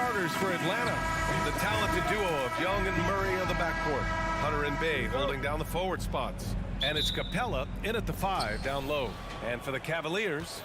starters for Atlanta. The talented duo of Young and Murray on the backcourt. Hunter and Bay holding down the forward spots. And it's Capella in at the 5 down low. And for the Cavaliers,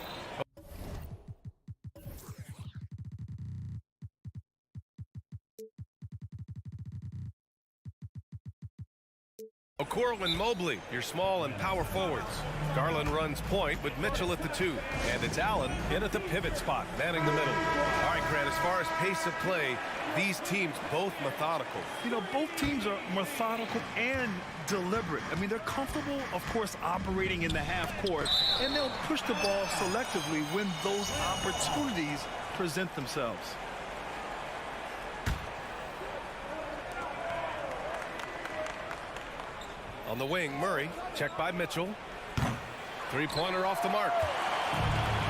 Okoro and Mobley, your small and power forwards. Garland runs point with Mitchell at the 2. And it's Allen in at the pivot spot, manning the middle. All right, Grant, as far as pace of play, these teams both methodical. You know, both teams are methodical and deliberate. I mean, they're comfortable, of course, operating in the half court, and they'll push the ball selectively when those opportunities present themselves. On the wing, Murray, checked by Mitchell. Three-pointer off the mark.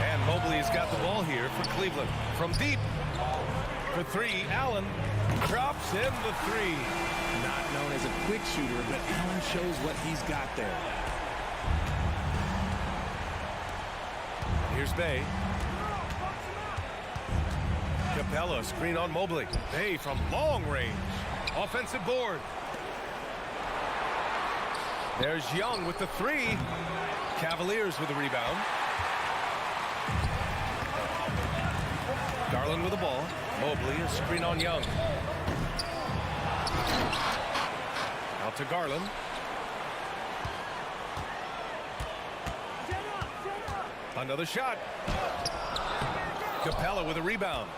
And Mobley's got the ball here for Cleveland. From deep, for 3, Allen drops in the 3. Not known as a quick shooter, but Allen shows what he's got there. Here's Bay. Capella, screen on Mobley. Bay from long range. Offensive board. There's Young with the 3. Cavaliers with the rebound. Garland with the ball. Mobley, a screen on Young. Out to Garland. Another shot. Capella with a rebound.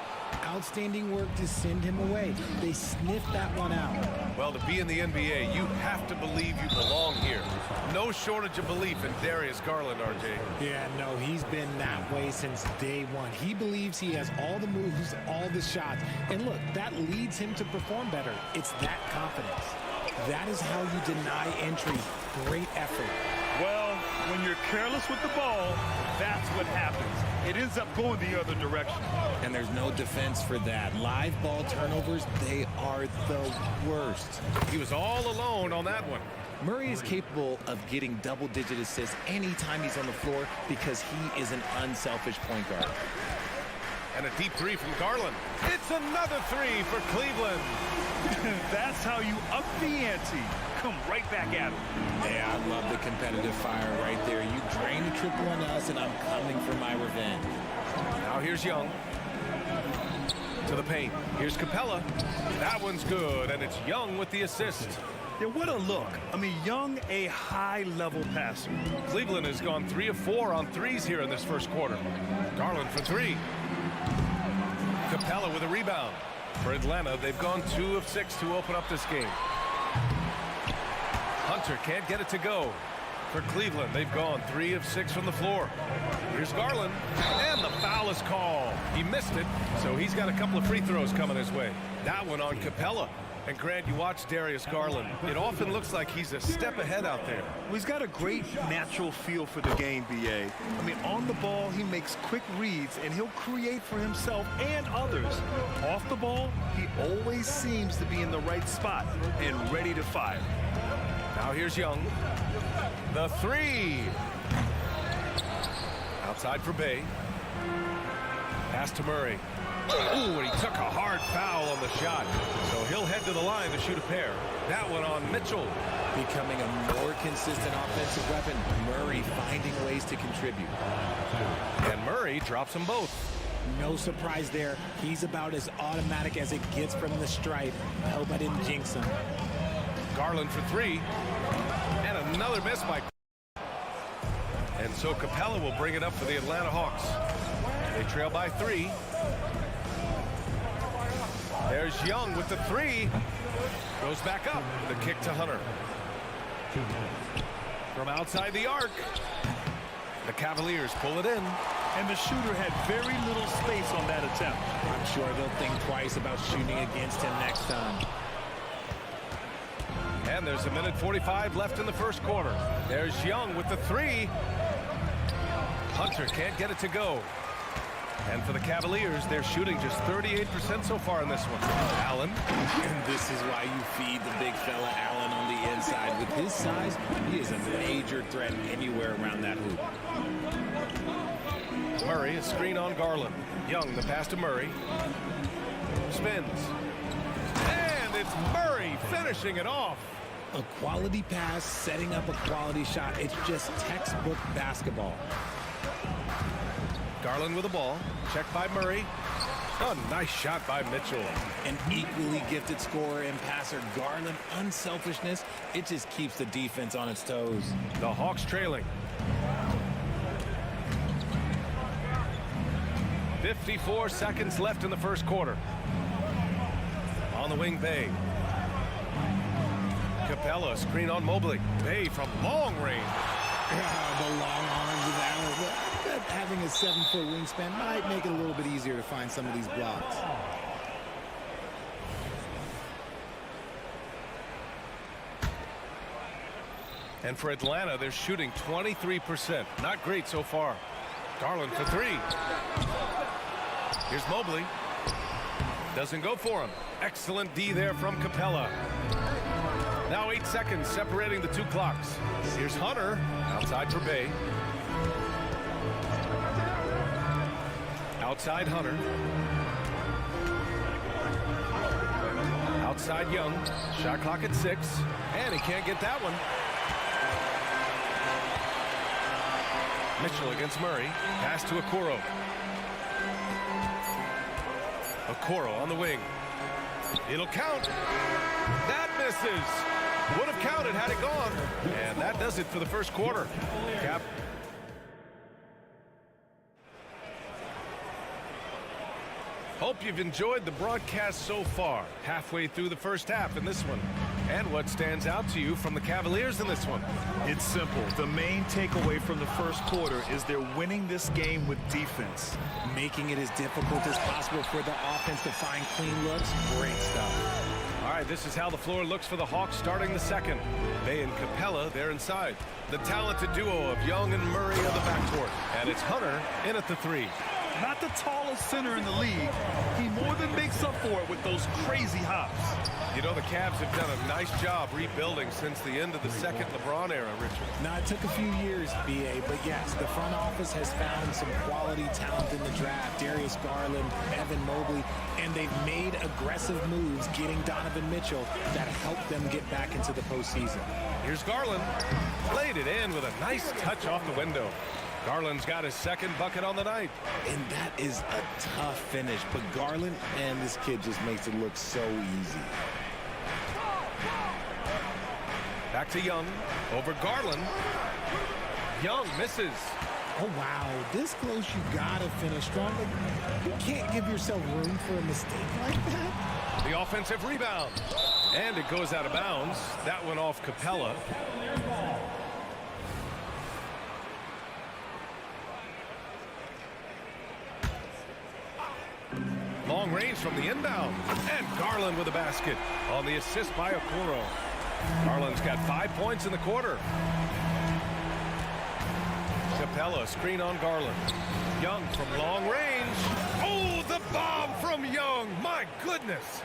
Outstanding work to send him away. They sniffed that one out. Well, to be in the NBA, you have to believe you belong here. No shortage of belief in Darius Garland, RJ. Yeah, no, he's been that way since day one. He believes he has all the moves, all the shots. And look, that leads him to perform better. It's that confidence. That is how you deny entry. Great effort. Well, when you're careless with the ball, that's what happens. It ends up going the other direction. And there's no defense for that. Live ball turnovers, they are the worst. He was all alone on that one. Murray is capable of getting double-digit assists anytime he's on the floor because he is an unselfish point guard. And a deep 3 from Garland. It's another 3 for Cleveland. That's how you up the ante. Come right back at him. Yeah, I love the competitive fire right there. You drain the triple on us, and I'm coming for my revenge. Now here's Young. To the paint. Here's Capella. That one's good, and it's Young with the assist. Yeah, what a look. I mean, Young, a high-level passer. Cleveland has gone 3 of 4 on threes here in this first quarter. Garland for 3. Capella with a rebound. For Atlanta, they've gone 2 of 6 to open up this game. Hunter can't get it to go. For Cleveland, they've gone 3 of 6 from the floor. Here's Garland, and the foul is called. He missed it, so he's got a couple of free throws coming his way. That one on Capella. And Grant, you watch Darius Garland. It often looks like he's a step ahead out there. Well, he's got a great natural feel for the game, B.A. I mean, on the ball, he makes quick reads, and he'll create for himself and others. Off the ball, he always seems to be in the right spot and ready to fire. Now here's Young. The 3. Outside for Bay. Pass to Murray. Ooh, and he took a hard foul on the shot. So he'll head to the line to shoot a pair. That one on Mitchell. Becoming a more consistent offensive weapon. Murray finding ways to contribute. And Murray drops them both. No surprise there. He's about as automatic as it gets from the stripe. I hope I didn't jinx him. Garland for 3. And another miss by... And so Capella will bring it up for the Atlanta Hawks. They trail by 3. There's Young with the 3. Goes back up. The kick to Hunter. From outside the arc. The Cavaliers pull it in. And the shooter had very little space on that attempt. I'm sure they'll think twice about shooting against him next time. And there's a minute 45 left in the first quarter. There's Young with the 3. Hunter can't get it to go. And for the Cavaliers, they're shooting just 38% so far in this one. Allen. And this is why you feed the big fella Allen on the inside. With his size, he is a major threat anywhere around that hoop. Murray, a screen on Garland. Young, the pass to Murray. Spins. And it's Murray finishing it off. A quality pass, setting up a quality shot. It's just textbook basketball. Garland with the ball. Checked by Murray. A nice shot by Mitchell. An equally gifted scorer and passer. Garland, unselfishness. It just keeps the defense on its toes. The Hawks trailing. 54 seconds left in the first quarter. On the wing, Bay. Capella, screen on Mobley. Bay from long range. The long arms of Allen. But having a 7-foot wingspan might make it a little bit easier to find some of these blocks. And for Atlanta, they're shooting 23%. Not great so far. Garland for three. Here's Mobley. Doesn't go for him. Excellent D there from Capella. Now 8 seconds separating the two clocks. Here's Hunter. Outside for Bay. Outside Hunter. Outside Young. Shot clock at 6. And he can't get that one. Mitchell against Murray. Pass to Okoro. Okoro on the wing. It'll count. That misses. Would have counted had it gone. And that does it for the first quarter. Cap. Hope you've enjoyed the broadcast so far. Halfway through the first half in this one. And what stands out to you from the Cavaliers in this one? It's simple. The main takeaway from the first quarter is they're winning this game with defense. Making it as difficult as possible for the offense to find clean looks. Great stuff. All right, this is how the floor looks for the Hawks starting the second. Bay and Capella, they're inside. The talented duo of Young and Murray on the backcourt. And it's Hunter in at the three. Not the tallest center in the league. He more than makes up for it with those crazy hops. You know, the Cavs have done a nice job rebuilding since the end of the second LeBron era, Richard. Now, it took a few years, B.A., but yes, the front office has found some quality talent in the draft. Darius Garland, Evan Mobley, and they've made aggressive moves getting Donovan Mitchell that helped them get back into the postseason. Here's Garland. Laid it in with a nice touch off the window. Garland's got his second bucket on the night. And that is a tough finish, but Garland, and this kid just makes it look so easy. Back to Young. Over Garland. Young misses. Oh, wow. This close, you gotta finish strong. You can't give yourself room for a mistake like that. The offensive rebound. And it goes out of bounds. That went off Capella. Long range from the inbound. And Garland with a basket on the assist by Okoro. Garland's got 5 points in the quarter. Capella, screen on Garland. Young from long range. Oh, the bomb from Young. My goodness.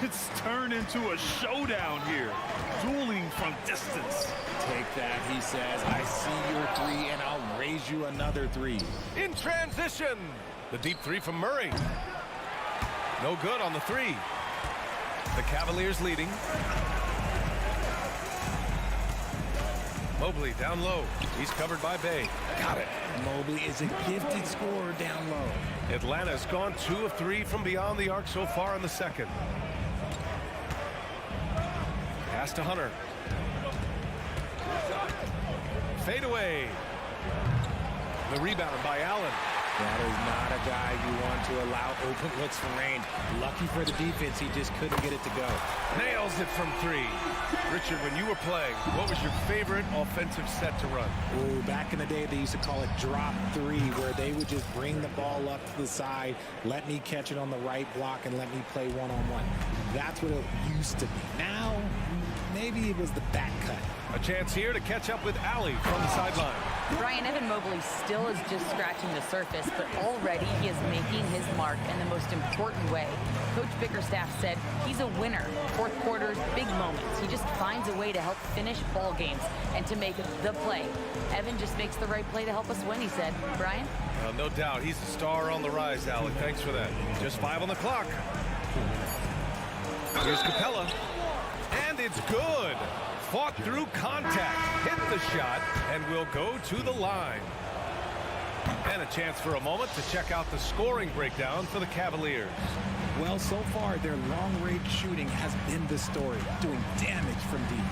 It's turned into a showdown here. Dueling from distance. Take that, he says. I see your three, and I'll raise you another three. In transition. The deep three from Murray. No good on the three. The Cavaliers leading. Mobley down low. He's covered by Bay. Got it. Mobley is a gifted scorer down low. Atlanta's gone 2 of 3 from beyond the arc so far in the second. Pass to Hunter. Fade away. The rebound by Allen. That is not a guy you want to allow open looks from range. Lucky for the defense, he just couldn't get it to go. Nails it from 3. Richard, when you were playing, what was your favorite offensive set to run? Ooh, back in the day, they used to call it drop 3, where they would just bring the ball up to the side, let me catch it on the right block, and let me play one-on-one. That's what it used to be. Now, maybe it was the back cut. A chance here to catch up with Allie from the sideline. Brian, Evan Mobley still is just scratching the surface, but already he is making his mark in the most important way. Coach Bickerstaff said he's a winner. Fourth quarters, big moments. He just finds a way to help finish ball games and to make the play. Evan just makes the right play to help us win, he said. Brian? No doubt. He's a star on the rise, Allie. Thanks for that. Just 5 on the clock. Here's Capella. And it's good. Fought through contact, hit the shot, and will go to the line. And a chance for a moment to check out the scoring breakdown for the Cavaliers. Well, so far, their long-range shooting has been the story, doing damage from deep.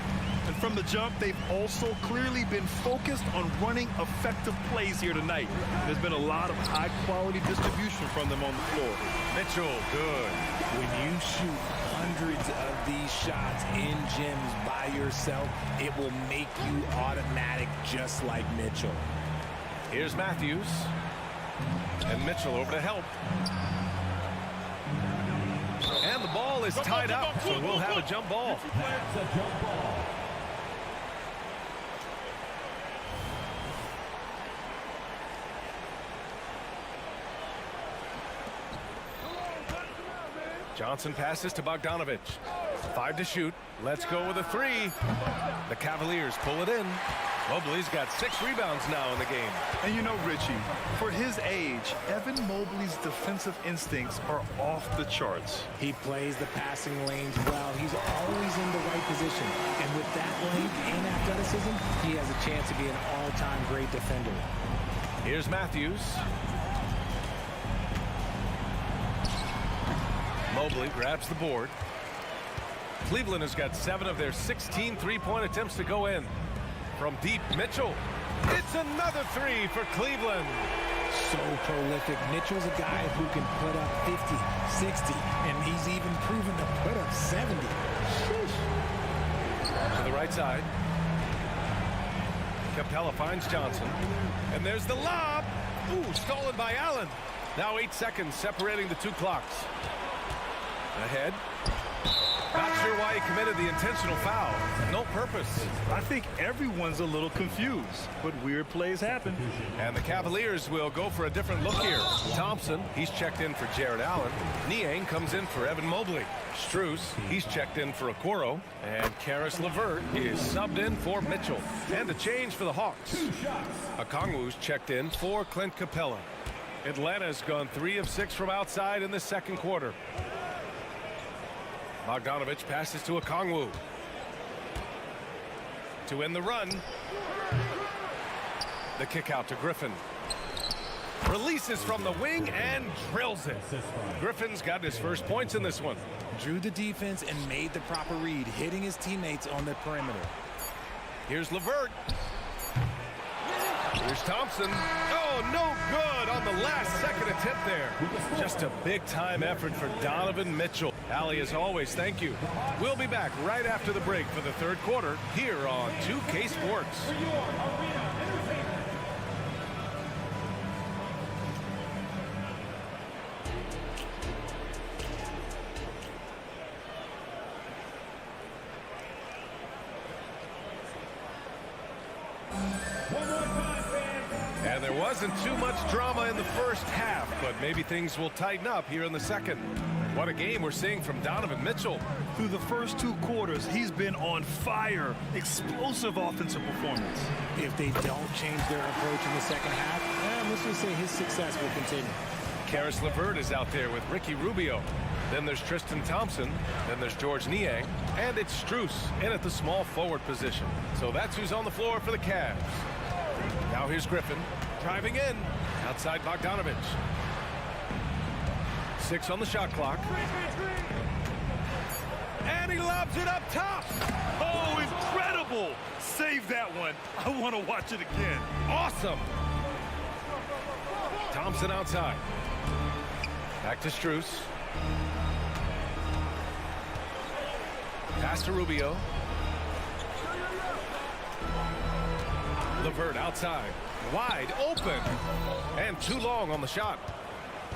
And from the jump, they've also clearly been focused on running effective plays here tonight. There's been a lot of high-quality distribution from them on the floor. Mitchell, good. When you shoot hundreds of these shots in gyms by yourself, it will make you automatic just like Mitchell. Here's Matthews. And Mitchell over to help. And the ball is tied up, so we'll have a jump ball. Johnson passes to Bogdanovich. 5 to shoot. Let's go with a 3. The Cavaliers pull it in. Mobley's got 6 rebounds now in the game. And you know, Richie, for his age, Evan Mobley's defensive instincts are off the charts. He plays the passing lanes well. He's always in the right position. And with that length and athleticism, he has a chance to be an all-time great defender. Here's Matthews. Mobley grabs the board. Cleveland has got 7 of their 16 three-point attempts to go in. From deep, Mitchell. It's another 3 for Cleveland. So prolific. Mitchell's a guy who can put up 50, 60, and he's even proven to put up 70. Sheesh. To the right side. Capella finds Johnson. And there's the lob. Ooh, stolen by Allen. Now 8 seconds separating the 2 clocks. Ahead. Not sure why he committed the intentional foul. No purpose. I think everyone's a little confused, but weird plays happen. And the Cavaliers will go for a different look here. Thompson, he's checked in for Jared Allen. Niang comes in for Evan Mobley. Strus, he's checked in for Okoro. And Karis LeVert is subbed in for Mitchell. And a change for the Hawks. Okongwu's checked in for Clint Capella. Atlanta's gone 3 of 6 from outside in the second quarter. Bogdanovich passes to Okongwu. To end the run. The kick out to Griffin. Releases from the wing and drills it. Griffin's got his first points in this one. Drew the defense and made the proper read, hitting his teammates on the perimeter. Here's LeVert. Here's Thompson. Oh, no good on the last second attempt there. Just a big-time effort for Donovan Mitchell. Allie, as always, thank you. We'll be back right after the break for the third quarter here on 2K Sports. And there wasn't too much drama in the first half, but maybe things will tighten up here in the second. What a game we're seeing from Donovan Mitchell. Through the first 2 quarters, he's been on fire. Explosive offensive performance. If they don't change their approach in the second half, let's just say his success will continue. Karis LeVert is out there with Ricky Rubio. Then there's Tristan Thompson. Then there's George Niang. And it's Strus in at the small forward position. So that's who's on the floor for the Cavs. Now here's Griffin driving in. Outside Bogdanovich. 6 on the shot clock. And he lobs it up top. Oh, incredible. Save that one. I want to watch it again. Awesome. Thompson outside. Back to Strus. Pass to Rubio. LeVert outside. Wide open. And too long on the shot.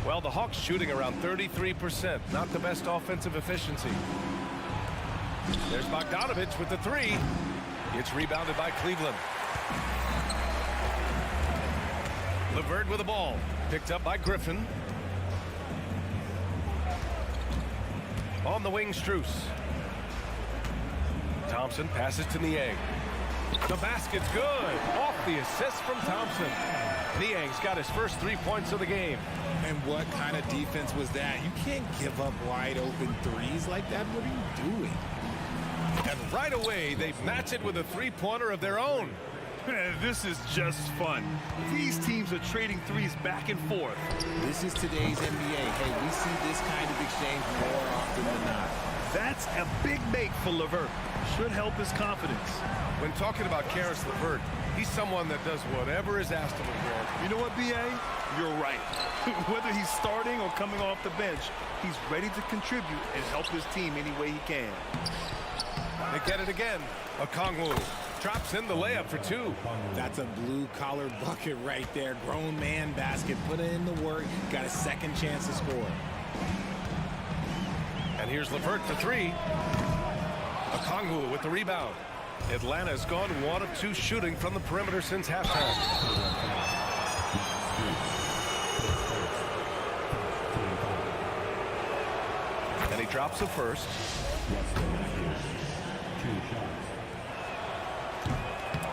Well, the Hawks shooting around 33%. Not the best offensive efficiency. There's Bogdanovich with the 3. It's rebounded by Cleveland. LeVert with the ball. Picked up by Griffin. On the wing, Strus. Thompson passes to Niang. The basket's good. Off the assist from Thompson. Niang's got his first 3 points of the game. And what kind of defense was that? You can't give up wide open threes like that. What are you doing? And right away, they match it with a three-pointer of their own. This is just fun. These teams are trading threes back and forth. This is today's NBA. Hey, we see this kind of exchange more often than not. That's a big make for LeVert. Should help his confidence. When talking about Karis LeVert, he's someone that does whatever is asked of him, Grant. You know what, B.A.? You're right. Whether he's starting or coming off the bench, he's ready to contribute and help his team any way he can. They get it again. Okongwu drops in the layup for two. That's a blue-collar bucket right there. Grown man basket. Put in the work. Got a second chance to score. And here's LeVert for three. Okongwu with the rebound. Atlanta's gone 1 of 2 shooting from the perimeter since halftime. And he drops the first.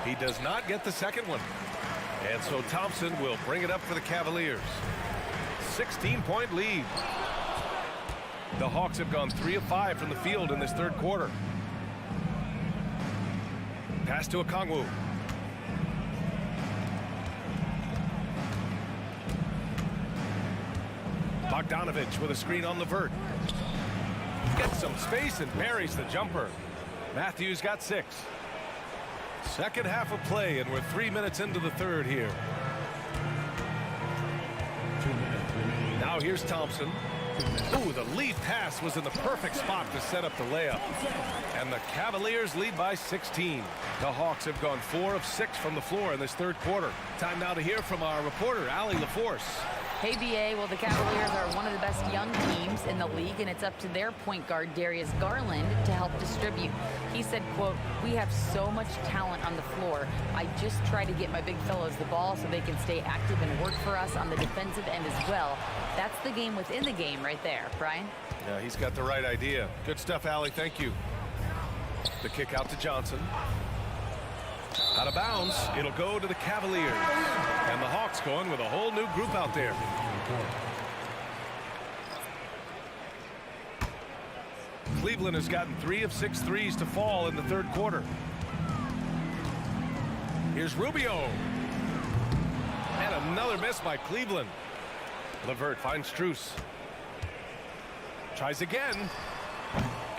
He does not get the second one. And so Thompson will bring it up for the Cavaliers. 16-point lead. The Hawks have gone 3 of 5 from the field in this third quarter. Pass to Okongwu. Bogdanovich with a screen on LeVert. Gets some space and buries the jumper. Matthews got 6. Second half of play, and we're 3 minutes into the third here. Now here's Thompson. Ooh, the lead pass was in the perfect spot to set up the layup. And the Cavaliers lead by 16. The Hawks have gone 4 of 6 from the floor in this third quarter. Time now to hear from our reporter, Allie LaForce. Hey, BA, well, the Cavaliers are one of the best young teams in the league, and it's up to their point guard, Darius Garland, to help distribute. He said, quote, "We have so much talent on the floor. I just try to get my big fellows the ball so they can stay active and work for us on the defensive end as well." That's the game within the game right there, Brian. Yeah, he's got the right idea. Good stuff, Allie. Thank you. The kick out to Johnson. Out of bounds. It'll go to the Cavaliers. And the Hawks going with a whole new group out there. Cleveland has gotten 3 of 6 threes to fall in the third quarter. Here's Rubio. And another miss by Cleveland. LeVert finds Strus. Tries again.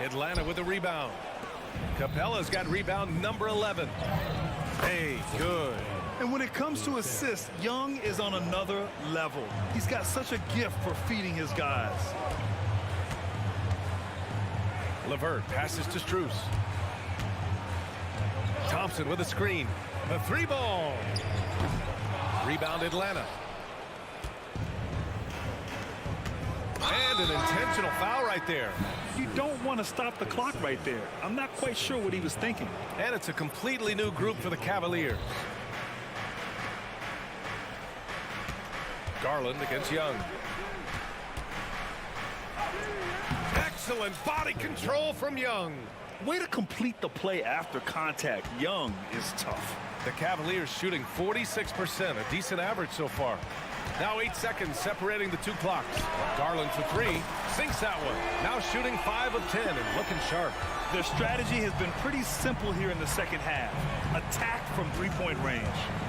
Atlanta with a rebound. Capella's got rebound number 11. Hey, good. And when it comes to assists, Young is on another level. He's got such a gift for feeding his guys. LeVert passes to Strus. Thompson with a screen. The 3-ball. Rebound Atlanta. And an intentional foul right there. You don't want to stop the clock right there. I'm not quite sure what he was thinking. And it's a completely new group for the Cavaliers. Garland against Young. Excellent body control from Young. Way to complete the play after contact. Young is tough. The Cavaliers shooting 46%, a decent average so far. Now 8 seconds separating the 2 clocks. Garland for 3, sinks that one. Now shooting 5 of 10 and looking sharp. Their strategy has been pretty simple here in the second half. Attack from 3-point range.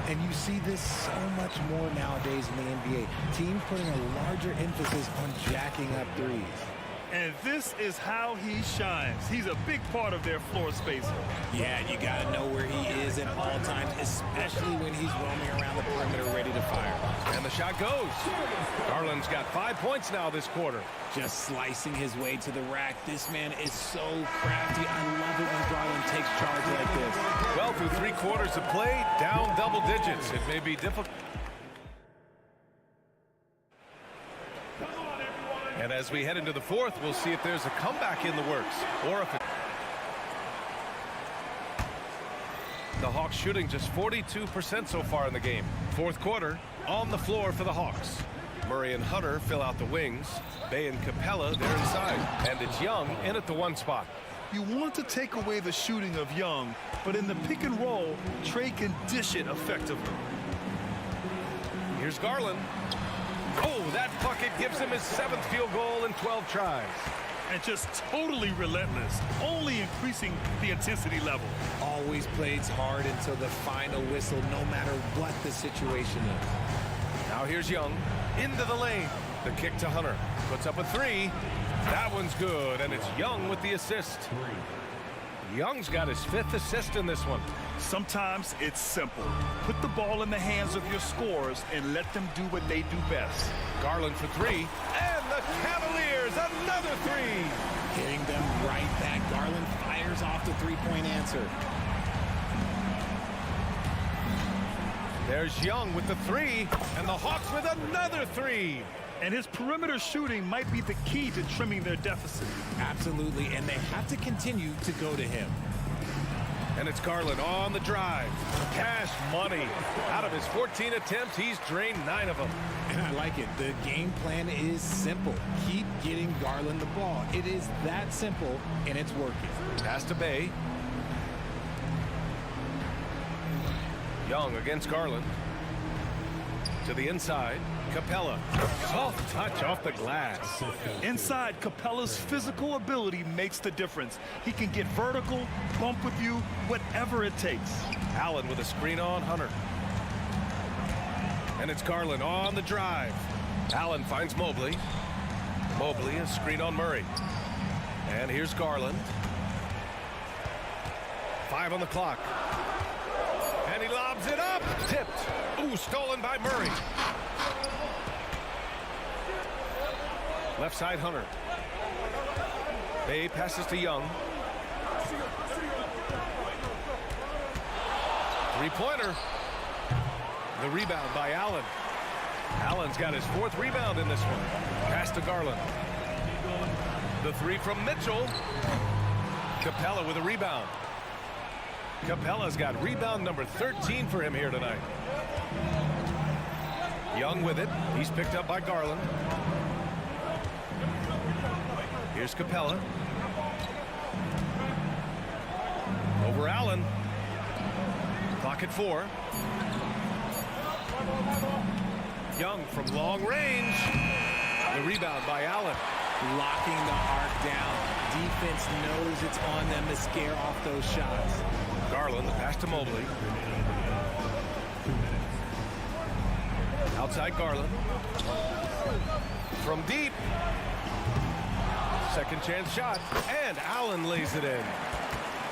And you see this so much more nowadays in the NBA. Teams putting a larger emphasis on jacking up threes. And this is how he shines. He's a big part of their floor spacing. Yeah, you got to know where he is at all times, especially when he's roaming around the perimeter ready to fire. And the shot goes. Garland's got 5 points now this quarter. Just slicing his way to the rack. This man is so crafty. I love it when Garland takes charge like this. Well, through 3 quarters of play, down double digits. It may be difficult. And as we head into the fourth, we'll see if there's a comeback in the works, or if the Hawks shooting just 42% so far in the game. Fourth quarter, on the floor for the Hawks. Murray and Hunter fill out the wings. Bay and Capella, they're inside. And it's Young in at the 1 spot. You want to take away the shooting of Young, but in the pick and roll, Trey can dish it effectively. Here's Garland. Oh, that bucket gives him his 7th field goal in 12 tries. And just totally relentless, only increasing the intensity level. Always plays hard until the final whistle, no matter what the situation is. Now here's Young. Into the lane. The kick to Hunter. Puts up a 3. That one's good, and it's Young with the assist. Young's got his 5th assist in this one. Sometimes it's simple. Put the ball in the hands of your scorers and let them do what they do best. Garland for 3. And the Cavaliers, another 3. Hitting them right back. Garland fires off the three-point answer. There's Young with the 3. And the Hawks with another 3. And his perimeter shooting might be the key to trimming their deficit. Absolutely, and they have to continue to go to him. And it's Garland on the drive. Cash money. Out of his 14 attempts, he's drained 9 of them. And I like it. The game plan is simple. Keep getting Garland the ball. It is that simple, and it's working. Pass to Bay. Young against Garland. To the inside. Capella. Soft touch off the glass. Inside, Capella's physical ability makes the difference. He can get vertical, bump with you, whatever it takes. Allen with a screen on Hunter. And it's Garland on the drive. Allen finds Mobley. Mobley, a screen on Murray. And here's Garland. 5 on the clock. And he lobs it up. Tipped. Ooh, stolen by Murray. Left side, Hunter. Bay passes to Young. 3-pointer. The rebound by Allen. Allen's got his 4th rebound in this one. Pass to Garland. The 3 from Mitchell. Capella with a rebound. Capella's got rebound number 13 for him here tonight. Young with it. He's picked up by Garland. Here's Capella. Over Allen. Clock at 4. Young from long range. The rebound by Allen. Locking the arc down. Defense knows it's on them to scare off those shots. Garland, the pass to Mobley. Outside Garland. From deep. Second chance shot. And Allen lays it in.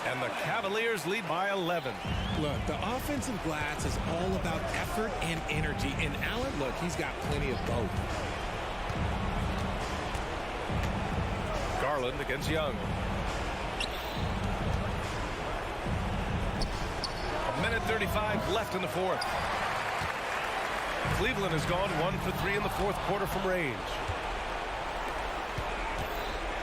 And the Cavaliers lead by 11. Look, the offensive glass is all about effort and energy. And Allen, look, he's got plenty of both. Garland against Young. 1:35 left in the 4th. Cleveland has gone 1 for 3 in the 4th quarter from range.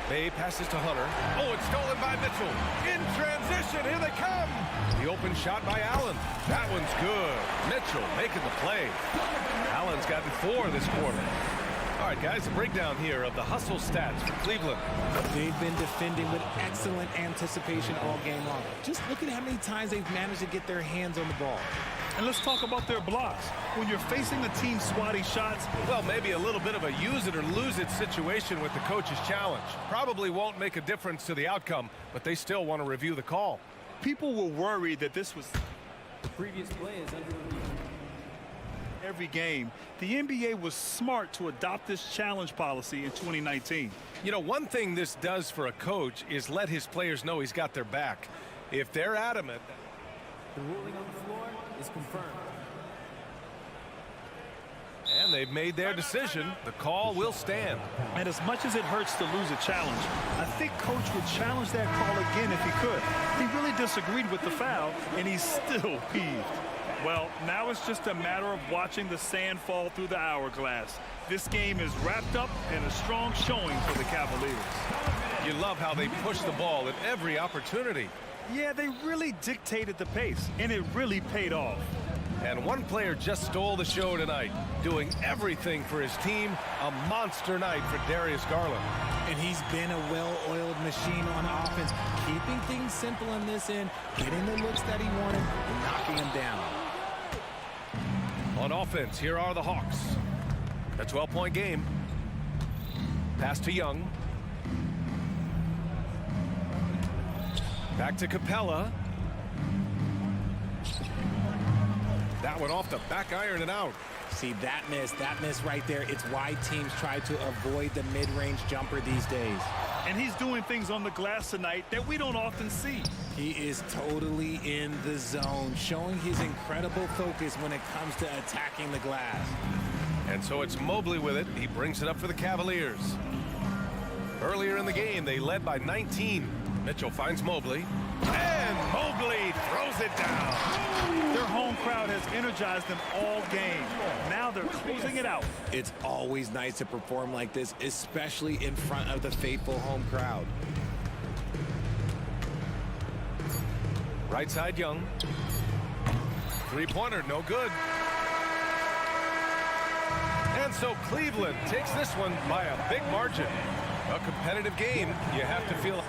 Bay passes to Hunter. Oh, it's stolen by Mitchell. In transition, here they come. The open shot by Allen. That one's good. Mitchell making the play. Allen's gotten 4 this quarter. All right, guys, a breakdown here of the hustle stats for Cleveland. They've been defending with excellent anticipation all game long. Just look at how many times they've managed to get their hands on the ball. And let's talk about their blocks. When you're facing a team swatting shots, well, maybe a little bit of a use it or lose it situation with the coach's challenge. Probably won't make a difference to the outcome, but they still want to review the call. people were worried that this was the previous play is under review. Every game. The NBA was smart to adopt this challenge policy in 2019. You know, one thing this does for a coach is let his players know he's got their back. If they're adamant. The ruling on the floor is confirmed. And they've made their decision. The call will stand. And as much as it hurts to lose a challenge, I think Coach would challenge that call again if he could. He really disagreed with the foul, and he's still peeved. Well, now it's just a matter of watching the sand fall through the hourglass. This game is wrapped up in a strong showing for the Cavaliers. You love how they push the ball at every opportunity. Yeah, they really dictated the pace, and it really paid off. And one player just stole the show tonight, doing everything for his team. A monster night for Darius Garland. And he's been a well-oiled machine on offense, keeping things simple in this end, getting the looks that he wanted, and knocking them down. On offense, here are the Hawks. A 12-point game. Pass to Young. Back to Capella. That one off the back iron and out. See, that miss right there. It's why teams try to avoid the mid-range jumper these days. And he's doing things on the glass tonight that we don't often see. He is totally in the zone, showing his incredible focus when it comes to attacking the glass. And so it's Mobley with it. He brings it up for the Cavaliers. Earlier in the game, they led by 19. Mitchell finds Mobley. And Mobley throws it down. Their home crowd has energized them all game. Now they're closing it out. It's always nice to perform like this, especially in front of the faithful home crowd. Right side, Young. Three-pointer, no good. And so Cleveland takes this one by a big margin. A competitive game, you have to feel...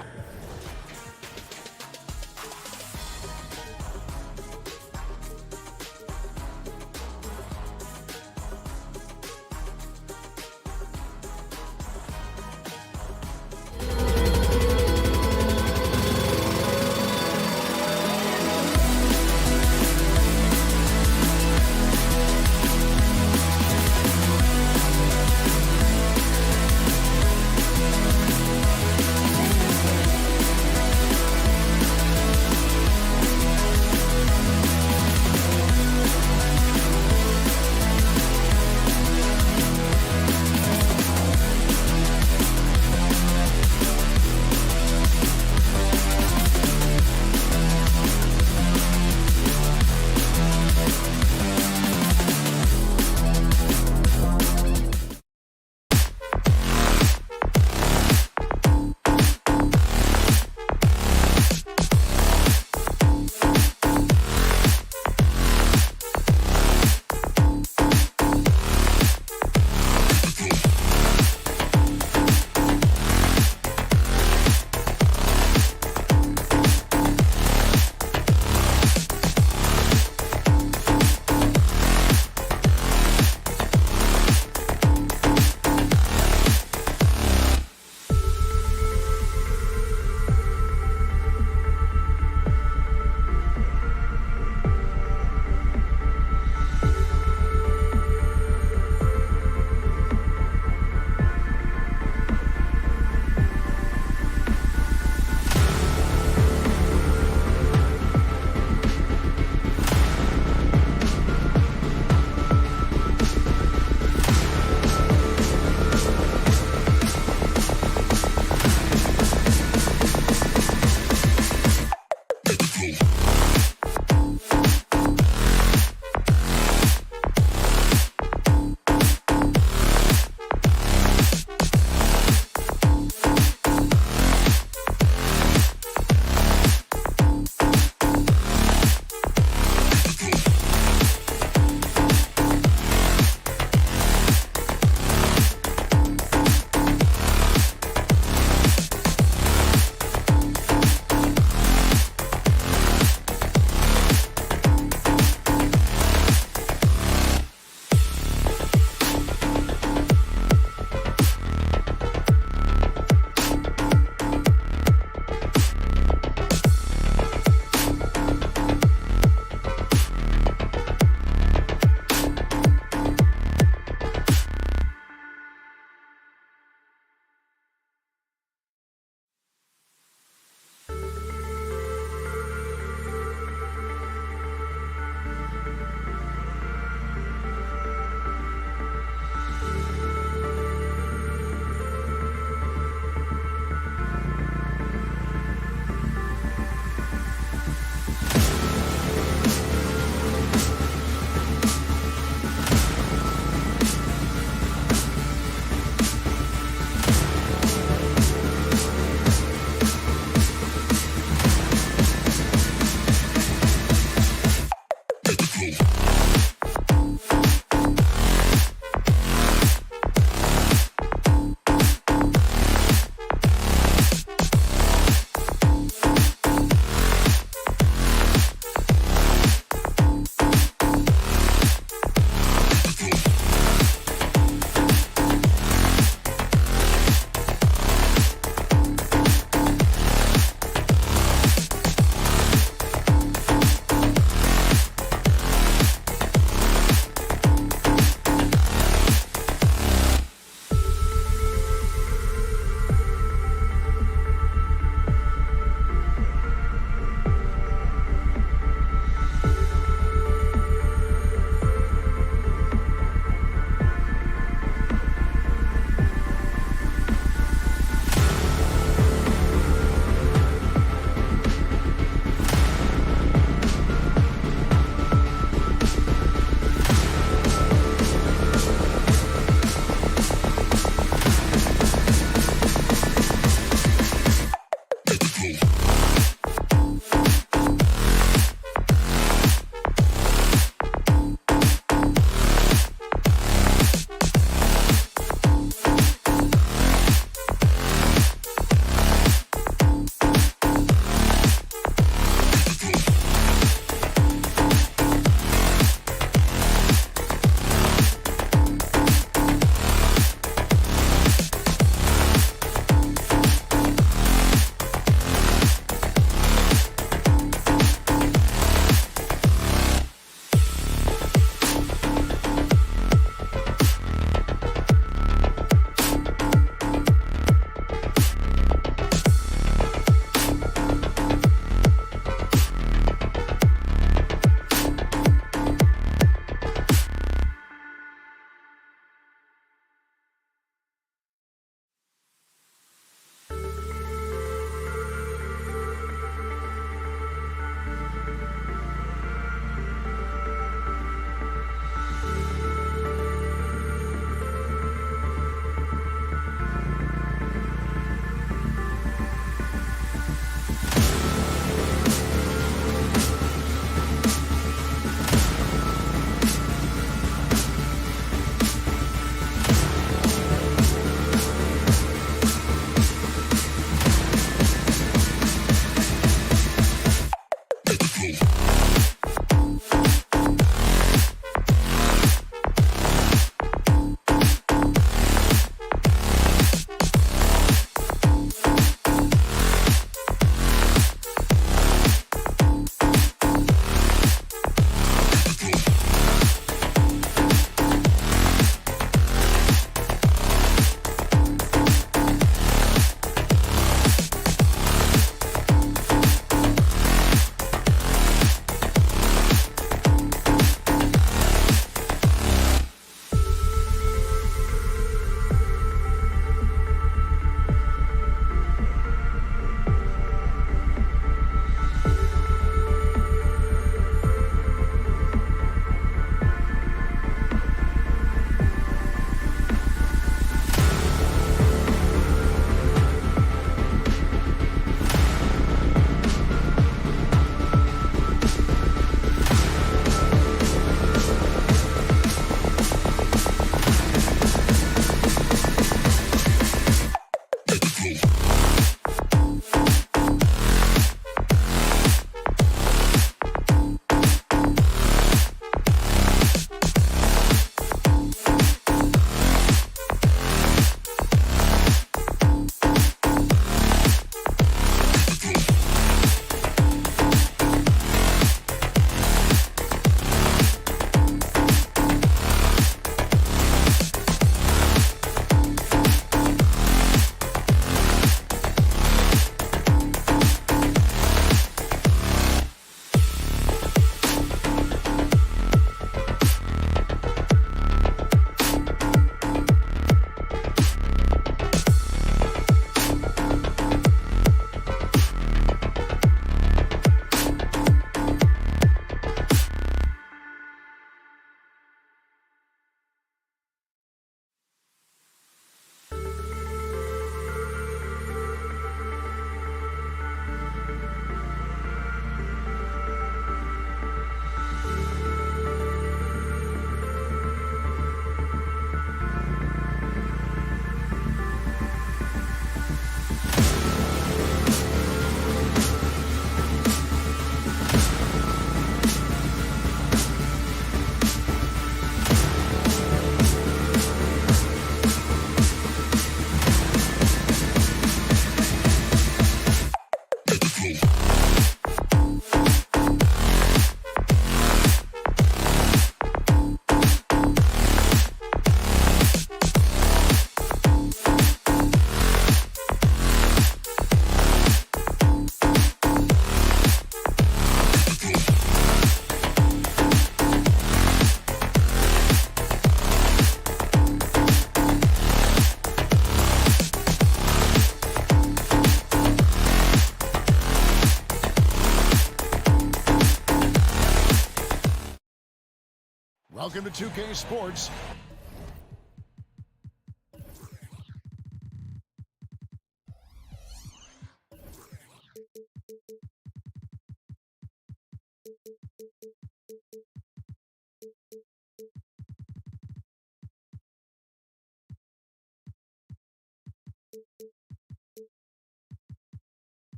Welcome to 2K Sports.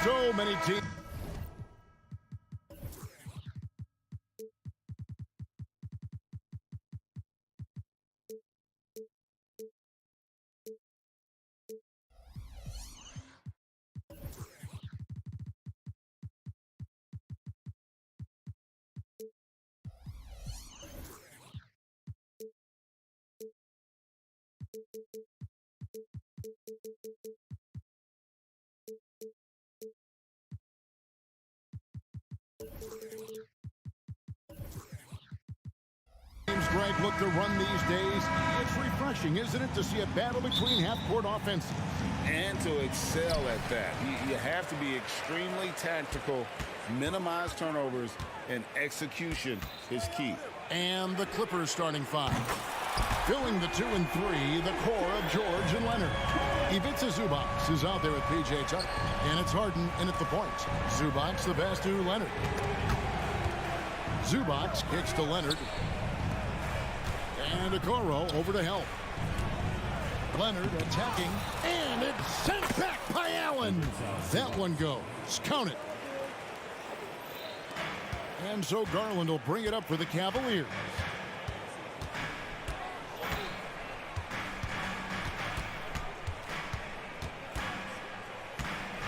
So many teams. Greg look to run these days. It's refreshing, isn't it, to see a battle between half-court offenses? And to excel at that. You have to be extremely tactical, minimize turnovers, and execution is key. And the Clippers starting five. Filling the 2 and 3, the core of George and Leonard. Ivica Zubac is out there with P.J. Tucker. And it's Harden in at the point. Zubac the pass to Leonard. Zubac kicks to Leonard. And Okoro over to help. Leonard attacking, and it's sent back by Allen. That one goes. Count it. And so Garland will bring it up for the Cavaliers.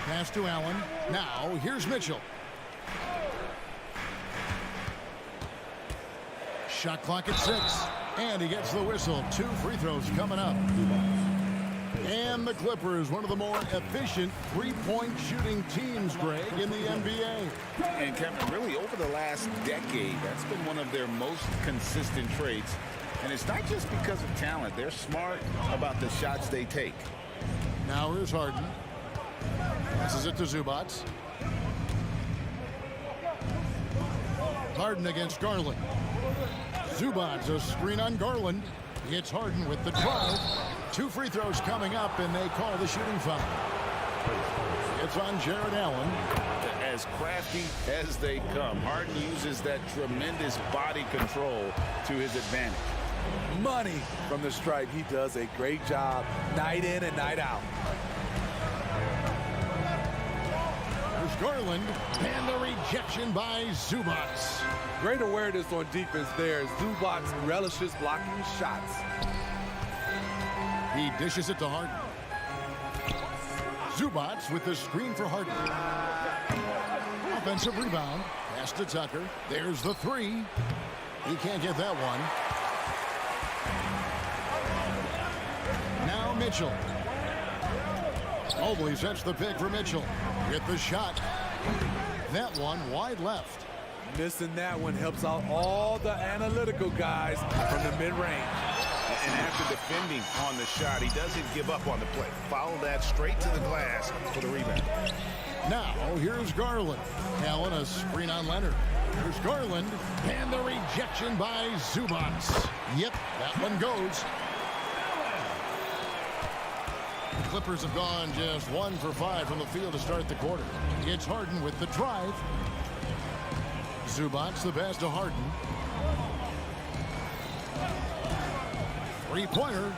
Pass to Allen. Now here's Mitchell. Shot clock at 6. And he gets the whistle. 2 free throws coming up. And the Clippers, one of the more efficient three-point shooting teams, Greg, in the NBA. And Kevin, really over the last decade, that's been one of their most consistent traits. And it's not just because of talent. They're smart about the shots they take. Now here's Harden. Passes it to Zubac. Harden against Garland. Zubac, a screen on Garland. It's Harden with the drive. 2 free throws coming up, and they call the shooting foul. It's on Jared Allen. As crafty as they come, Harden uses that tremendous body control to his advantage. Money from the stripe. He does a great job night in and night out. There's Garland, and the rejection by Zubac. Great awareness on defense there. Zubac relishes blocking shots. He dishes it to Harden. Zubac with the screen for Harden. Offensive rebound. Pass to Tucker. There's the 3. He can't get that one. Now Mitchell. Mobley sets the pick for Mitchell. Get the shot. That one wide left. Missing that one helps out all the analytical guys from the mid-range. And after defending on the shot, he doesn't give up on the play. Follow that straight to the glass for the rebound. Now, here's Garland. Allen, a screen on Leonard. Here's Garland, and the rejection by Zubac. Yep, that one goes. The Clippers have gone just 1 for 5 from the field to start the quarter. It's Harden with the drive. Zubac the pass to Harden. 3-pointer.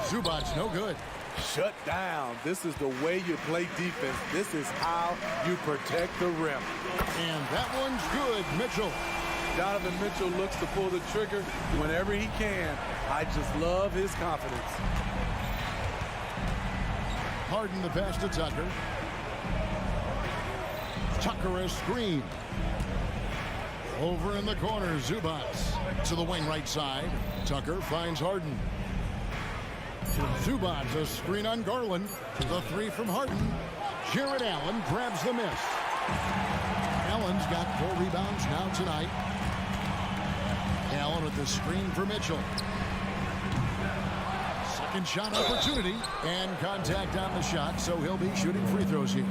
Zubac no good. Shut down. This is the way you play defense. This is how you protect the rim. And that one's good, Mitchell. Donovan Mitchell looks to pull the trigger whenever he can. I just love his confidence. Harden the pass to Tucker. Tucker a screen. Over in the corner, Zubats to the wing right side. Tucker finds Harden. Zubats a screen on Garland. The three from Harden. Jared Allen grabs the miss. Allen's got 4 rebounds now tonight. Allen with the screen for Mitchell. Second shot opportunity and contact on the shot, so he'll be shooting free throws here.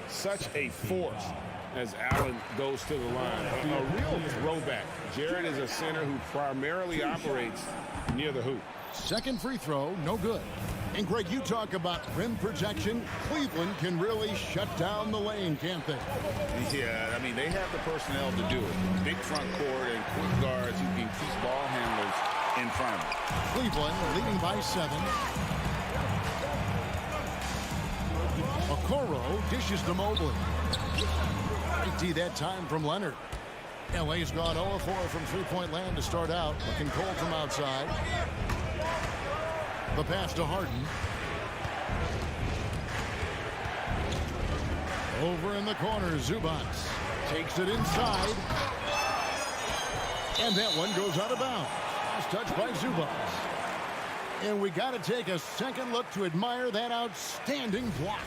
Such a force as Allen goes to the line. A real throwback. Jared is a center who primarily operates near the hoop. Second free throw, no good. And Greg, you talk about rim protection. Cleveland can really shut down the lane, can't they? Yeah, I mean, they have the personnel to do it. Big front court and quick guards who can keep ball handlers in front of them. Cleveland leading by 7. Okoro dishes to Mobley. Right that time from Leonard. LA's gone 0-4 from three-point land to start out. Looking cold from outside. The pass to Harden. Over in the corner, Zubats takes it inside. And that one goes out of bounds. Last touch by Zubats. And we got to take a second look to admire that outstanding block.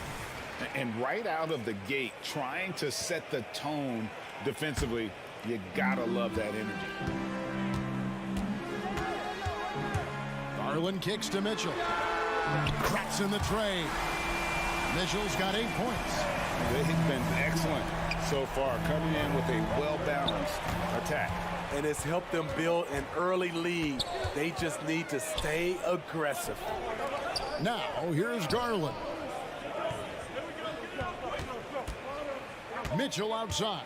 And right out of the gate, trying to set the tone defensively, you gotta love that energy. Garland kicks to Mitchell. Cracks in the tray. Mitchell's got 8 points. They've been excellent so far, coming in with a well-balanced attack. And it's helped them build an early lead. They just need to stay aggressive. Now, here's Garland. Mitchell outside.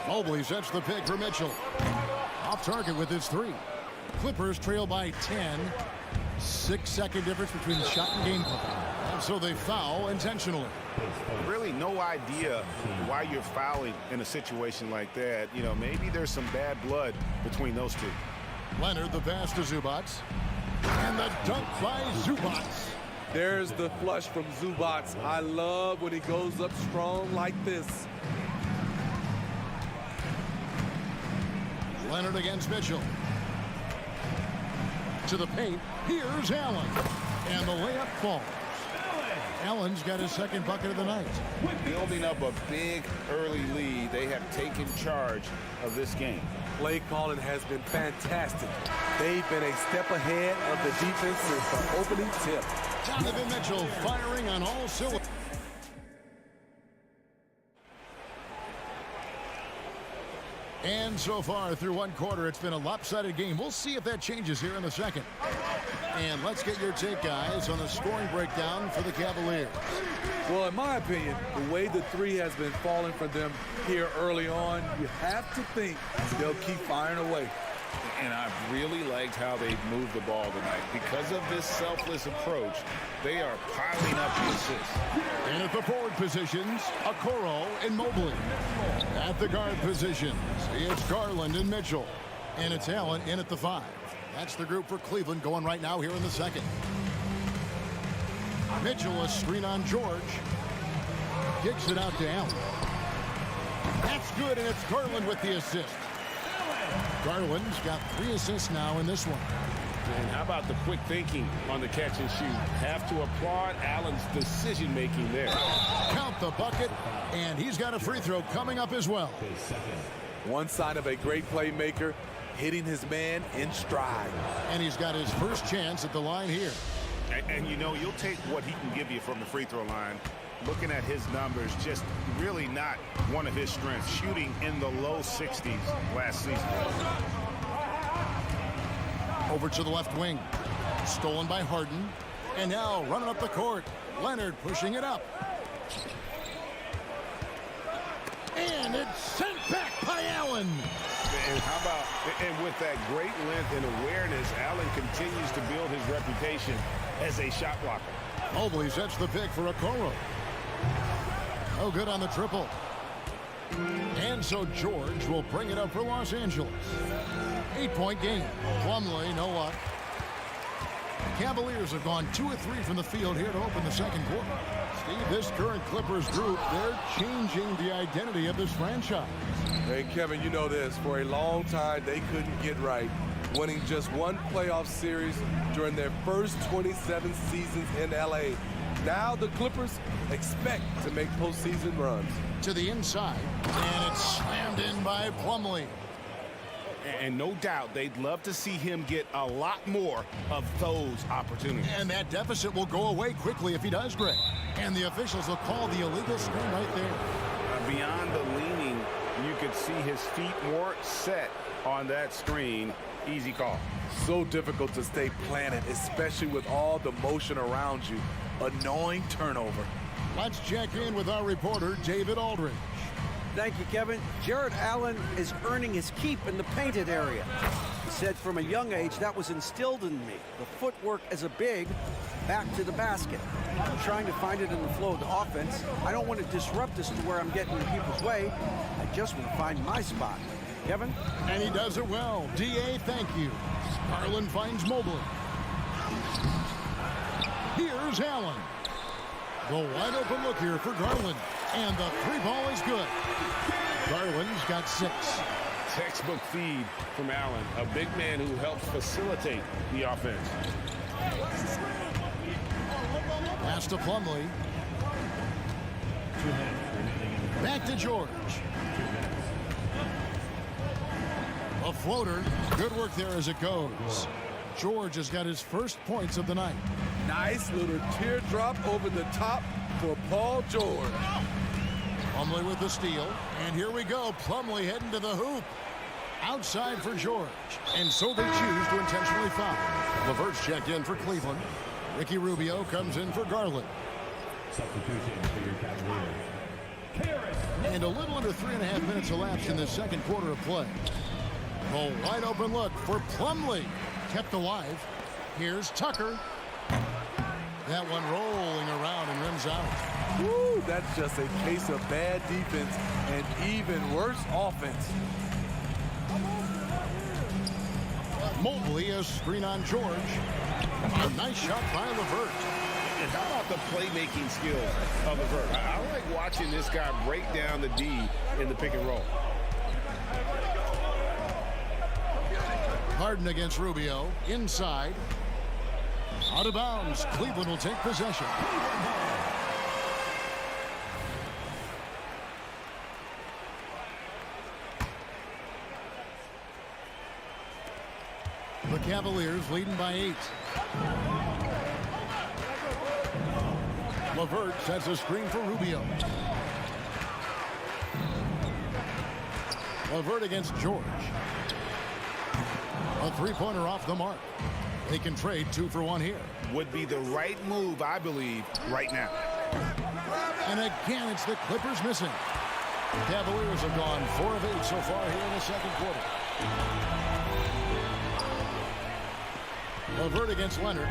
Mobley sets the pick for Mitchell. Off target with his 3. Clippers trail by 10. 6-second difference between the shot and game clock. And so they foul intentionally. Really no idea why you're fouling in a situation like that. You know, maybe there's some bad blood between those two. Leonard the pass to Zubats. And the dunk by Zubats. There's the flush from Zubats. I love when he goes up strong like this. Leonard against Mitchell. To the paint. Here's Allen. And the layup falls. Allen's got his second bucket of the night. Building up a big early lead, they have taken charge of this game. Play calling has been fantastic. They've been a step ahead of the defense since the opening tip. Donovan Mitchell firing on all cylinders. And so far through one quarter, it's been a lopsided game. We'll see if that changes here in the second. And let's get your take, guys, on the scoring breakdown for the Cavaliers. Well, in my opinion, the way the 3 has been falling for them here early on, you have to think they'll keep firing away. And I've really liked how they've moved the ball tonight. Because of this selfless approach, they are piling up the assists. And at the forward positions, Okoro and Mobley. At the guard positions, it's Garland and Mitchell. And it's Allen in at the 5. That's the group for Cleveland going right now here in the second. Mitchell a screen on George. Kicks it out to Allen. That's good, and it's Garland with the assist. Garland's got 3 assists now in this one. And how about the quick thinking on the catch and shoot? Have to applaud Allen's decision-making there. Count the bucket, and he's got a free throw coming up as well. One sign of a great playmaker, hitting his man in stride. And he's got his first chance at the line here. And you know, you'll take what he can give you from the free throw line. Looking at his numbers, just really not one of his strengths. Shooting in the low 60s last season. Over to the left wing. Stolen by Harden. And now running up the court. Leonard pushing it up. And it's sent back by Allen. And how about, and with that great length and awareness, Allen continues to build his reputation as a shot blocker. Mobley sets the pick for Okoro. No good on the triple. And so George will bring it up for Los Angeles. 8-point game. Plumlee, no luck. Cavaliers have gone 2 of 3 from the field here to open the second quarter. Steve, this current Clippers group, they're changing the identity of this franchise. Hey, Kevin, you know this. For a long time, they couldn't get right, winning just one playoff series during their first 27 seasons in L.A. Now the Clippers expect to make postseason runs. To the inside, and it's slammed in by Plumlee. And no doubt they'd love to see him get a lot more of those opportunities. And that deficit will go away quickly if he does, Greg. And the officials will call the illegal screen right there. Beyond the leaning, you could see his feet more set on that screen. Easy call. So difficult to stay planted, especially with all the motion around you. Annoying turnover. Let's check in with our reporter, David Aldridge. Thank you, Kevin. Jared Allen is earning his keep in the painted area. He said from a young age that was instilled in me. The footwork as a big, back to the basket. I'm trying to find it in the flow of the offense. I don't want to disrupt this to where I'm getting in people's way. I just want to find my spot. Kevin? And he does it well. D.A., thank you. Garland finds Mobley. Here's Allen. The wide open look here for Garland. And the 3-ball is good. Garland's got 6. Textbook feed from Allen, a big man who helps facilitate the offense. Pass to Plumlee. Back to George. A floater. Good work there as it goes. George has got his first points of the night. Nice little teardrop over the top for Paul George. Plumlee with the steal. And here we go. Plumlee heading to the hoop. Outside for George. And so they choose to intentionally foul. LeVert's checked in for Cleveland. Ricky Rubio comes in for Garland. Substitution for your Cavaliers. And a little under 3.5 minutes elapsed in the second quarter of play. A wide open look for Plumlee. Kept alive. Here's Tucker. That one rolling around and rims out. Woo, that's just a case of bad defense and even worse offense. Mobley, a screen on George. A nice shot by LeVert. And how about the playmaking skills of LeVert? I like watching this guy break down the D in the pick and roll. Harden against Rubio. Inside. Out of bounds. Cleveland will take possession. The Cavaliers leading by 8. LeVert sets a screen for Rubio. LeVert against George. A 3-pointer off the mark. They can trade 2 for 1 here. Would be the right move, I believe, right now. And again, it's the Clippers missing. The Cavaliers have gone 4 of 8 so far here in the second quarter. LeVert against Leonard.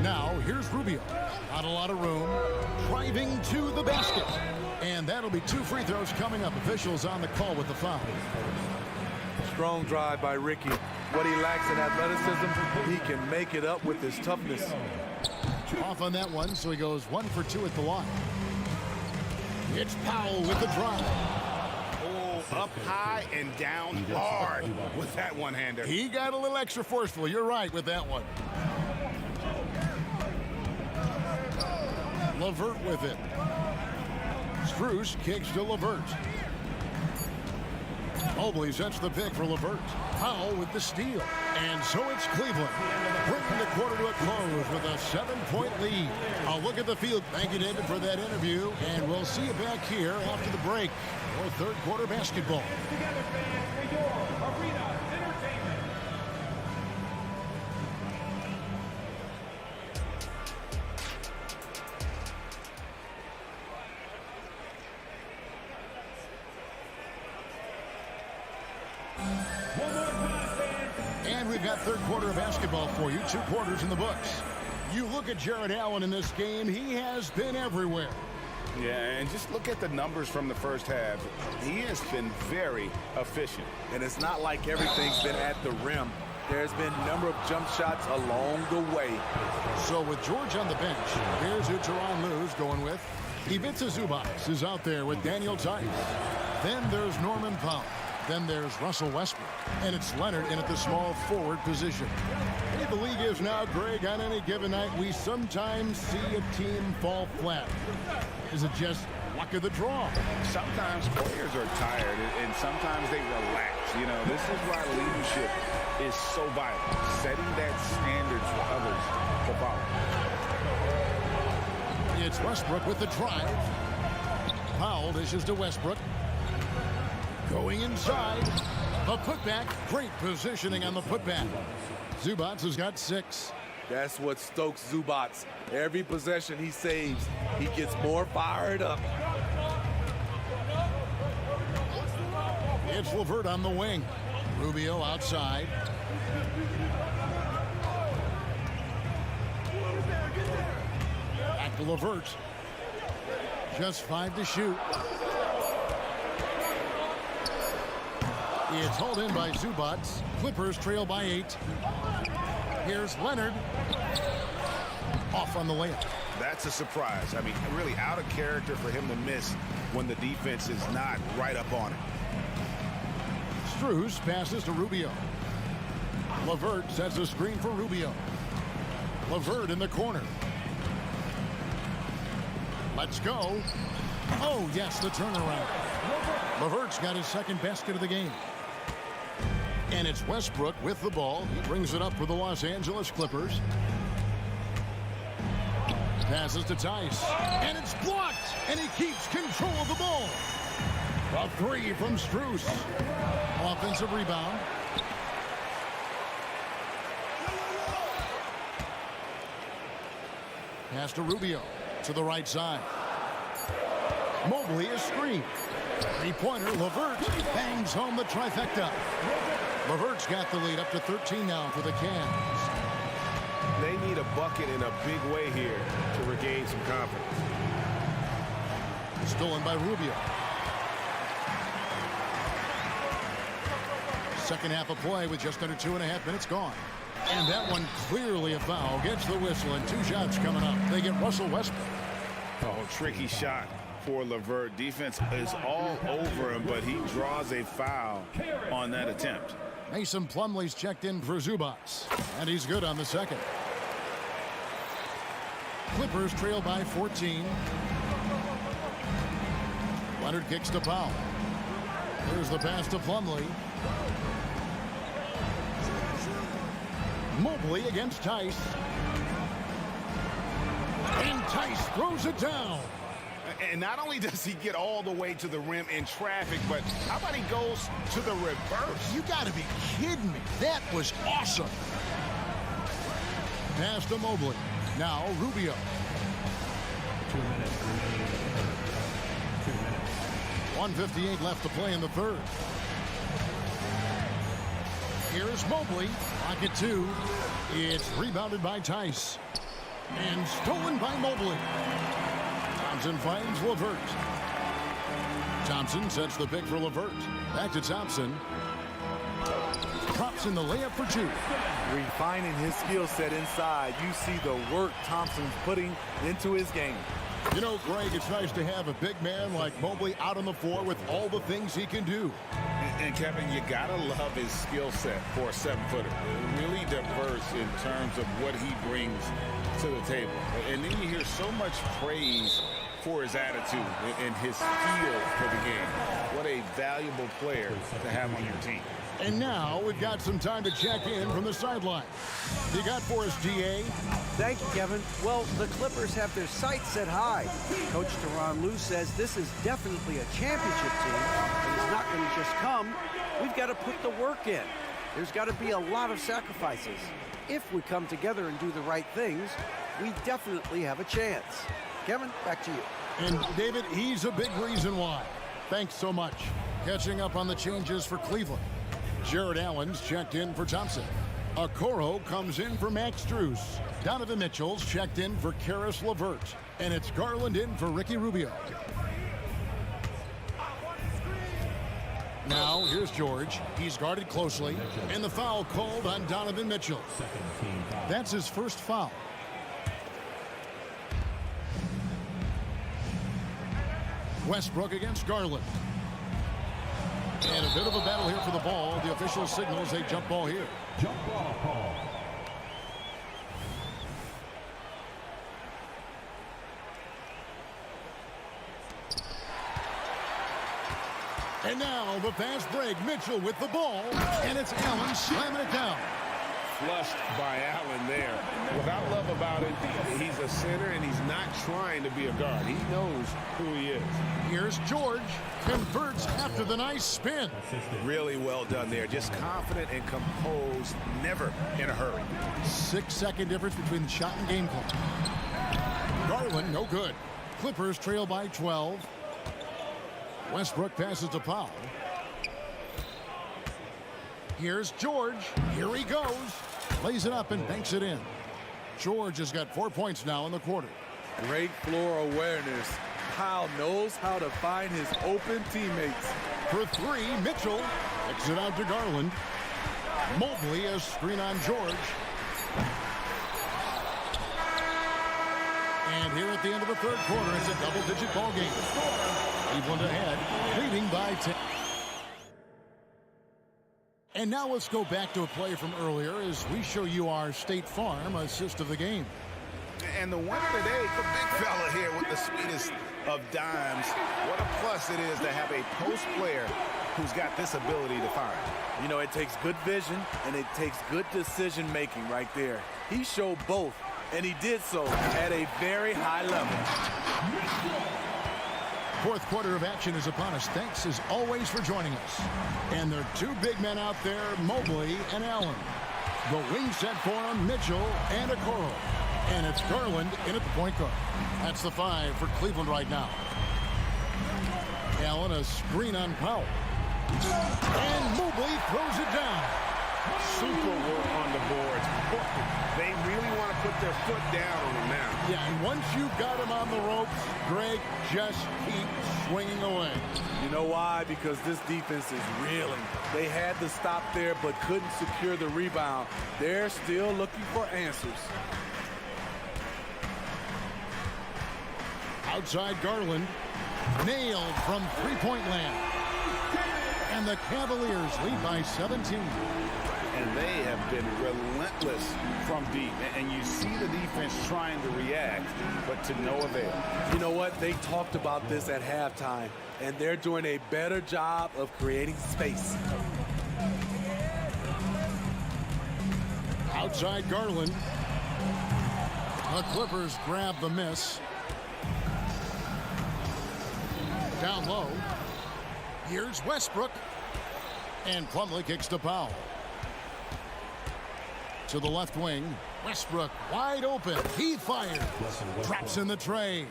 Now, here's Rubio. Not a lot of room. Driving to the basket. And that'll be 2 free throws coming up. Officials on the call with the foul. Strong drive by Ricky. What he lacks in athleticism, he can make it up with his toughness. Off on that one, so he goes 1 for 2 at the line. It's Powell with the drive. Up high and down hard with that one-hander. He got a little extra forceful. You're right with that one. LeVert with it. Strus kicks to LeVert. Mobley sets the pick for LeVert. Powell with the steal. And so it's Cleveland. Bringing the quarter to a close with a 7-point lead. I'll look at the field. Thank you, David, for that interview. And we'll see you back here after the break for third quarter basketball. Together, fans, for your arena entertainment. we've got third quarter of basketball for you. 2 quarters in the books. You look at Jared Allen in this game, he has been everywhere. Yeah, and just look at the numbers from the first half. He has been very efficient. And it's not like everything's been at the rim. There's been a number of jump shots along the way. So with George on the bench, here's who Tyronn Lue's going with. Ivica Zubac is out there with Daniel Tice. Then there's Norman Powell. Then there's Russell Westbrook. And it's Leonard in at the small forward position. Hey, the league is now, Greg, on any given night, we sometimes see a team fall flat. Is it just luck of the draw? Sometimes players are tired, and sometimes they relax. You know, this is why leadership is so vital. Setting that standard for others to follow. It's Westbrook with the drive. Powell dishes to Westbrook. Going inside. A putback. Great positioning on the putback. Zubac has got 6. That's what stokes Zubac. Every possession he saves, he gets more fired up. It's LeVert on the wing. Rubio outside. Back to LeVert. Just 5 to shoot. It's hauled in by Zubac. Clippers trail by 8. Here's Leonard. Off on the layup. That's a surprise. I mean, really out of character for him to miss when the defense is not right up on it. Strus passes to Rubio. LeVert sets a screen for Rubio. LeVert in the corner. Let's go. Oh, yes, the turnaround. LeVert's got his second basket of the game. And it's Westbrook with the ball. He brings it up for the Los Angeles Clippers. Passes to Tice. And it's blocked. And he keeps control of the ball. A 3 from Strus. Offensive rebound. Pass to Rubio. To the right side. Mobley is screened. 3-pointer. LeVert bangs home the trifecta. LeVert's got the lead up to 13 now for the Cavs. They need a bucket in a big way here to regain some confidence. Stolen by Rubio. Second half of play with just under 2.5 minutes gone. And that one clearly a foul. Gets the whistle and 2 shots coming up. They get Russell Westbrook. Oh, tricky shot for LeVert. Defense is all over him, but he draws a foul on that attempt. Mason Plumlee's checked in for Zubac. And he's good on the second. Clippers trail by 14. Leonard kicks to Powell. Here's the pass to Plumlee. Mobley against Tice. And Tice throws it down. And not only does he get all the way to the rim in traffic, but how about he goes to the reverse? You got to be kidding me. That was awesome. Pass to Mobley. Now Rubio. 2 minutes remaining in the third. 2 minutes. 1:58 left to play in the third. Here's Mobley. Pocket 2. It's rebounded by Tice. And stolen by Mobley. Thompson finds LeVert. Thompson sets the pick for LeVert. Back to Thompson. Drops in the layup for 2. Refining his skill set inside. You see the work Thompson's putting into his game. You know, Greg, it's nice to have a big man like Mobley out on the floor with all the things he can do. And Kevin, you gotta love his skill set for a 7-footer. Really diverse in terms of what he brings to the table. And then you hear so much praise for his attitude and his feel for the game. What a valuable player to have on your team. And now we've got some time to check in from the sideline. You got for us, DA? Thank you, Kevin. Well, the Clippers have their sights set high. Coach Tyronn Lue says this is definitely a championship team, and it's not going to just come. We've got to put the work in. There's got to be a lot of sacrifices. If we come together and do the right things, we definitely have a chance. Kevin, back to you. And David, he's a big reason why. Thanks so much. Catching up on the changes for Cleveland. Jared Allen's checked in for Thompson. Okoro comes in for Max Strus. Donovan Mitchell's checked in for Karis LeVert. And it's Garland in for Ricky Rubio. Now, here's George. He's guarded closely. And the foul called on Donovan Mitchell. That's his first foul. Westbrook against Garland. And a bit of a battle here for the ball. The official signals a jump ball here. Jump ball call. And now the fast break. Mitchell with the ball. And it's Allen slamming it down. Flushed by Allen there. What I love about it, he's a center and he's not trying to be a guard. He knows who he is. Here's George. Converts after the nice spin. Really well done there. Just confident and composed, never in a hurry. 6-second difference between the shot and game clock. Garland, no good. Clippers trail by 12. Westbrook passes to Powell. Here's George. Here he goes. Lays it up and banks it in. George has got 4 points now in the quarter. Great floor awareness. Powell knows how to find his open teammates. For three, Mitchell kicks it out to Garland. Mobley a screen on George. And here at the end of the third quarter, it's a double-digit ball game. Cleveland ahead, leading by 10. And now let's go back to a play from earlier as we show you our State Farm assist of the game. And the winner today, the big fella here with the sweetest of dimes. What a plus it is to have a post player who's got this ability to find. You know, it takes good vision and it takes good decision making right there. He showed both, and he did so at a very high level. Fourth quarter of action is upon us. Thanks as always for joining us. And there are two big men out there, Mobley and Allen. The wing set for him, Mitchell and Okoro. And it's Garland in at the point guard. That's the 5 for Cleveland right now. Allen a screen on Powell. And Mobley throws it down. Super work on the boards. They really want to put their foot down on him now. Yeah, and once you've got him on the ropes, Greg, just keep swinging away. You know why? Because this defense is reeling. They had to stop there but couldn't secure the rebound. They're still looking for answers. Outside Garland, nailed from three-point land. And the Cavaliers lead by 17. And they have been relentless from deep. And you see the defense trying to react, but to no avail. You know what? They talked about this at halftime, and they're doing a better job of creating space. Outside Garland. The Clippers grab the miss. Down low. Here's Westbrook. And Plumlee kicks to Powell. To the left wing. Westbrook wide open. He fired. Drops in the tray.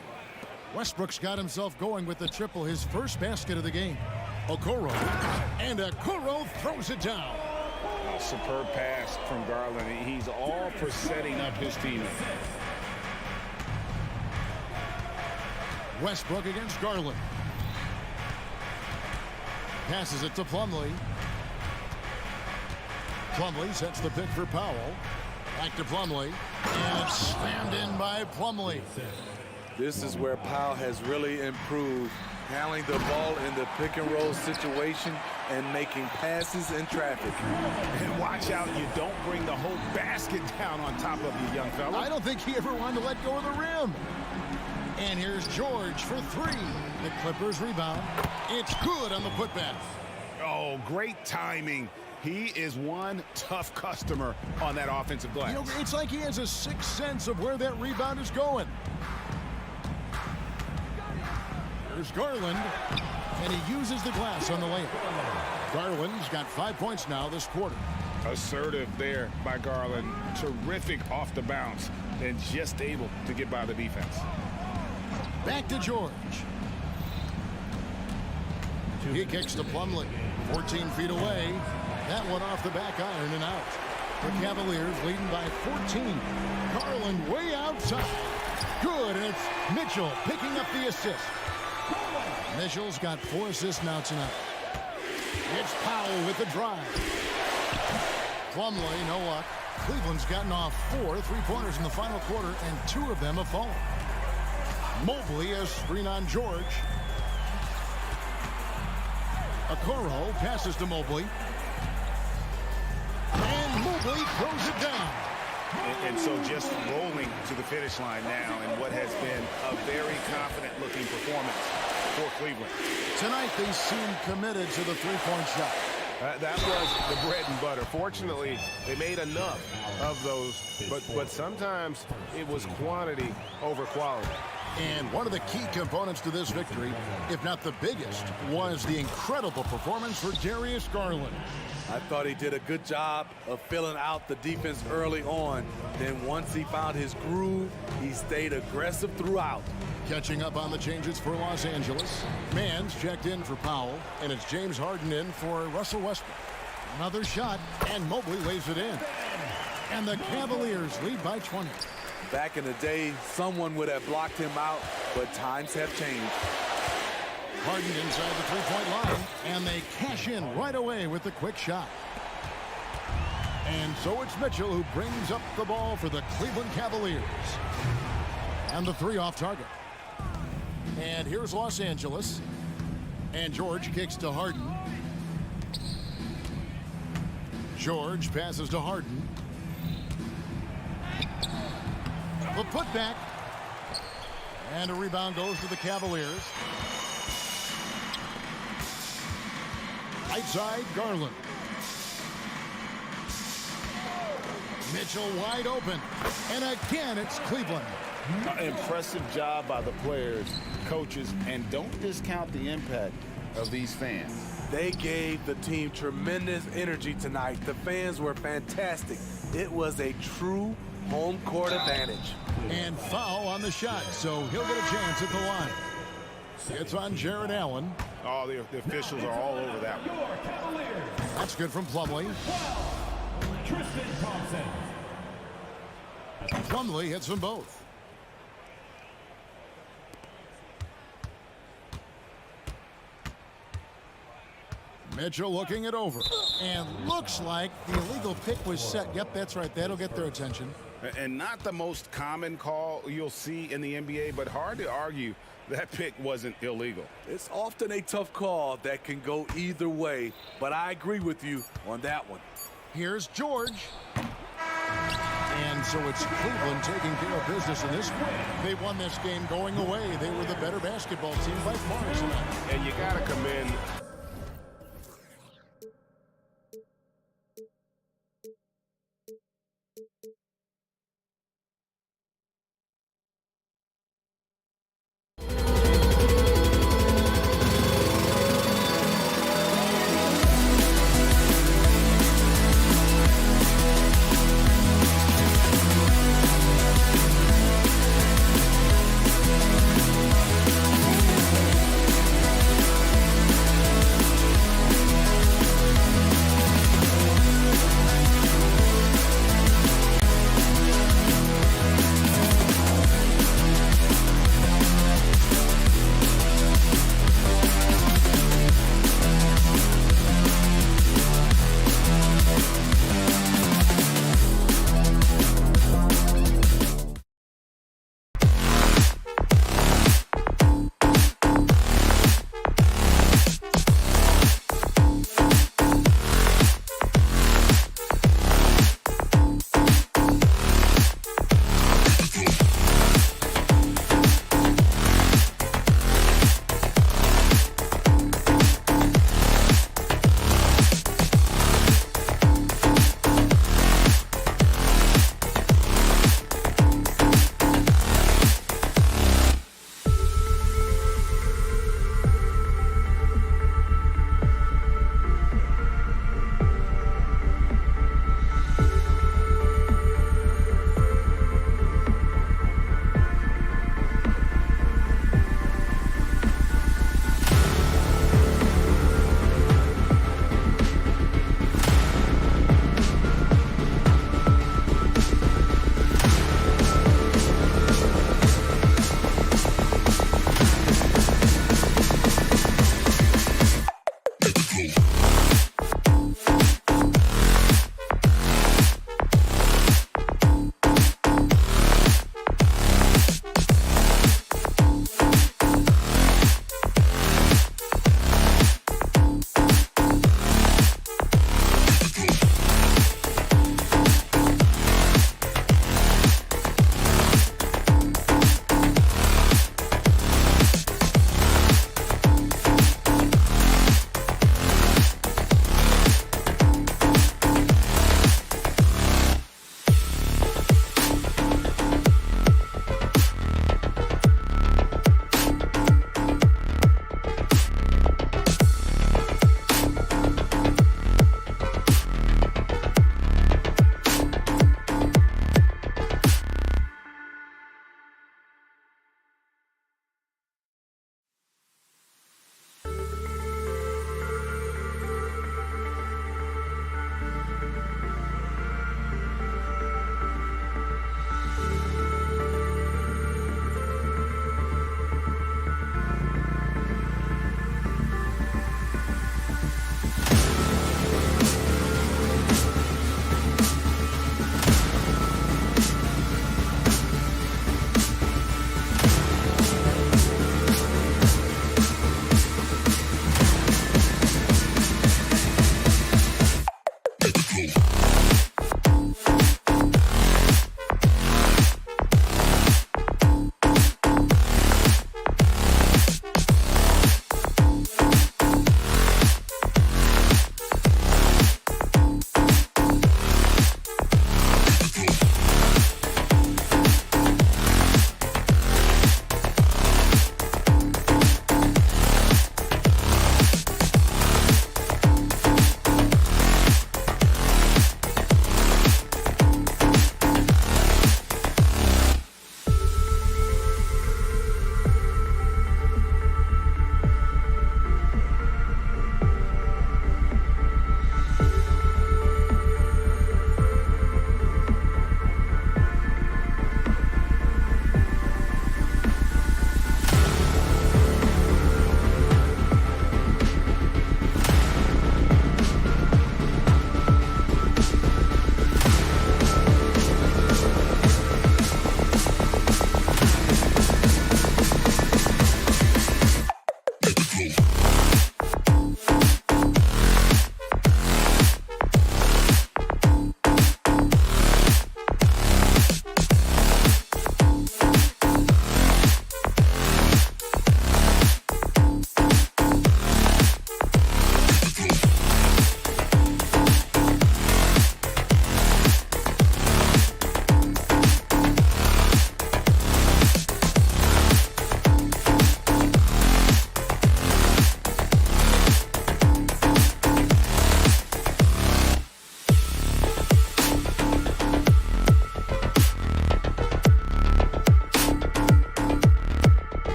Westbrook's got himself going with the triple, his first basket of the game. Okoro. And Okoro throws it down. A superb pass from Garland. He's all for setting up his teammate. Westbrook against Garland. Passes it to Plumlee. Plumlee sets the pick for Powell. Back to Plumlee. And it's slammed in by Plumlee. This is where Powell has really improved, handling the ball in the pick and roll situation and making passes in traffic. And watch out, you don't bring the whole basket down on top of you, young fella. I don't think he ever wanted to let go of the rim. And here's George for three. The Clippers rebound. It's good on the putback. Oh, great timing. He is one tough customer on that offensive glass. You know, it's like he has a sixth sense of where that rebound is going. There's Garland, and he uses the glass on the layup. Garland's got 5 points now this quarter. Assertive there by Garland. Terrific off the bounce and just able to get by the defense. Back to George. He kicks to Plumlee. 14 feet away. That one off the back iron and out. The Cavaliers leading by 14. Garland way outside. Good, and it's Mitchell picking up the assist. Mitchell's got 4 assists now tonight. It's Powell with the drive. Plumlee, no luck. Cleveland's gotten off 4 3-pointers in the final quarter, and 2 of them have fallen. Mobley has screen on George. Okoro passes to Mobley. And Mobley throws it down. And so just rolling to the finish line now in what has been a very confident-looking performance for Cleveland. Tonight they seem committed to the three-point shot. That was the bread and butter. Fortunately, they made enough of those, but sometimes it was quantity over quality. And one of the key components to this victory, if not the biggest, was the incredible performance for Darius Garland. I thought he did a good job of filling out the defense early on. Then once he found his groove, he stayed aggressive throughout. Catching up on the changes for Los Angeles. Mann's checked in for Powell, and it's James Harden in for Russell Westbrook. Another shot, and Mobley lays it in. And the Cavaliers lead by 20. Back in the day, someone would have blocked him out, but times have changed. Harden inside the three-point line, and they cash in right away with the quick shot. And so it's Mitchell who brings up the ball for the Cleveland Cavaliers. And the 3 off target. And here's Los Angeles. And George kicks to Harden. George passes to Harden. The putback. And a rebound goes to the Cavaliers. Right side, Garland. Mitchell wide open. And again, it's Cleveland. Impressive job by the players, coaches, and don't discount the impact of these fans. They gave the team tremendous energy tonight. The fans were fantastic. It was a true home court advantage. And foul on the shot, so he'll get a chance at the line. It's on Jared Allen. Oh, the officials are all over that one. That's good from Plumlee. Tristan Thompson. Plumlee hits them both. Mitchell looking it over. And looks like the illegal pick was set. Yep, that's right. That'll get their attention. And not the most common call you'll see in the NBA, but hard to argue that pick wasn't illegal. It's often a tough call that can go either way, but I agree with you on that one. Here's George. And so it's Cleveland taking care of business in this one. They won this game going away. They were the better basketball team by far tonight. And you got to commend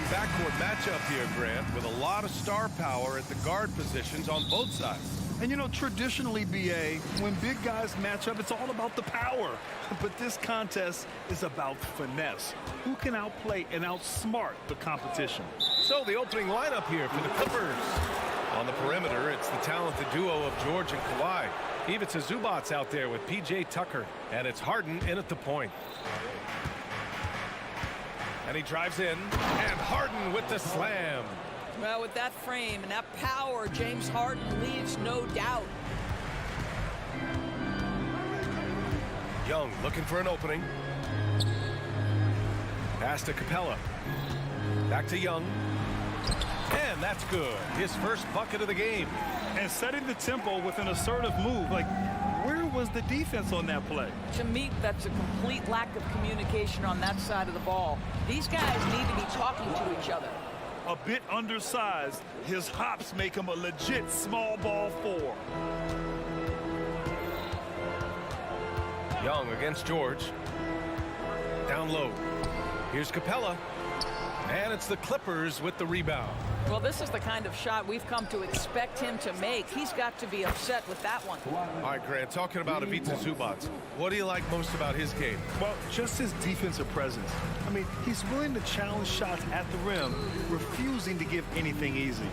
Backcourt matchup here, Grant, with a lot of star power at the guard positions on both sides. And, you know, traditionally, BA, when big guys match up, it's all about the power. But this contest is about finesse. Who can outplay and outsmart the competition? So the opening lineup here for the Clippers. On the perimeter, it's the talented duo of George and Kawhi. Ivica Zubac's out there with P.J. Tucker. And it's Harden in at the point. And he drives in, and Harden with the slam. Well, with that frame and that power, James Harden leaves no doubt. Young looking for an opening. Pass to Capella. Back to Young. And that's good. His first bucket of the game. And setting the tempo with an assertive move. Like, where was the defense on that play? To me, that's a complete lack of communication on that side of the ball. These guys need to be talking to each other. A bit undersized, his hops make him a legit small ball four. Young against George. Down low. Here's Capella. And it's the Clippers with the rebound. Well, this is the kind of shot we've come to expect him to make. He's got to be upset with that one. All right, Grant, talking about Ivica Zubac, what do you like most about his game? Well, just his defensive presence. I mean, he's willing to challenge shots at the rim, refusing to give anything easy.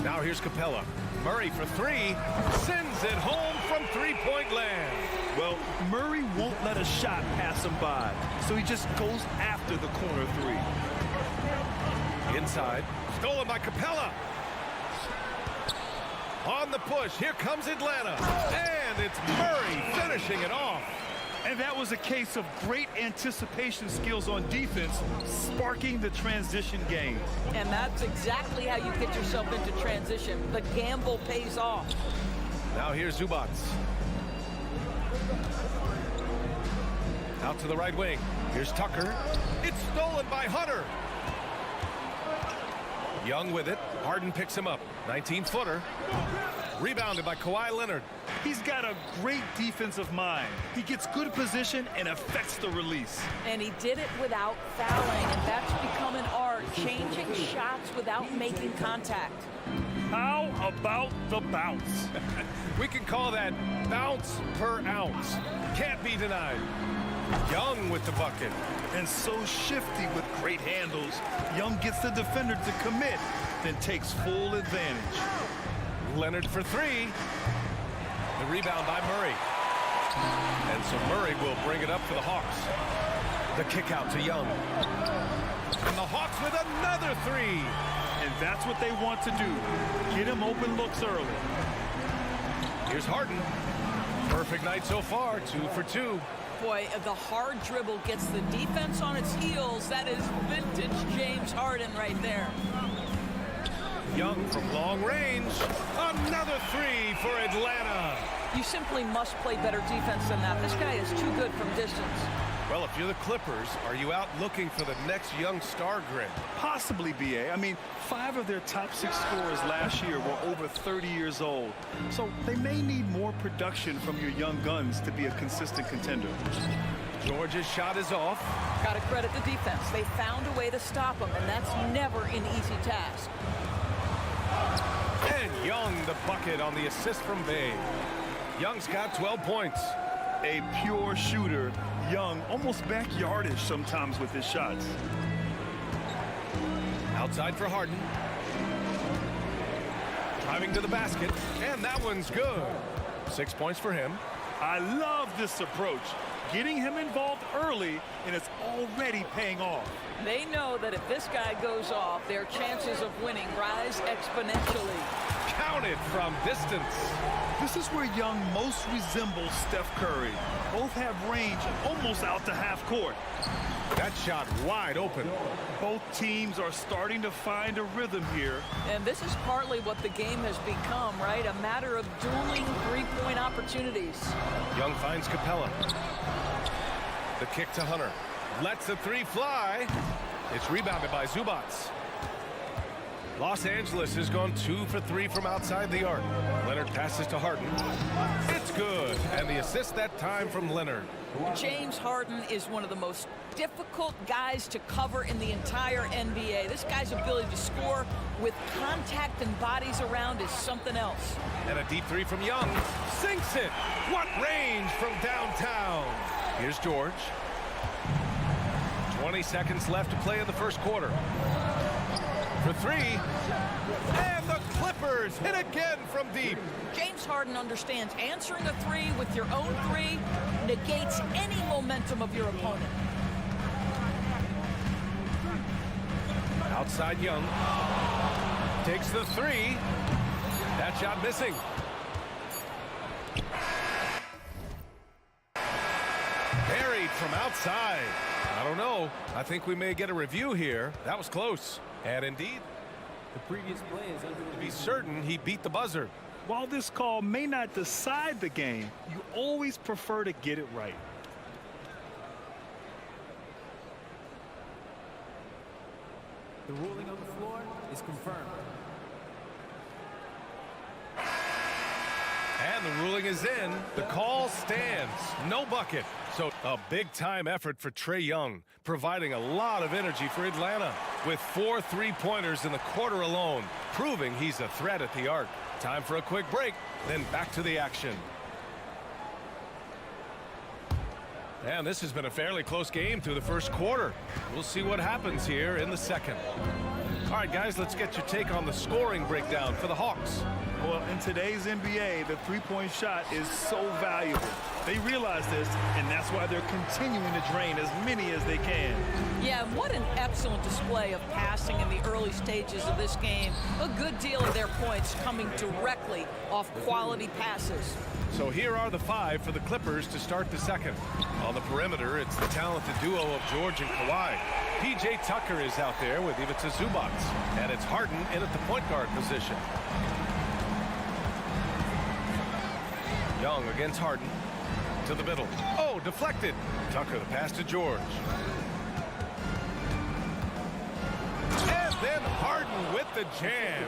Now here's Capella. Murray for three, sends it home from three-point land. Well, Murray won't let a shot pass him by, so he just goes after the corner three. Inside, stolen by Capella. On the push, here comes Atlanta. And it's Murray finishing it off. And that was a case of great anticipation skills on defense, sparking the transition game. And that's exactly how you get yourself into transition. The gamble pays off. Now here's Zubac. Out to the right wing. Here's Tucker. It's stolen by Hunter. Young with it. Harden picks him up. 19-footer. Rebounded by Kawhi Leonard. He's got a great defensive mind. He gets good position and affects the release. And he did it without fouling, and that's become an art, changing shots without making contact. How about the bounce? We can call that bounce per ounce. Can't be denied. Young with the bucket. And so shifty with great handles. Young gets the defender to commit, then takes full advantage. Leonard for three. The rebound by Murray. And so Murray will bring it up for the Hawks. The kick out to Young. And the Hawks with another three. And that's what they want to do. Get him open looks early. Here's Harden. Perfect night so far, 2 for 2. Boy, the hard dribble gets the defense on its heels. That is vintage James Harden right there. Young from long range. Another three for Atlanta. You simply must play better defense than that. This guy is too good from distance. Well, if you're the Clippers, are you out looking for the next young star grid? Possibly, BA. I mean, 5 of their top 6 scorers last year were over 30 years old. So they may need more production from your young guns to be a consistent contender. George's shot is off. Got to credit the defense. They found a way to stop him, and that's never an easy task. And Young the bucket on the assist from Bay. Young's got 12 points. A pure shooter. Young, almost backyardish sometimes with his shots. Outside for Harden. Driving to the basket, and that one's good. 6 points for him. I love this approach. Getting him involved early, and it's already paying off. They know that if this guy goes off, their chances of winning rise exponentially. Counted from distance. This is where Young most resembles Steph Curry. Both have range almost out to half court. That shot wide open. Both teams are starting to find a rhythm here. And this is partly what the game has become, right? A matter of dueling three-point opportunities. Young finds Capella. The kick to Hunter. Lets the three fly. It's rebounded by Zubac. Los Angeles has gone 2 for 3 from outside the arc. Leonard passes to Harden. It's good. And the assist that time from Leonard. James Harden is one of the most difficult guys to cover in the entire NBA. This guy's ability to score with contact and bodies around is something else. And a deep 3 from Young. Sinks it. What range from downtown. Here's George. 20 seconds left to play in the first quarter. For 3. And the Clippers hit again from deep. James Harden understands answering a 3 with your own 3 negates any momentum of your opponent. Outside Young. Takes the 3. That shot missing. Buried from outside. I don't know. I think we may get a review here. That was close. And indeed, The previous play is under to be certain he beat the buzzer. While this call may not decide the game, you always prefer to get it right. The ruling on the floor is confirmed. And the ruling is in. The call stands. No bucket. So a big-time effort for Trae Young, providing a lot of energy for Atlanta with 4 3-pointers in the quarter alone, proving he's a threat at the arc. Time for a quick break, then back to the action. And this has been a fairly close game through the first quarter. We'll see what happens here in the second. All right, guys, let's get your take on the scoring breakdown for the Hawks. Well, in today's NBA, the three-point shot is so valuable. They realize this, and that's why they're continuing to drain as many as they can. Yeah, what an excellent display of passing in the early stages of this game. A good deal of their points coming directly off quality passes. So here are the 5 for the Clippers to start the second. On the perimeter, it's the talented duo of George and Kawhi. P.J. Tucker is out there with Ivica Zubac, and it's Harden in at the point guard position. Young against Harden. To the middle. Oh, deflected. Tucker the pass to George. And then Harden with the jam.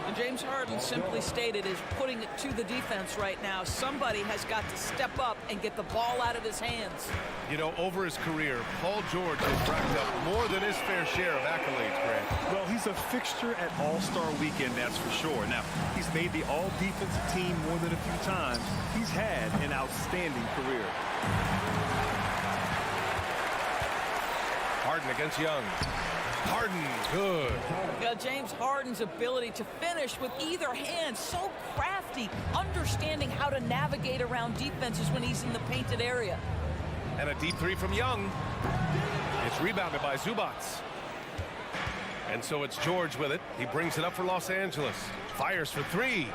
And James Harden simply stated is putting it to the defense right now. Somebody has got to step up and get the ball out of his hands. You know, over his career, Paul George has racked up more than his fair share of accolades, Grant. Well, he's a fixture at All-Star Weekend, that's for sure. Now, he's made the all-defensive team more than a few times. He's had an outstanding career. Harden against Young. Harden, good. James Harden's ability to finish with either hand, so crafty, understanding how to navigate around defenses when he's in the painted area. And a deep 3 from Young. It's rebounded by Zubac. And so it's George with it. He brings it up for Los Angeles. Fires for 3.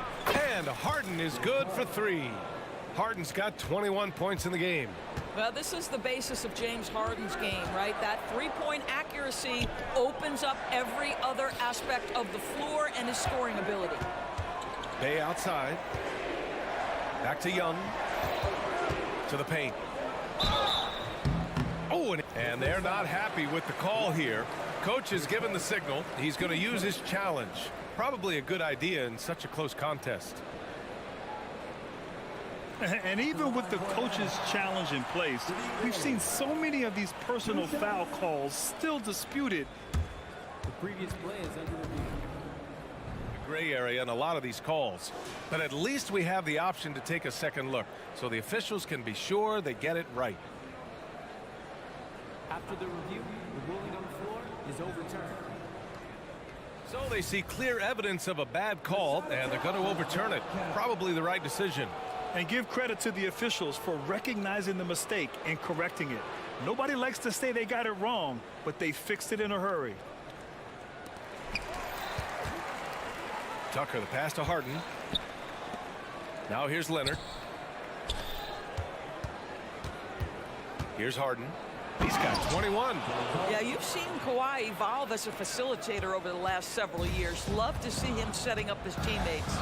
And Harden is good for 3. Harden's got 21 points in the game. Well, this is the basis of James Harden's game, right? That three-point accuracy opens up every other aspect of the floor and his scoring ability. Bay outside. Back to Young. To the paint. Oh, and they're not happy with the call here. Coach has given the signal. He's going to use his challenge. Probably a good idea in such a close contest. And even with the coach's challenge in place, we've seen so many of these personal foul calls still disputed. The previous play is under review. Gray area in a lot of these calls, but at least we have the option to take a second look so the officials can be sure they get it right. After the review, the ruling on the floor is overturned. So they see clear evidence of a bad call and they're going to overturn it. Probably the right decision. And give credit to the officials for recognizing the mistake and correcting it. Nobody likes to say they got it wrong, but they fixed it in a hurry. Tucker the pass to Harden. Now here's Leonard. Here's Harden. He's got 21. Yeah, you've seen Kawhi evolve as a facilitator over the last several years. Love to see him setting up his teammates.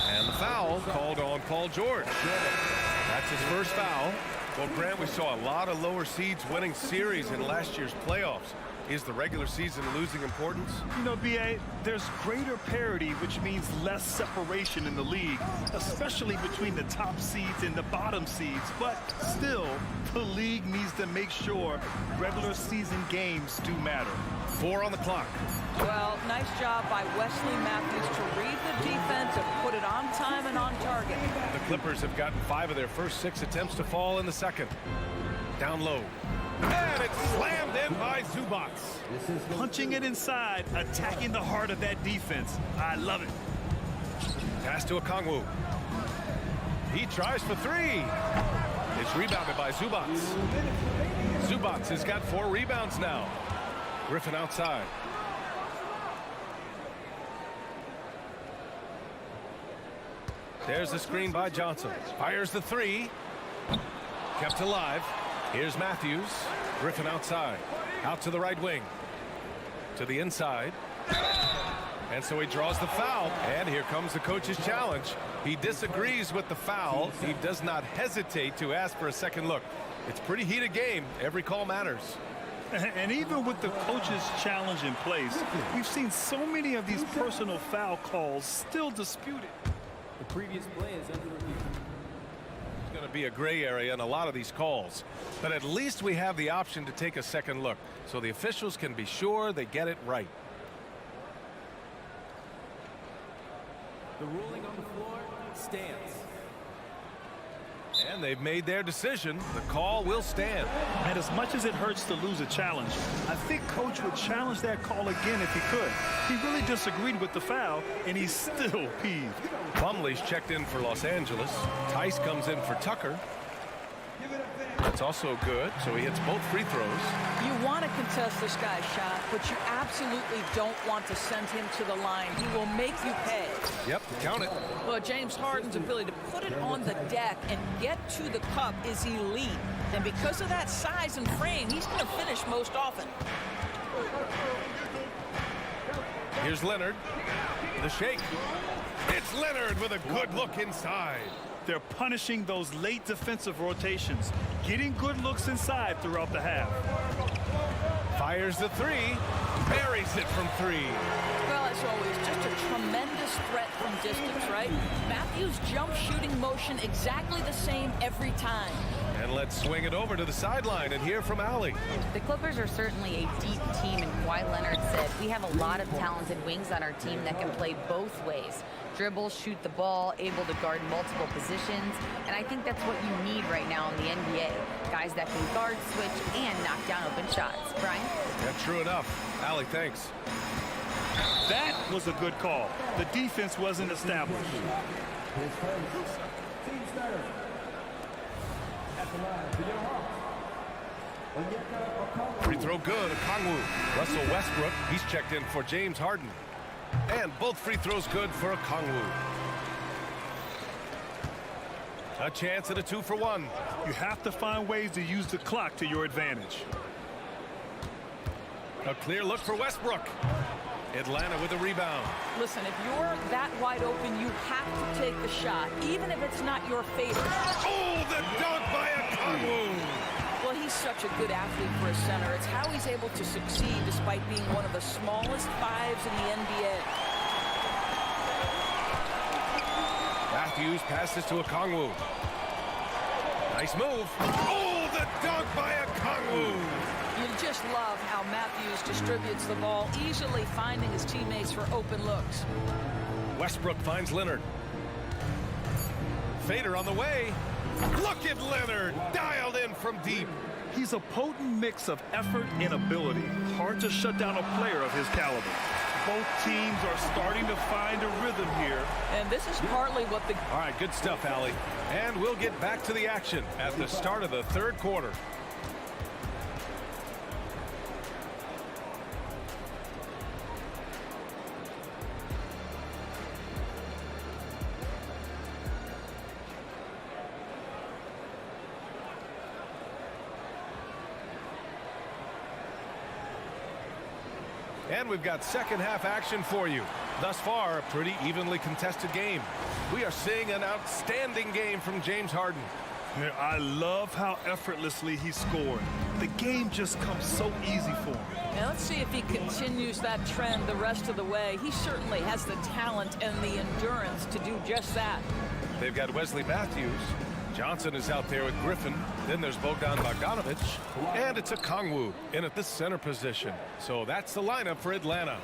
And the foul called on Paul George. That's his first foul. Well, Grant, we saw a lot of lower seeds winning series in last year's playoffs. Is the regular season losing importance? You know, B.A., there's greater parity, which means less separation in the league, especially between the top seeds and the bottom seeds. But still, the league needs to make sure regular season games do matter. 4 on the clock. Well, nice job by Wesley Matthews to read the defense and put it on time and on target. The Clippers have gotten 5 of their first 6 attempts to fall in the second. Down low. And it's slammed in by Zubac. Punching it inside, attacking the heart of that defense. I love it. Pass to Okongwu. He tries for 3. It's rebounded by Zubac. Zubac has got 4 rebounds now. Griffin outside. There's the screen by Johnson. Fires the 3. Kept alive. Here's Matthews. Griffin outside. Out to the right wing. To the inside. And so he draws the foul. And here comes the coach's challenge. He disagrees with the foul. He does not hesitate to ask for a second look. It's a pretty heated game. Every call matters. And even with the coach's challenge in place, we've seen so many of these personal foul calls still disputed. The previous play is under review. It's going to be a gray area in a lot of these calls. But at least we have the option to take a second look, so the officials can be sure they get it right. The ruling on the floor stands. And they've made their decision. The call will stand. And as much as it hurts to lose a challenge, I think Coach would challenge that call again if he could. He really disagreed with the foul, and he's still peeved. Plumlee's checked in for Los Angeles. Tice comes in for Tucker. That's also good, so he hits both free throws. You want to contest this guy's shot, but you absolutely don't want to send him to the line. He will make you pay. Yep, count it. Well, James Harden's ability to put it on the deck and get to the cup is elite. And because of that size and frame, he's going to finish most often. Here's Leonard. The shake. It's Leonard with a good look inside. They're punishing those late defensive rotations, getting good looks inside throughout the half. Fires the 3, buries it from 3. Well, as always, just a tremendous threat from distance, right? Matthews' jump shooting motion exactly the same every time. And let's swing it over to the sideline and hear from Allie. The Clippers are certainly a deep team, and Kawhi Leonard said, we have a lot of talented wings on our team that can play both ways. Dribble, shoot the ball, able to guard multiple positions, and I think that's what you need right now in the NBA. Guys that can guard, switch, and knock down open shots. Brian? Yeah, true enough. Allie, thanks. That was a good call. The defense wasn't established. Free throw good, Okongwu. Russell Westbrook, he's checked in for James Harden. And both free throws good for Okongwu. A chance at a 2-for-1. You have to find ways to use the clock to your advantage. A clear look for Westbrook. Atlanta with a rebound. Listen, if you're that wide open, you have to take the shot, even if it's not your favorite. Oh, the dunk by Okongwu. Well, he's such a good athlete for a center. It's how he's able to succeed despite being one of the smallest fives in the NBA. Matthews passes to Okongwu. Nice move. Oh, the dunk by Okongwu. You just love how Matthews distributes the ball, easily finding his teammates for open looks. Westbrook finds Leonard. Fader on the way. Look at Leonard, dialed in from deep. He's a potent mix of effort and ability. Hard to shut down a player of his caliber. Both teams are starting to find a rhythm here. And this is partly what the... All right, good stuff, Allie. And we'll get back to the action at the start of the third quarter. And we've got second half action for you. Thus far, a pretty evenly contested game. We are seeing an outstanding game from James Harden. I love how effortlessly he scored. The game just comes so easy for him. Now let's see if he continues that trend the rest of the way. He certainly has the talent and the endurance to do just that. They've got Wesley Matthews. Johnson is out there with Griffin. Then there's Bogdan Bogdanovic. And it's a Kongwu in at the center position. So that's the lineup for Atlanta.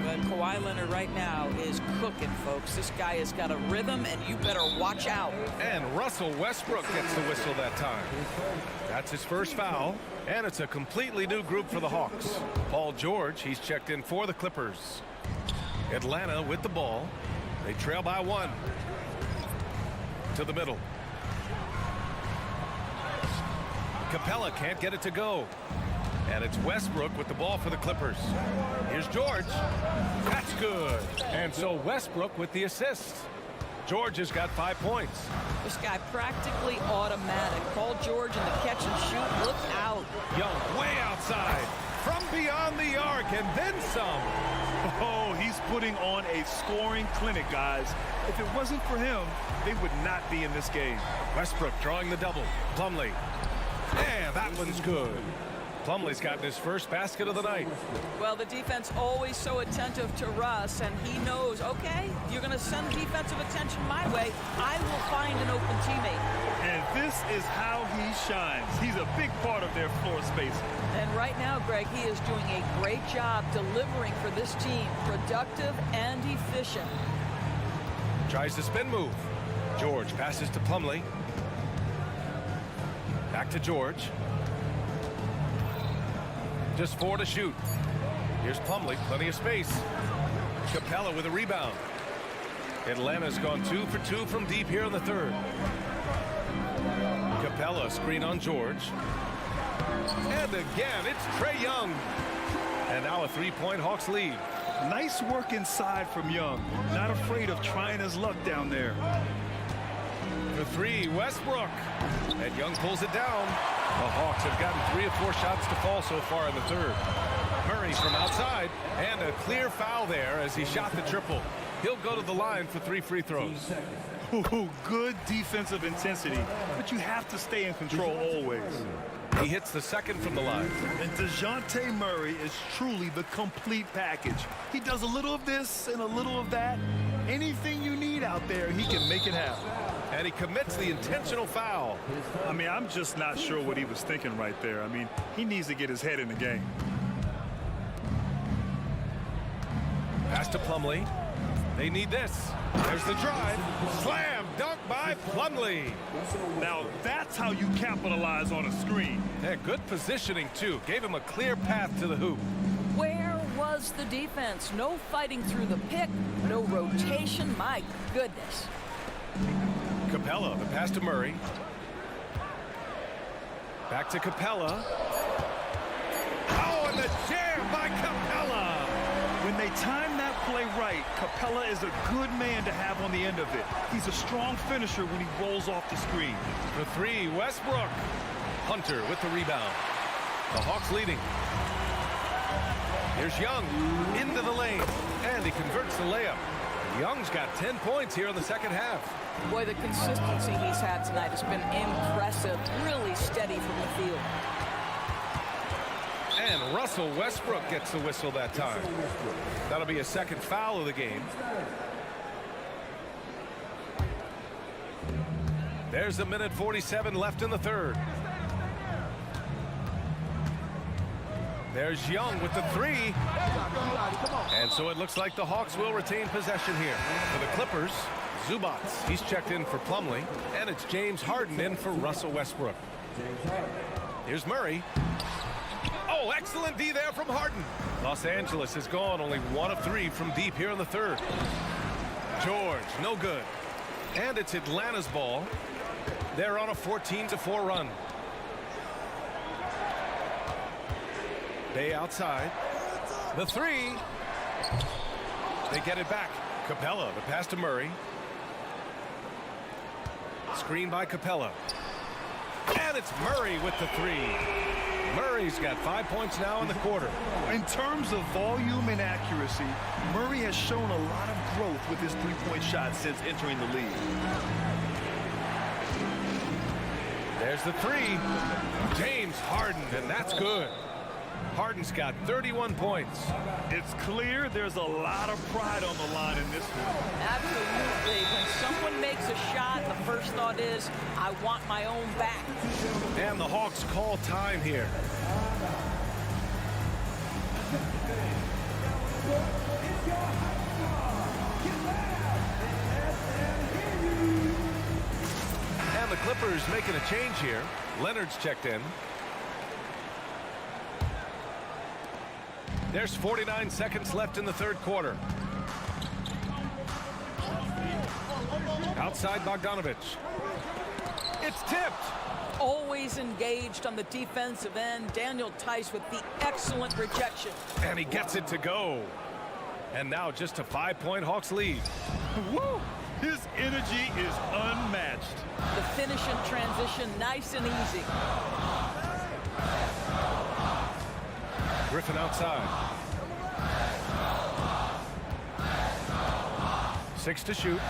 But Kawhi Leonard right now is cooking, folks. This guy has got a rhythm, and you better watch out. And Russell Westbrook gets the whistle that time. That's his first foul. And it's a completely new group for the Hawks. Paul George, he's checked in for the Clippers. Atlanta with the ball. They trail by 1. To the middle. Capella can't get it to go. And it's Westbrook with the ball for the Clippers. Here's George. That's good. And so Westbrook with the assist. George has got 5 points. This guy practically automatic. Paul George in the catch and shoot. Look out. Young way outside. From beyond the arc and then some. Oh, he's putting on a scoring clinic, guys. If it wasn't for him, they would not be in this game. Westbrook drawing the double. Plumlee. And that one's good. Plumlee's gotten his first basket of the night. Well, the defense always so attentive to Russ, and he knows, okay, you're going to send defensive attention my way. I will find an open teammate. And this is how he shines. He's a big part of their floor space. And right now, Greg, he is doing a great job delivering for this team. Productive and efficient. Tries the spin move. George passes to Plumlee. Back to George. Just 4 to shoot. Here's Plumlee, plenty of space. Capella with a rebound. Atlanta's gone 2 for 2 from deep here in the third. Capella screen on George. And again, it's Trae Young. And now a 3-point Hawks lead. Nice work inside from Young. Not afraid of trying his luck down there. For 3, Westbrook. And Young pulls it down. The Hawks have gotten 3 of 4 shots to fall so far in the third. Murray from outside. And a clear foul there as he shot the triple. He'll go to the line for 3 free throws. Ooh, good defensive intensity, but you have to stay in control always. He hits the second from the line. And DeJounte Murray is truly the complete package. He does a little of this and a little of that. Anything you need out there, he can make it happen. And he commits the intentional foul. I mean, I'm just not sure what he was thinking right there. I mean, he needs to get his head in the game. Pass to Plumlee. They need this. There's the drive. Slam dunk by Plumlee. Now, that's how you capitalize on a screen. Yeah, good positioning, too. Gave him a clear path to the hoop. Where was the defense? No fighting through the pick, no rotation. My goodness. Capella, the pass to Murray. Back to Capella. Oh, and the jam by Capella. When they time that play right, Capella is a good man to have on the end of it. He's a strong finisher when he rolls off the screen. For 3, Westbrook. Hunter with the rebound. The Hawks leading. Here's Young into the lane, and he converts the layup. Young's got 10 points here in the second half. Boy, the consistency he's had tonight has been impressive. Really steady from the field. And Russell Westbrook gets the whistle that time. That'll be a second foul of the game. There's a minute 47 left in the third. There's Young with the 3. And so it looks like the Hawks will retain possession here. For the Clippers, Zubac, he's checked in for Plumlee. And it's James Harden in for Russell Westbrook. Here's Murray. Oh, excellent D there from Harden. Los Angeles has gone only 1 of 3 from deep here in the third. George, no good. And it's Atlanta's ball. They're on a 14-4 run. Bay outside. The 3. They get it back. Capella, the pass to Murray. Screen by Capella. And it's Murray with the 3. Murray's got 5 points now in the quarter. In terms of volume and accuracy, Murray has shown a lot of growth with his three-point shot since entering the league. There's the three. James Harden, and that's good. Harden's got 31 points. It's clear there's a lot of pride on the line in this one. Absolutely. When someone makes a shot, the first thought is, I want my own back. And the Hawks call time here. And the Clippers making a change here. Leonard's checked in. There's 49 seconds left in the third quarter. Outside Bogdanovich. It's tipped. Always engaged on the defensive end. Daniel Tice with the excellent rejection. And he gets it to go. And now just a 5-point Hawks lead. Woo! His energy is unmatched. The finish in transition, nice and easy. Griffin outside. 6 to shoot.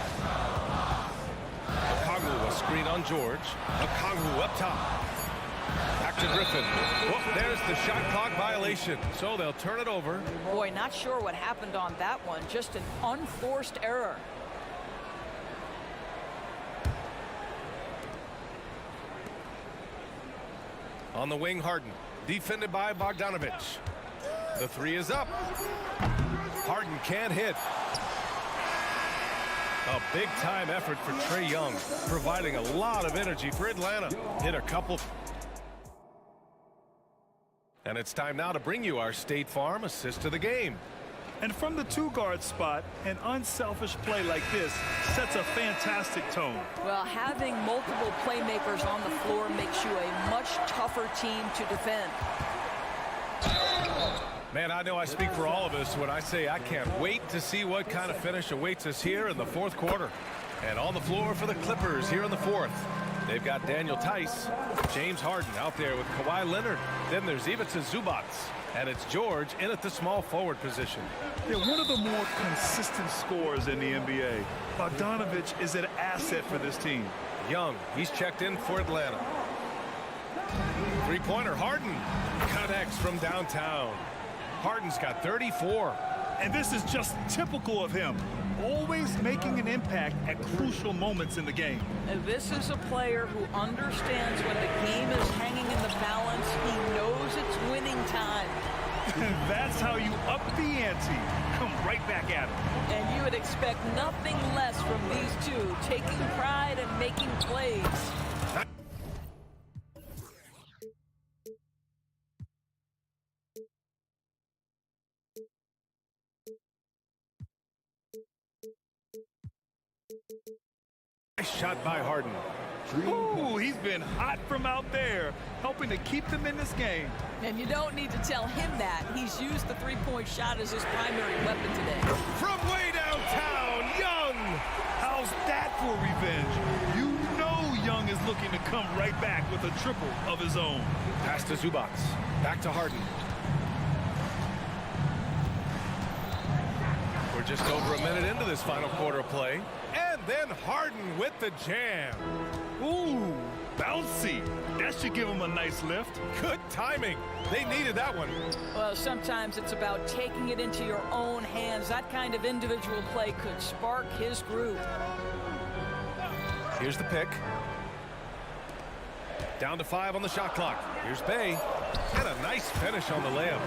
Okongwu, a screen on George. Okongwu up top. Back to Griffin. Oh, there's the shot clock violation. So they'll turn it over. Boy, not sure what happened on that one. Just an unforced error. On the wing, Harden. Defended by Bogdanovich. The three is up. Harden can't hit. A big-time effort for Trae Young, providing a lot of energy for Atlanta. Hit a couple. And it's time now to bring you our State Farm assist of the game. And from the two-guard spot, an unselfish play like this sets a fantastic tone. Well, having multiple playmakers on the floor makes you a much tougher team to defend. Man, I know I speak for all of us when I say I can't wait to see what kind of finish awaits us here in the fourth quarter. And on the floor for the Clippers here in the fourth, they've got Daniel Tice, James Harden out there with Kawhi Leonard. Then there's Ivica Zubac, and it's George in at the small forward position. Yeah, one of the more consistent scorers in the NBA. Bogdanovich is an asset for this team. Young, he's checked in for Atlanta. Three-pointer, Harden. Connects from downtown. Harden's got 34. And this is just typical of him. Always making an impact at crucial moments in the game. And this is a player who understands when the game is hanging in the balance. He knows it's winning time. That's how you up the ante. Come right back at him. And you would expect nothing less from these two, taking pride and making plays. Nice shot by Harden. Ooh, he's been hot from out there, helping to keep them in this game. And you don't need to tell him that. He's used the three-point shot as his primary weapon today. From way downtown, Young! How's that for revenge? You know Young is looking to come right back with a triple of his own. Pass to Zubac. Back to Harden. We're just over a minute into this final quarter of play. And then Harden with the jam. Ooh, bouncy. That should give him a nice lift. Good timing. They needed that one. Well, sometimes it's about taking it into your own hands. That kind of individual play could spark his groove. Here's the pick. Down to 5 on the shot clock. Here's Bey. And a nice finish on the layup.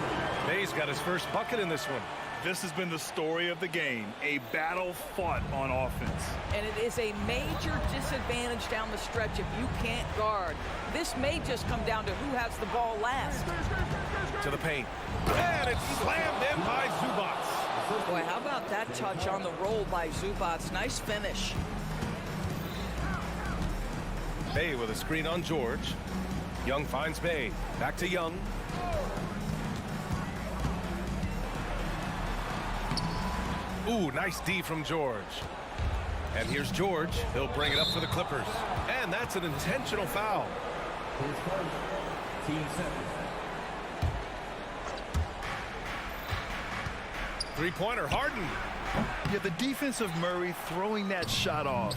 Bey's got his first bucket in this one. This has been the story of the game, a battle fought on offense. And it is a major disadvantage down the stretch if you can't guard. This may just come down to who has the ball last. To the paint. And it's slammed in by Zubac. Boy, how about that touch on the roll by Zubac? Nice finish. Bey with a screen on George. Young finds Bey. Back to Young. Ooh, nice D from George. And here's George. He'll bring it up for the Clippers. And that's an intentional foul. Team 7. Three-pointer, Harden. Yeah, the defense of Murray throwing that shot off.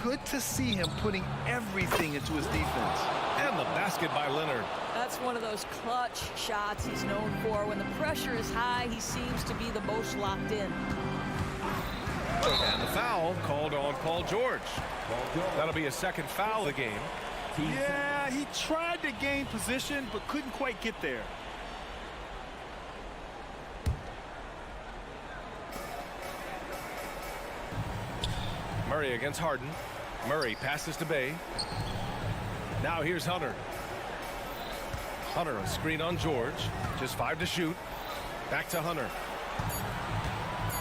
Good to see him putting everything into his defense. And the basket by Leonard. That's one of those clutch shots he's known for. When the pressure is high, he seems to be the most locked in. And the foul called on Paul George. That'll be a second foul of the game. Yeah, he tried to gain position, but couldn't quite get there. Murray against Harden. Murray passes to Bay. Now here's Hunter. Hunter, a screen on George. Just 5 to shoot. Back to Hunter.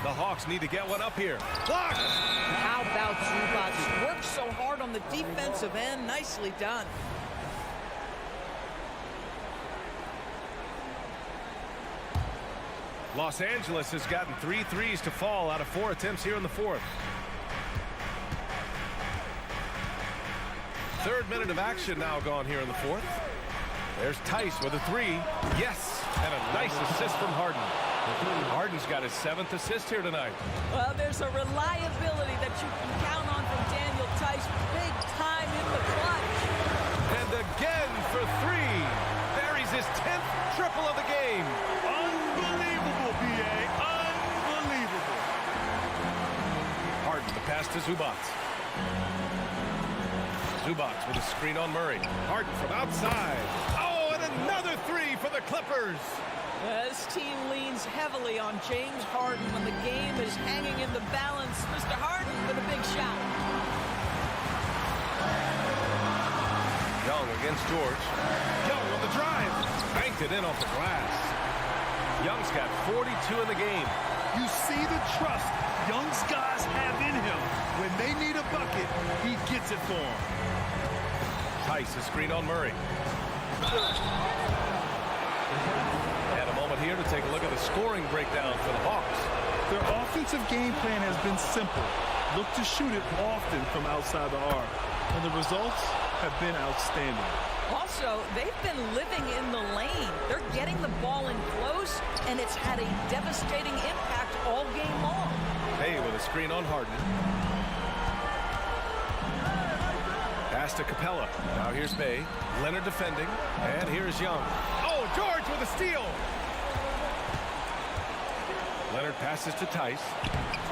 The Hawks need to get one up here. Blocked! How about Zubac? Worked so hard on the defensive end. Nicely done. Los Angeles has gotten 3 threes to fall out of 4 attempts here in the fourth. Third minute of action now gone here in the fourth. There's Tice with a 3. Yes! And a nice assist from Harden. Harden's got his 7th assist here tonight. Well, there's a reliability that you can count on from Daniel Tice. Big time in the clutch. And again for 3. Buries his 10th triple of the game. Unbelievable, B.A. Unbelievable. Harden, the pass to Zubac. Zubac with a screen on Murray. Harden from outside. Oh, and another 3 for the Clippers. This team leans heavily on James Harden when the game is hanging in the balance. Mr. Harden with a big shot. Young against George. Young on the drive. Banked it in off the glass. Young's got 42 in the game. You see the trust Young's guys have in him. When they need a bucket, he gets it for them. Tice, a screen on Murray. And a moment here to take a look at the scoring breakdown for the Hawks. Their offensive game plan has been simple. Look to shoot it often from outside the arc. And the results have been outstanding. Also, they've been living in the lane. They're getting the ball in close, and it's had a devastating impact all game long. Bay with a screen on Harden. Pass to Capella. Now here's Bay. Leonard defending. And here's Young. Oh, George with a steal. Leonard passes to Tice.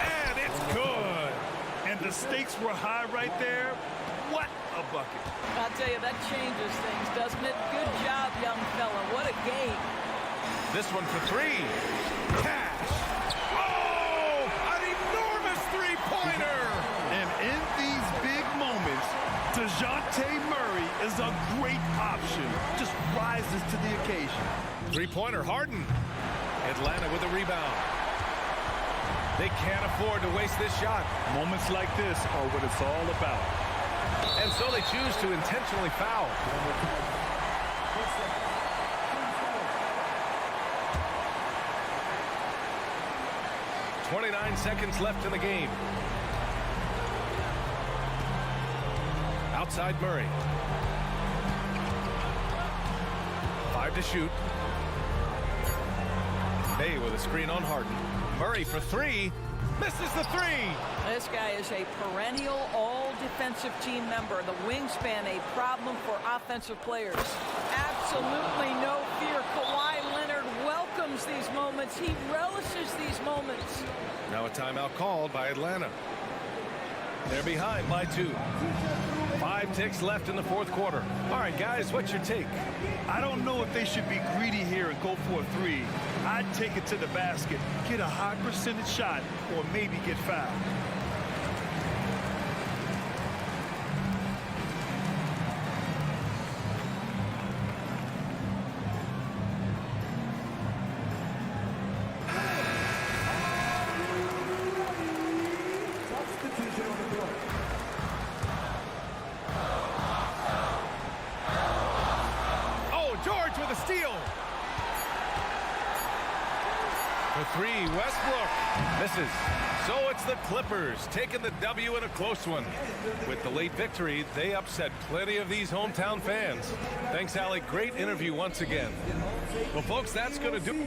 And it's good. And the stakes were high right there. What a bucket. I'll tell you, that changes things, doesn't it? Good job, young fella. What a game. This one for 3. Cash. Oh, an enormous three-pointer. And in these big moments, DeJounte Murray is a great option. Just rises to the occasion. Three-pointer, Harden. Atlanta with a rebound. They can't afford to waste this shot. Moments like this are what it's all about. And so they choose to intentionally foul. .29 seconds left in the game. Outside Murray. 5 to shoot. Bay with a screen on Harden. Murray for 3. Misses the 3. This guy is a perennial all-defensive team member. The wingspan, a problem for offensive players. Absolutely no fear. Kawhi Leonard welcomes these moments. He relishes these moments. Now a timeout called by Atlanta. They're behind by 2. 5 ticks left in the fourth quarter. All right, guys, what's your take? I don't know if they should be greedy here and go for a 3. I'd take it to the basket, get a high percentage shot, or maybe get fouled. For 3, Westbrook misses. So it's the Clippers taking the W in a close one. With the late victory, they upset plenty of these hometown fans. Thanks, Alec. Great interview once again. Well, folks, that's going to do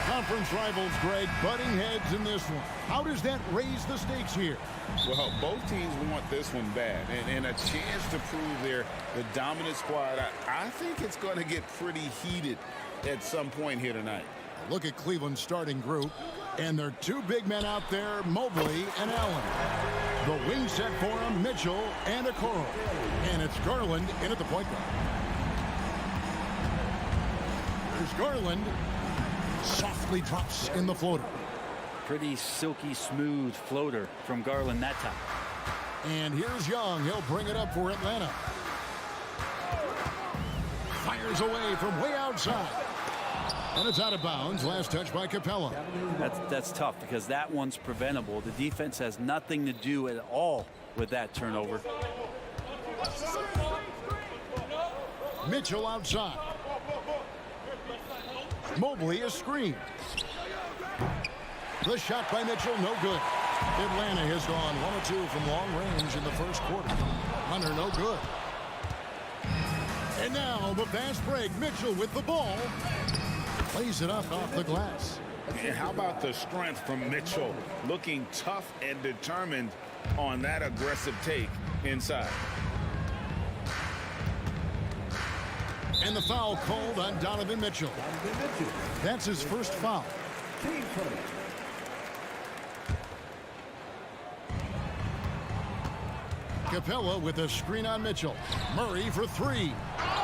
Conference rivals, Greg, butting heads in this one. How does that raise the stakes here? Well, both teams want this one bad, and a chance to prove they're the dominant squad. I think it's going to get pretty heated at some point here tonight. Look at Cleveland's starting group, and their two big men out there, Mobley and Allen. The wing set for them, Mitchell and Okoro. And it's Garland in at the point guard. There's Garland. Softly drops in the floater. Pretty silky smooth floater from Garland that time. And here's Young. He'll bring it up for Atlanta. Fires away from way outside. And it's out of bounds. Last touch by Capella. That's tough because that one's preventable. The defense has nothing to do at all with that turnover. Mitchell outside. Mobley is screened. The shot by Mitchell, no good. Atlanta has gone 1 of 2 from long range in the first quarter. Hunter, no good. And now the fast break. Mitchell with the ball. Plays it up off the glass. And how about the strength from Mitchell? Looking tough and determined on that aggressive take inside. And the foul called on Donovan Mitchell. That's his first foul. Capella with a screen on Mitchell. Murray for 3.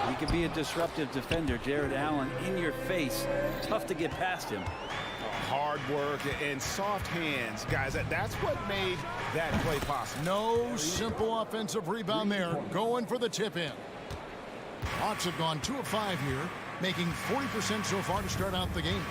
He can be a disruptive defender. Jared Allen in your face. Tough to get past him. Hard work and soft hands, guys. That's what made that play possible. No simple offensive rebound there. Going for the tip in. Hawks have gone 2 of 5 here, making 40% so far to start out the game.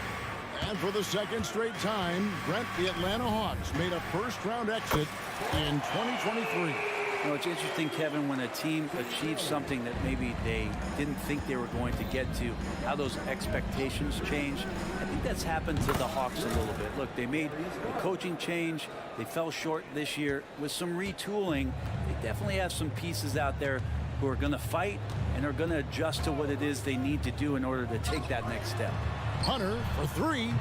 And for the second straight time, Brent, the Atlanta Hawks made a first-round exit in 2023. You know, it's interesting, Kevin, when a team achieves something that maybe they didn't think they were going to get to, how those expectations change. I think that's happened to the Hawks a little bit. Look, they made a coaching change. They fell short this year. With some retooling, they definitely have some pieces out there who are going to fight and are going to adjust to what it is they need to do in order to take that next step. Hunter for 3.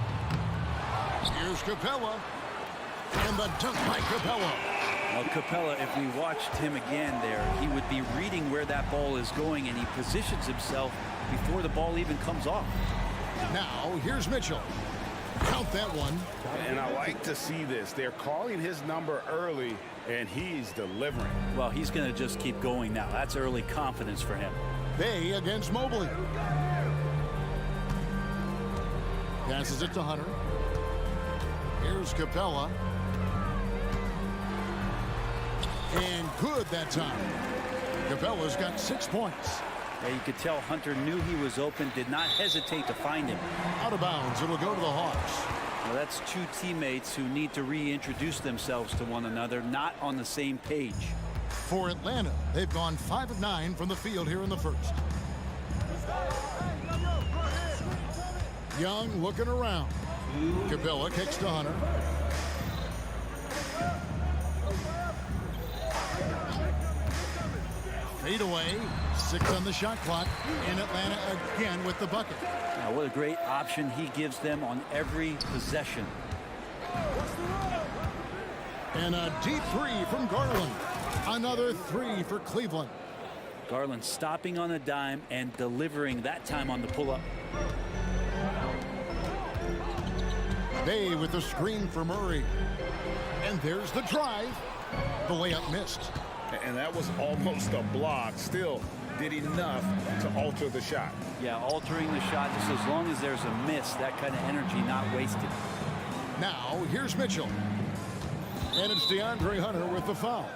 Here's Capella. And the dunk by Capella. Now, Capella, if we watched him again there, he would be reading where that ball is going, and he positions himself before the ball even comes off. Now, here's Mitchell. Count that one. And I like to see this. They're calling his number early, and he's delivering. Well, he's going to just keep going now. That's early confidence for him. Bay against Mobley. Passes it to Hunter. Here's Capella. And good that time. Capella's got 6 points. Yeah, you could tell Hunter knew he was open, did not hesitate to find him. Out of bounds, it'll go to the Hawks. Well, that's two teammates who need to reintroduce themselves to one another, not on the same page. For Atlanta, they've gone 5 of 9 from the field here in the first. Young looking around. Capella kicks to Hunter. Fade away. 6 on the shot clock. And Atlanta again with the bucket. Now, what a great option he gives them on every possession. And a deep 3 from Garland. Another 3 for Cleveland. Garland stopping on a dime and delivering that time on the pull-up. Bay with the screen for Murray. And there's the drive. The layup missed. And that was almost a block. Still did enough to alter the shot. Yeah, altering the shot just as long as there's a miss. That kind of energy not wasted. Now, here's Mitchell. And it's DeAndre Hunter with the foul.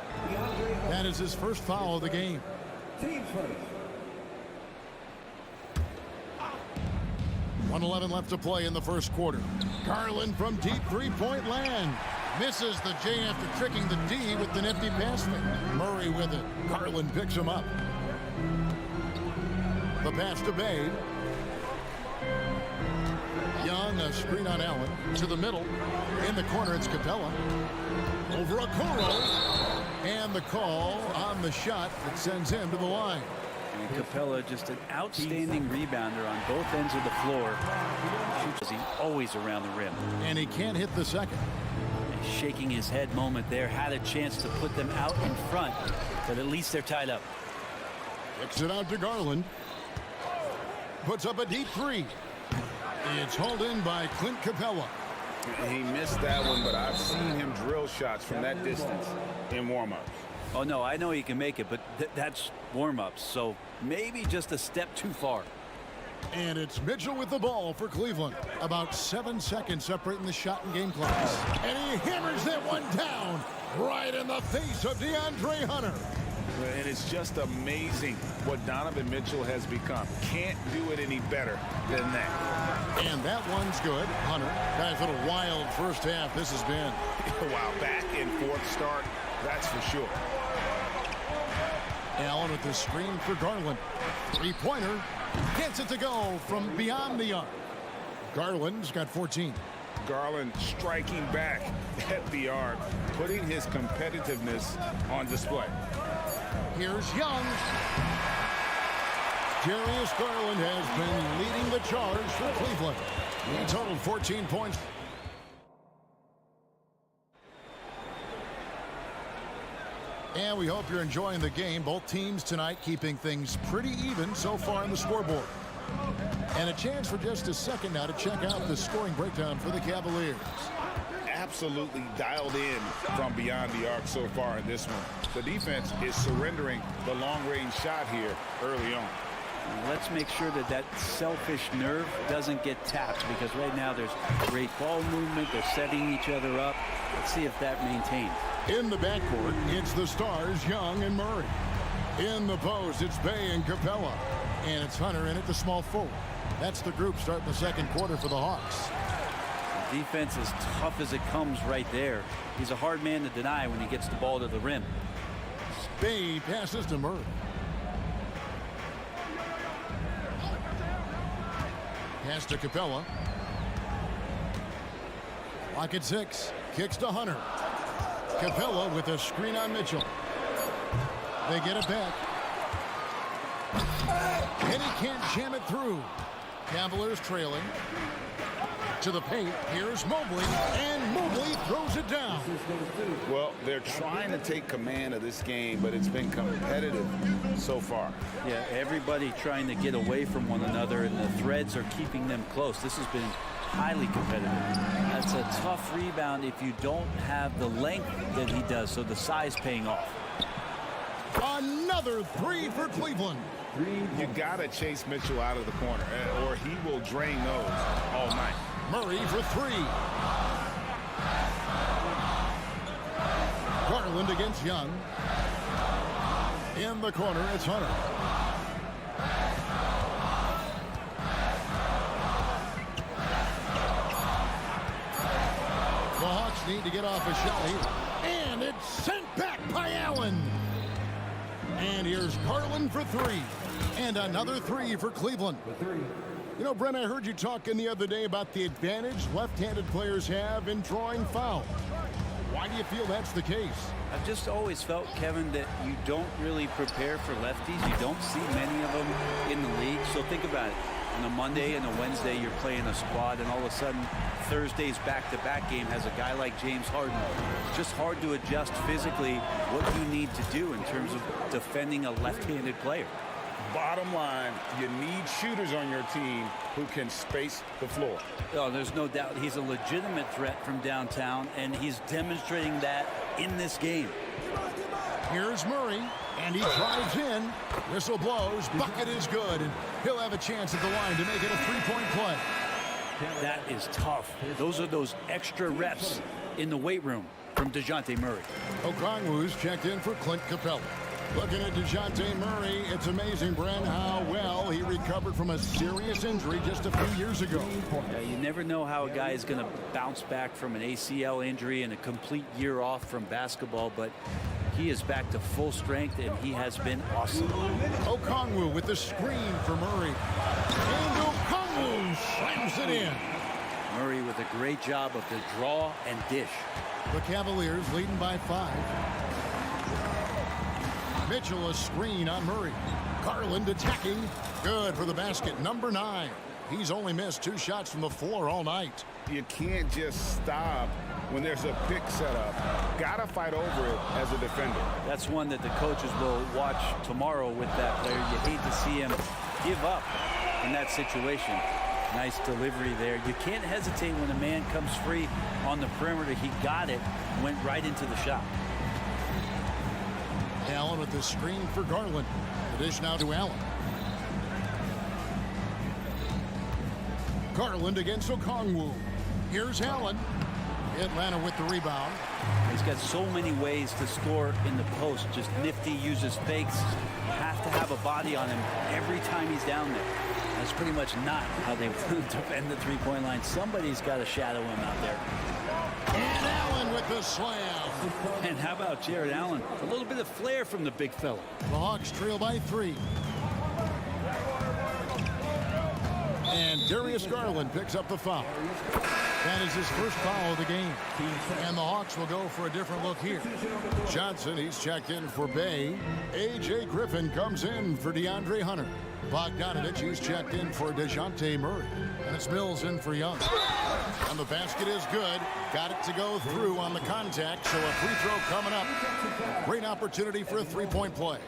That is his first foul of the game. Team first. 1:11 left to play in the first quarter. Garland from deep three-point land. Misses the J after tricking the D with the nifty pass. Murray with it. Garland picks him up. The pass to Bay. Young, a screen on Allen. To the middle. In the corner, it's Capella. Over Okoro. And the call on the shot that sends him to the line. And Capella, just an outstanding rebounder on both ends of the floor. He's always around the rim. And he can't hit the second. And shaking his head moment there. Had a chance to put them out in front, but at least they're tied up. Kicks it out to Garland. Puts up a deep three. It's hauled in by Clint Capella. He missed that one, but I've seen him drill shots from that distance in warm-ups. Oh, no, I know he can make it, but that's warm-ups, so maybe just a step too far. And it's Mitchell with the ball for Cleveland. About 7 seconds separating the shot and game clocks. And he hammers that one down right in the face of DeAndre Hunter. And it's just amazing what Donovan Mitchell has become. Can't do it any better than that. And that one's good. Hunter, guys, what a wild first half this has been. Wow, back and forth start, that's for sure. Allen with the screen for Garland. Three-pointer. Gets it to go from beyond the arc. Garland's got 14. Garland striking back at the arc, putting his competitiveness on display. Here's Young. Darius Garland has been leading the charge for Cleveland. He totaled 14 points. And we hope you're enjoying the game. Both teams tonight keeping things pretty even so far on the scoreboard. And a chance for just a second now to check out the scoring breakdown for the Cavaliers. Absolutely dialed in from beyond the arc so far in this one. The defense is surrendering the long-range shot here early on. Let's make sure that that selfish nerve doesn't get tapped, because right now there's great ball movement. They're setting each other up. Let's see if that maintains. In the backcourt, it's the stars, Young and Murray. In the post, it's Bay and Capella. And it's Hunter in at the small forward. That's the group starting the second quarter for the Hawks. Defense is tough as it comes right there. He's a hard man to deny when he gets the ball to the rim. Bay passes to Murray. Pass to Capella. Lock at 6. Kicks to Hunter. Capella with a screen on Mitchell. They get it back. And he can't jam it through. Cavaliers trailing. To the paint. Here's Mobley. And Mobley throws it down. Well, they're trying to take command of this game, but it's been competitive so far. Yeah, everybody trying to get away from one another, and the threads are keeping them close. This has been highly competitive. That's a tough rebound if you don't have the length that he does, so the size paying off. Another three for Cleveland. You got to chase Mitchell out of the corner, or he will drain those all night. Murray for 3. Garland against Young. In the corner, it's Hunter. The Hawks need to get off a shot here. And it's sent back by Allen. And here's Garland for 3. And another 3 for Cleveland. You know, Brent, I heard you talking the other day about the advantage left-handed players have in drawing fouls. Why do you feel that's the case? I've just always felt, Kevin, that you don't really prepare for lefties. You don't see many of them in the league. So think about it. On a Monday and a Wednesday, you're playing a squad, and all of a sudden, Thursday's back-to-back game has a guy like James Harden. It's just hard to adjust physically what you need to do in terms of defending a left-handed player. Bottom line, you need shooters on your team who can space the floor. Oh, there's no doubt he's a legitimate threat from downtown, and he's demonstrating that in this game. Here's Murray, and he drives in. Whistle blows. Bucket is good, and he'll have a chance at the line to make it a three-point play. That is tough. Those are those extra reps in the weight room from DeJounte Murray. Okongwu's checked in for Clint Capella. Looking at DeJounte Murray, it's amazing, Brent, how well he recovered from a serious injury just a few years ago. Yeah, you never know how a guy is going to bounce back from an ACL injury and a complete year off from basketball, but he is back to full strength, and he has been awesome. Okongwu with the screen for Murray. And Okongwu slams it in. Murray with a great job of the draw and dish. The Cavaliers leading by 5. Mitchell a screen on Murray. Garland attacking. Good for the basket. Number 9. He's only missed 2 shots from the floor all night. You can't just stop when there's a pick set up. Gotta fight over it as a defender. That's one that the coaches will watch tomorrow with that player. You hate to see him give up in that situation. Nice delivery there. You can't hesitate when a man comes free on the perimeter. He got it, went right into the shot. Allen with the screen for Garland. The dish now to Allen. Garland against Okongwu. Here's Allen. Atlanta with the rebound. He's got so many ways to score in the post. Just nifty, uses fakes. You have to have a body on him every time he's down there. That's pretty much not how they defend the three-point line. Somebody's got to shadow him out there. And Allen with the slam. And how about Jared Allen? A little bit of flair from the big fella. The Hawks trail by 3. And Darius Garland picks up the foul. That is his first foul of the game. And the Hawks will go for a different look here. Johnson, he's checked in for Bay. A.J. Griffin comes in for DeAndre Hunter. Bogdanovich, he's checked in for DeJounte Murray. And it's Mills in for Young. And the basket is good. Got it to go through on the contact, so a free throw coming up. Great opportunity for a three-point play.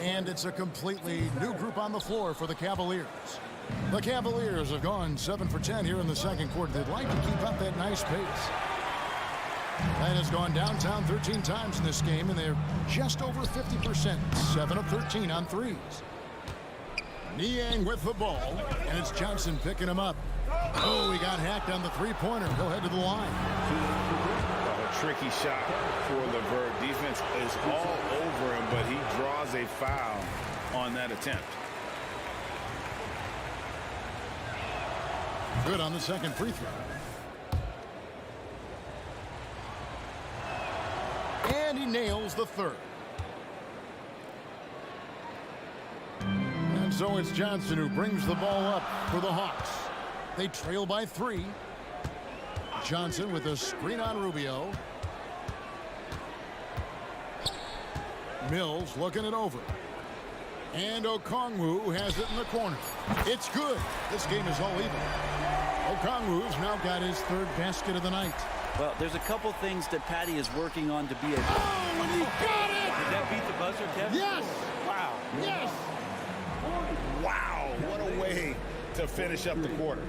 And it's a completely new group on the floor for the Cavaliers. The Cavaliers have gone 7 for 10 here in the second quarter. They'd like to keep up that nice pace. That has gone downtown 13 times in this game, and they're just over 50%. 7 of 13 on threes. Niang with the ball, and it's Johnson picking him up. Oh, he got hacked on the three-pointer. He'll head to the line. A tricky shot for LeVert. Defense is all over him, but he draws a foul on that attempt. Good on the second free throw. And he nails the third. And so it's Johnson who brings the ball up for the Hawks. They trail by 3. Johnson with a screen on Rubio. Mills looking it over. And Okongwu has it in the corner. It's good. This game is all even. Okongwu's now got his third basket of the night. Well, there's a couple things that Patty is working on to be a... Oh, and he got it! Did that beat the buzzer, Kevin? Yes! Wow. Yes! Wow, what a way to finish up the quarter.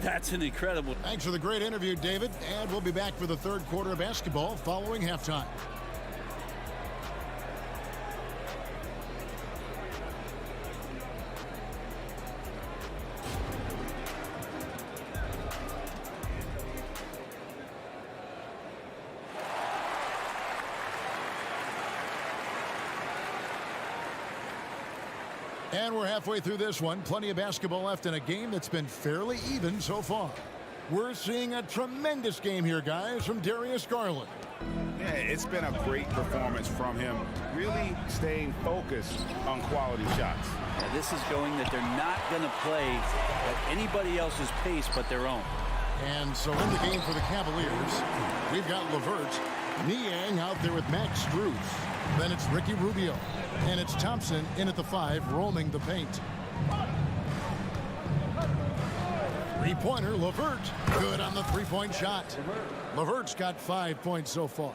That's an incredible... Thanks for the great interview, David. And we'll be back for the third quarter of basketball following halftime. And we're halfway through this one. Plenty of basketball left in a game that's been fairly even so far. We're seeing a tremendous game here, guys, from Darius Garland. Yeah, it's been a great performance from him, really staying focused on quality shots. Yeah, this is showing that they're not going to play at anybody else's pace but their own. And so in the game for the Cavaliers, we've got LeVert, Niang out there with Max Strus. Then it's Ricky Rubio. And it's Thompson in at the 5, roaming the paint. Three-pointer, LeVert. Good on the three-point shot. LeVert's got 5 points so far.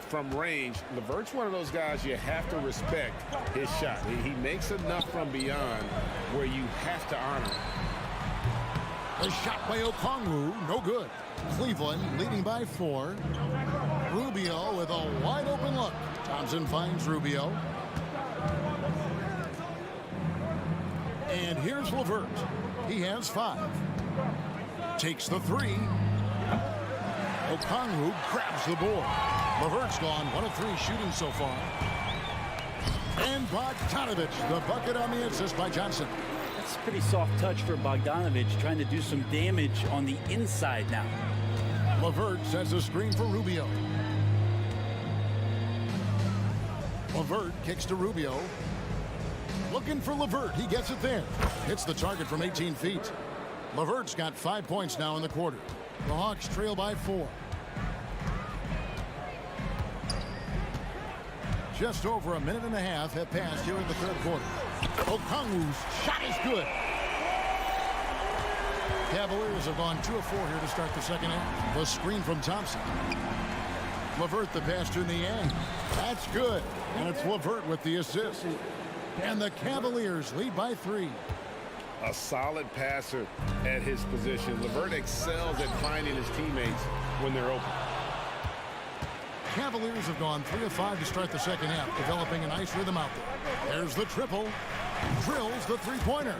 From range, LeVert's one of those guys you have to respect his shot. He makes enough from beyond where you have to honor him. A shot by Okongwu, no good. Cleveland leading by 4. Rubio with a wide open look. Thompson finds Rubio. And here's LeVert. He has 5. Takes the 3. Okongwu grabs the board. LeVert's gone 1 of 3 shooting so far. And Bogdanovich, the bucket on the assist by Johnson. That's a pretty soft touch for Bogdanovich, trying to do some damage on the inside now. LeVert sets a screen for Rubio. LeVert kicks to Rubio. Looking for LeVert. He gets it there. Hits the target from 18 feet. LeVert's got 5 points now in the quarter. The Hawks trail by 4. Just over a minute and a half have passed here in the third quarter. Okongwu's shot is good. Cavaliers have gone 2 of 4 here to start the second half. The screen from Thompson. LeVert the pass to Niang. That's good. And it's LeVert with the assist. And the Cavaliers lead by 3. A solid passer at his position. LeVert excels at finding his teammates when they're open. Cavaliers have gone 3 of 5 to start the second half, developing a nice rhythm out there. There's the triple. Drills the three-pointer.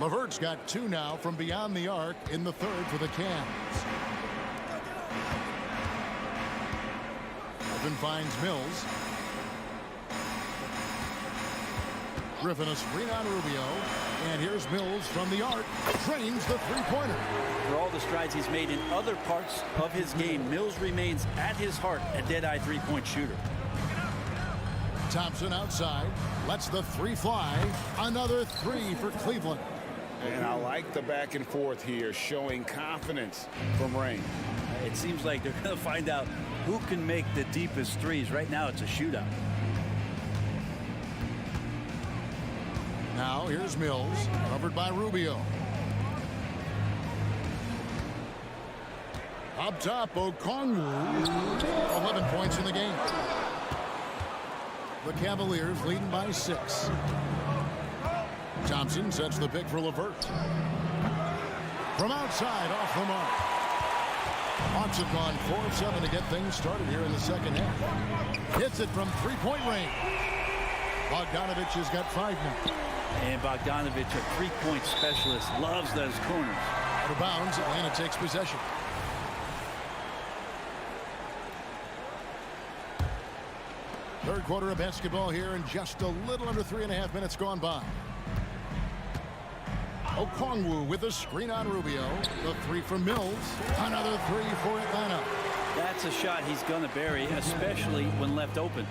LeVert's got 2 now from beyond the arc in the third for the Cavs. Griffin finds Mills. Griffin a screen on Rubio. And here's Mills from the arc. Drains the three-pointer. For all the strides he's made in other parts of his game, Mills remains at his heart a dead-eye three-point shooter. Thompson outside. Lets the 3 fly. Another 3 for Cleveland. And I like the back and forth here, showing confidence from Rain. It seems like they're going to find out who can make the deepest threes. Right now, it's a shootout. Now here's Mills, covered by Rubio. Up top, Okongwu, 11 points in the game. The Cavaliers leading by 6. Thompson sets the pick for LeVert. From outside, off the mark. Hawks have gone 4 of 7 to get things started here in the second half. Hits it from three-point range. Bogdanovich has got 5 now. And Bogdanovich, a three-point specialist, loves those corners. Out of bounds, Atlanta takes possession. Third quarter of basketball here, and just a little under 3.5 minutes gone by. Okongwu with a screen on Rubio. The 3 from Mills. Another 3 for Atlanta. That's a shot he's going to bury, especially when left open.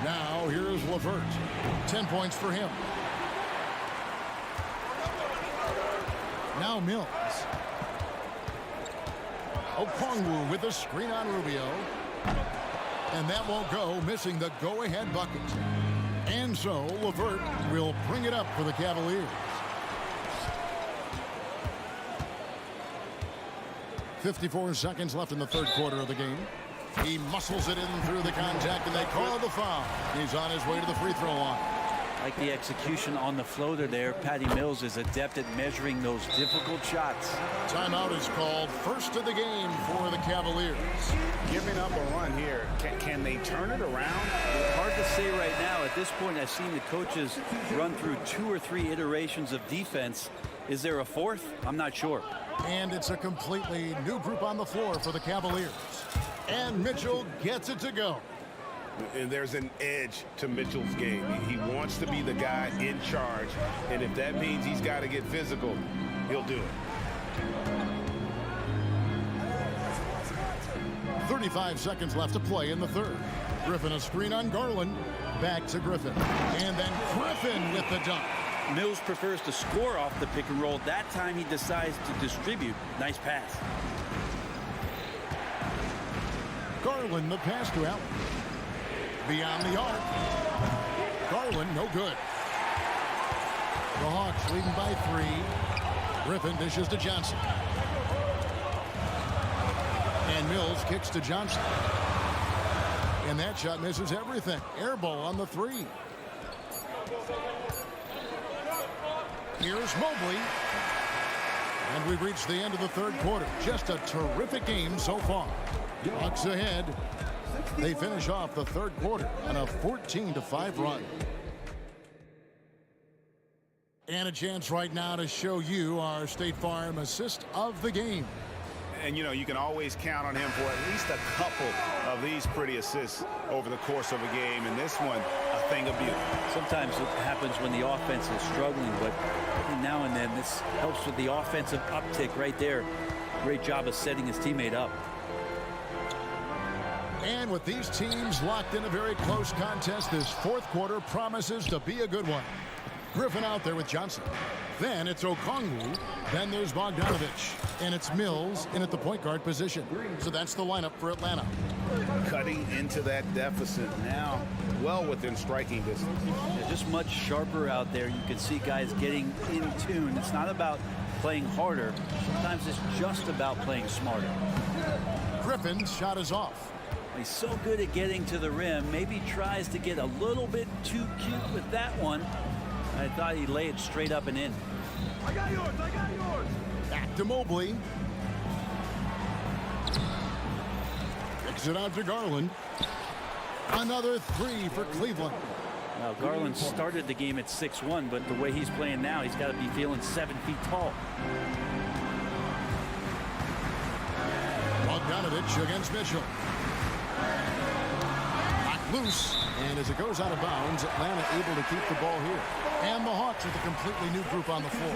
Now here's LeVert. 10 points for him. Now Mills. Okongwu with a screen on Rubio. And that won't go, missing the go-ahead bucket. And so LeVert will bring it up for the Cavaliers. 54 seconds left in the third quarter of the game. He muscles it in through the contact, and they call the foul. He's on his way to the free throw line. Like the execution on the floater there, Patty Mills is adept at measuring those difficult shots. Timeout is called, first of the game for the Cavaliers. Giving up a run here. Can they turn it around? Hard to say right now. At this point, I've seen the coaches run through 2 or 3 iterations of defense. Is there a fourth? I'm not sure. And it's a completely new group on the floor for the Cavaliers. And Mitchell gets it to go. And there's an edge to Mitchell's game. He wants to be the guy in charge. And if that means he's got to get physical, he'll do it. 35 seconds left to play in the third. Griffin a screen on Garland. Back to Griffin. And then Griffin with the dunk. Mills prefers to score off the pick and roll. That time he decides to distribute. Nice pass. Garland the pass to Allen. Beyond the arc. Garland no good. The Hawks leading by 3. Griffin dishes to Johnson. And Mills kicks to Johnson. And that shot misses everything. Air ball on the 3. Here's Mobley. And we've reached the end of the third quarter. Just a terrific game so far. Hawks ahead. They finish off the third quarter on a 14-5 run. And a chance right now to show you our State Farm assist of the game. And, you know, you can always count on him for at least a couple of these pretty assists over the course of a game. And this one, a thing of beauty. Sometimes it happens when the offense is struggling, but every now and then this helps with the offensive uptick right there. Great job of setting his teammate up. And with these teams locked in a very close contest, this fourth quarter promises to be a good one. Griffin out there with Johnson. Then it's Okongwu. Then there's Bogdanovich. And it's Mills in at the point guard position. So that's the lineup for Atlanta. Cutting into that deficit now, well within striking distance. They're just much sharper out there. You can see guys getting in tune. It's not about playing harder. Sometimes it's just about playing smarter. Griffin's shot is off. He's so good at getting to the rim. Maybe tries to get a little bit too cute with that one. I thought he'd lay it straight up and in. I got yours. I got yours. Back to Mobley. Kicks it out to Garland. Another three for Cleveland. Now, Garland started the game at 6'1", but the way he's playing now, he's got to be feeling 7 feet tall. Bogdanovich against Mitchell. Back loose. And as it goes out of bounds, Atlanta able to keep the ball here. And the Hawks with a completely new group on the floor.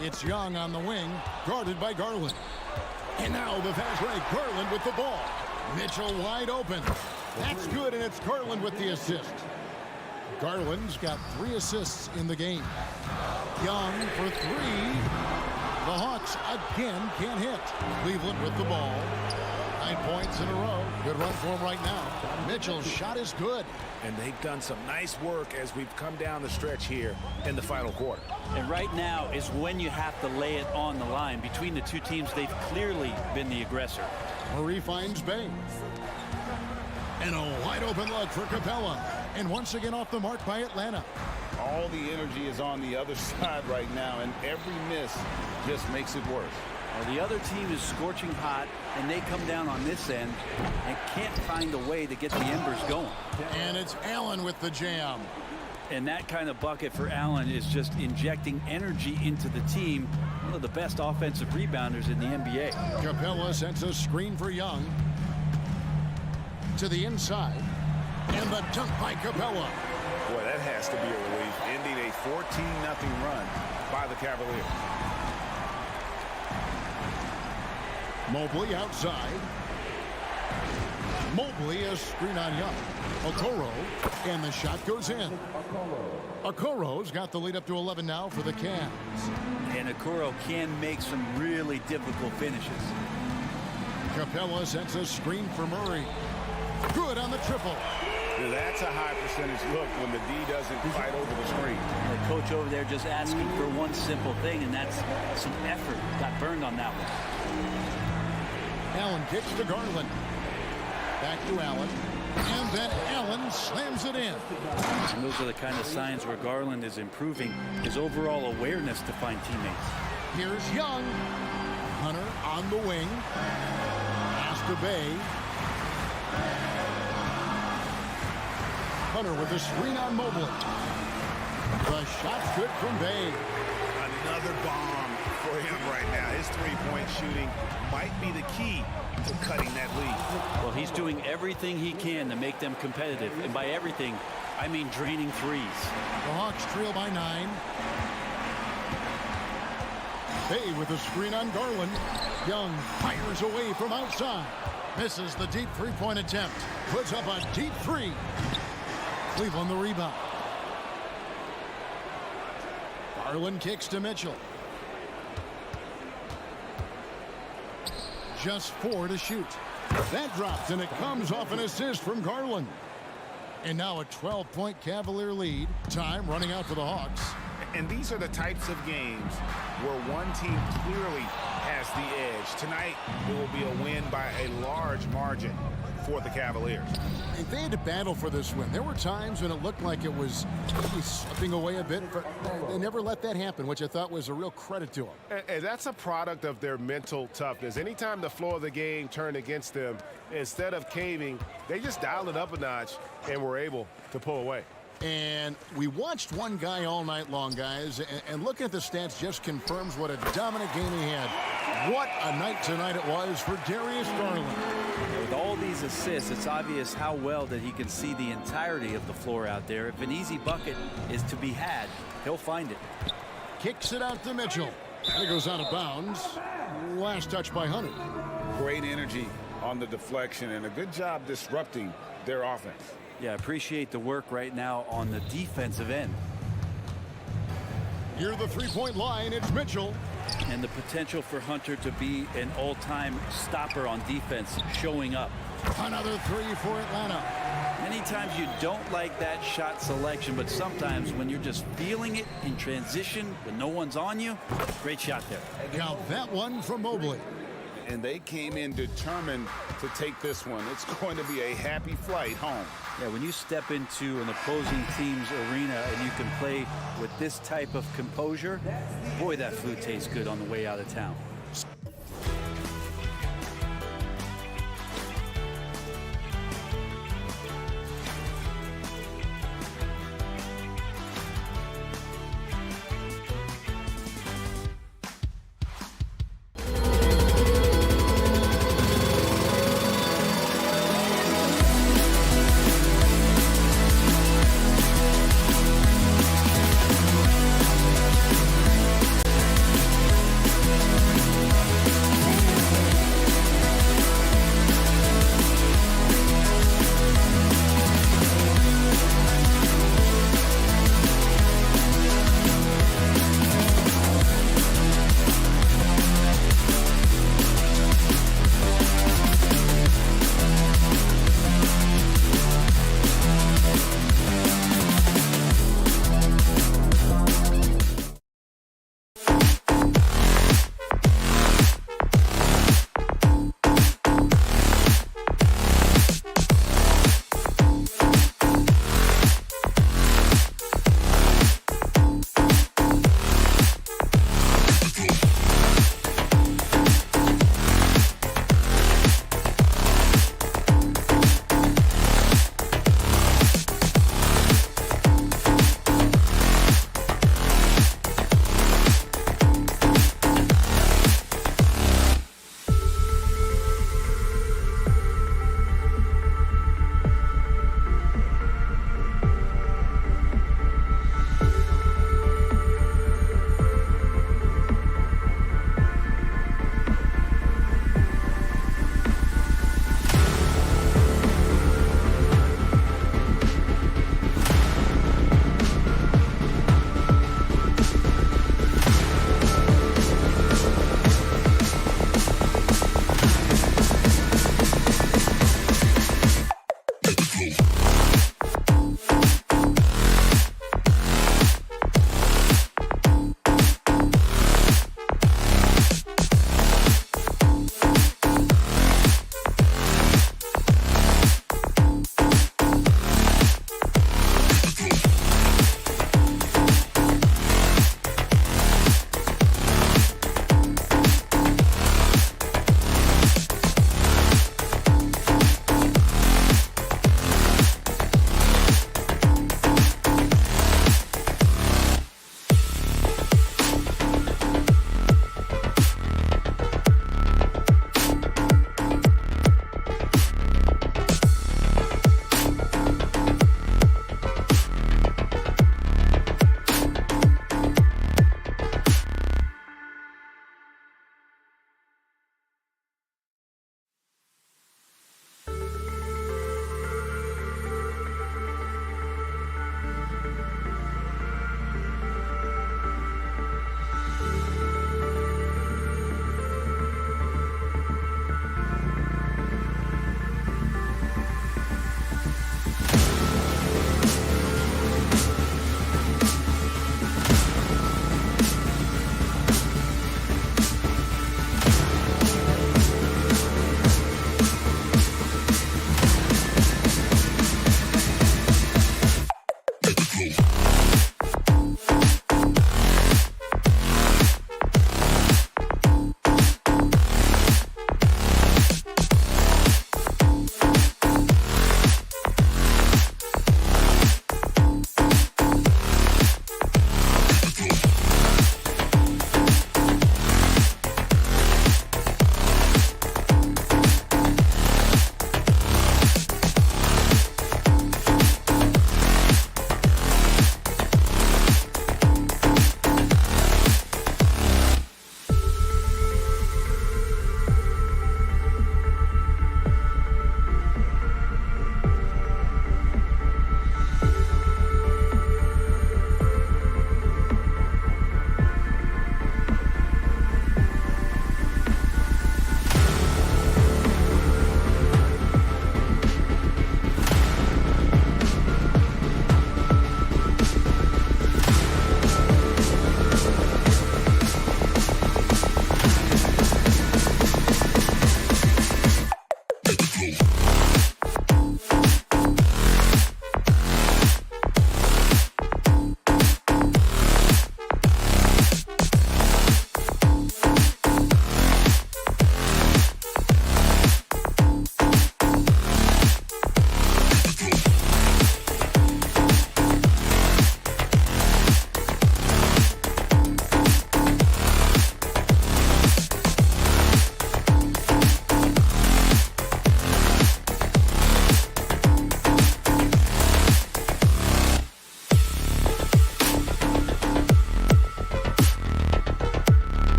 It's Young on the wing, guarded by Garland. And now the fast break. Garland with the ball. Mitchell wide open. That's good, and it's Garland with the assist. Garland's got 3 assists in the game. Young for 3. The Hawks again can't hit. Cleveland with the ball. 9 points in a row. Good run for him right now. Mitchell's shot is good. And they've done some nice work as we've come down the stretch here in the final quarter. And right now is when you have to lay it on the line. Between the two teams, they've clearly been the aggressor. Murray finds Bay. And a wide open look for Capella. And once again off the mark by Atlanta. All the energy is on the other side right now, and every miss just makes it worse. Well, the other team is scorching hot, and they come down on this end and can't find a way to get the embers going. And it's Allen with the jam. And that kind of bucket for Allen is just injecting energy into the team. One of the best offensive rebounders in the NBA. Capella sends a screen for Young. To the inside. And the dunk by Capella. Boy, that has to be a relief, ending a 14-0 run by the Cavaliers. Mobley outside. Mobley a screen on Young. Okoro, and the shot goes in. Okoro's got the lead up to 11 now for the Cavs. And Okoro can make some really difficult finishes. Capella sends a screen for Murray. Good on the triple. That's a high percentage look when the D doesn't fight over the screen. The coach over there just asking for one simple thing, and that's some effort. Got burned on that one. Allen kicks to Garland. Back to Allen. And then Allen slams it in. And those are the kind of signs where Garland is improving his overall awareness to find teammates. Here's Young. Hunter on the wing. Pass to Bay. Hunter with the screen on Mobley. The shot's good from Bay. Another bomb for him right now. His three-point shooting might be the key to cutting that lead. Well, he's doing everything he can to make them competitive. And by everything, I mean draining threes. The Hawks trail by 9. Bay with a screen on Garland. Young fires away from outside. Misses the deep three-point attempt. Puts up a deep 3. Cleveland the rebound. Garland kicks to Mitchell. Just 4 to shoot. That drops, and it comes off an assist from Garland. And now a 12-point Cavalier lead. Time running out for the Hawks. And these are the types of games where one team clearly has the edge. Tonight, it will be a win by a large margin for the Cavaliers. If they had to battle for this win, there were times when it looked like it was maybe slipping away a bit, but they never let that happen, which I thought was a real credit to them. And that's a product of their mental toughness. Anytime the flow of the game turned against them, instead of caving, they just dialed it up a notch and were able to pull away. And we watched one guy all night long, guys, and looking at the stats just confirms what a dominant game he had. What a night tonight it was for Darius Garland. With all these assists, it's obvious how well that he can see the entirety of the floor out there. If an easy bucket is to be had, he'll find it. Kicks it out to Mitchell. And it goes out of bounds. Last touch by Hunter. Great energy on the deflection, and a good job disrupting their offense. Yeah, appreciate the work right now on the defensive end. Near the three-point line, it's Mitchell. And the potential for Hunter to be an all-time stopper on defense showing up. Another three for Atlanta. Many times you don't like that shot selection, but sometimes when you're just feeling it in transition when no one's on you, great shot there. Count that one from Mobley. And they came in determined to take this one. It's going to be a happy flight home. Yeah, when you step into an opposing team's arena and you can play with this type of composure, boy, that food tastes good on the way out of town.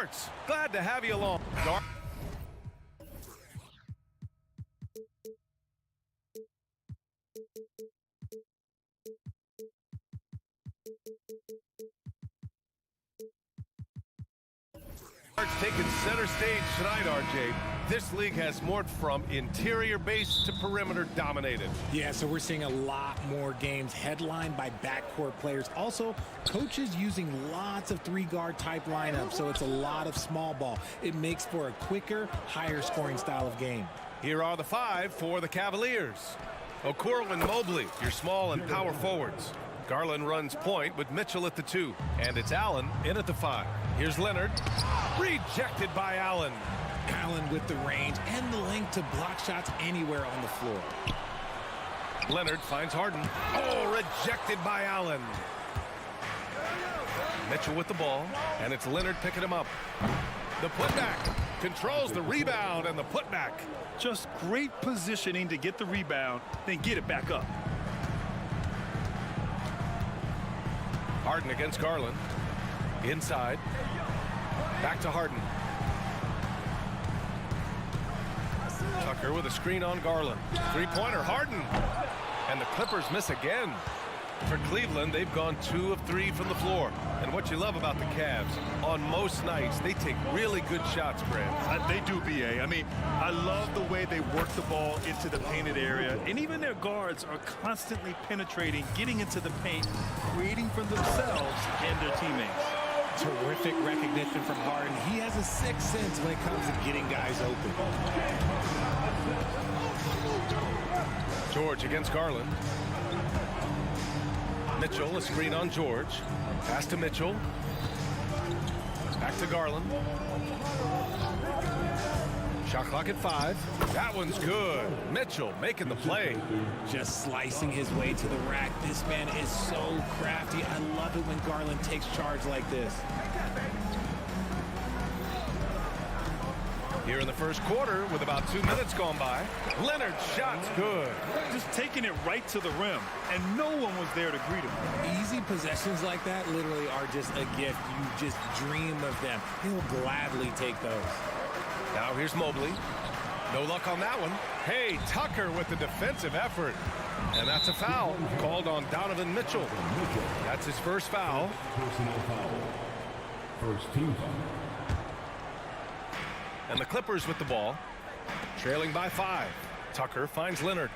Sports. Glad to have you along. Taking center stage tonight, RJ. This league has morphed from interior base to perimeter dominated. Yeah, so we're seeing a lot more games headlined by backcourt players. Also, coaches using lots of three-guard type lineups, so it's a lot of small ball. It makes for a quicker, higher scoring style of game. Here are the five for the Cavaliers. Okoro and Mobley, your small and power forwards. Garland runs point with Mitchell at the 2. And it's Allen in at the 5. Here's Leonard. Rejected by Allen. Allen with the range and the length to block shots anywhere on the floor. Leonard finds Harden. Oh, rejected by Allen. Mitchell with the ball, and it's Leonard picking him up. The putback controls the rebound and the putback. Just great positioning to get the rebound, then get it back up. Harden against Garland. Inside. Back to Harden. Tucker with a screen on Garland. Three-pointer, Harden. And the Clippers miss again. For Cleveland, they've gone 2 of 3 from the floor. And what you love about the Cavs, on most nights, they take really good shots, Grant. They do, B.A. I mean, I love the way they work the ball into the painted area. And even their guards are constantly penetrating, getting into the paint, creating for themselves and their teammates. Terrific recognition from Harden. He has a sixth sense when it comes to getting guys open. George against Garland. Mitchell, a screen on George. Pass to Mitchell. Back to Garland. Shot clock at 5. That one's good. Mitchell making the play. Just slicing his way to the rack. This man is so crafty. I love it when Garland takes charge like this. Here in the first quarter with about 2 minutes gone by. Leonard's shot's good. Just taking it right to the rim, and no one was there to greet him. Easy possessions like that literally are just a gift. You just dream of them. He'll gladly take those. Now here's Mobley. No luck on that one. Hey, Tucker with the defensive effort. And that's a foul called on Donovan Mitchell. That's his first foul. Personal foul. First team foul. And the Clippers with the ball, trailing by 5. Tucker finds Leonard.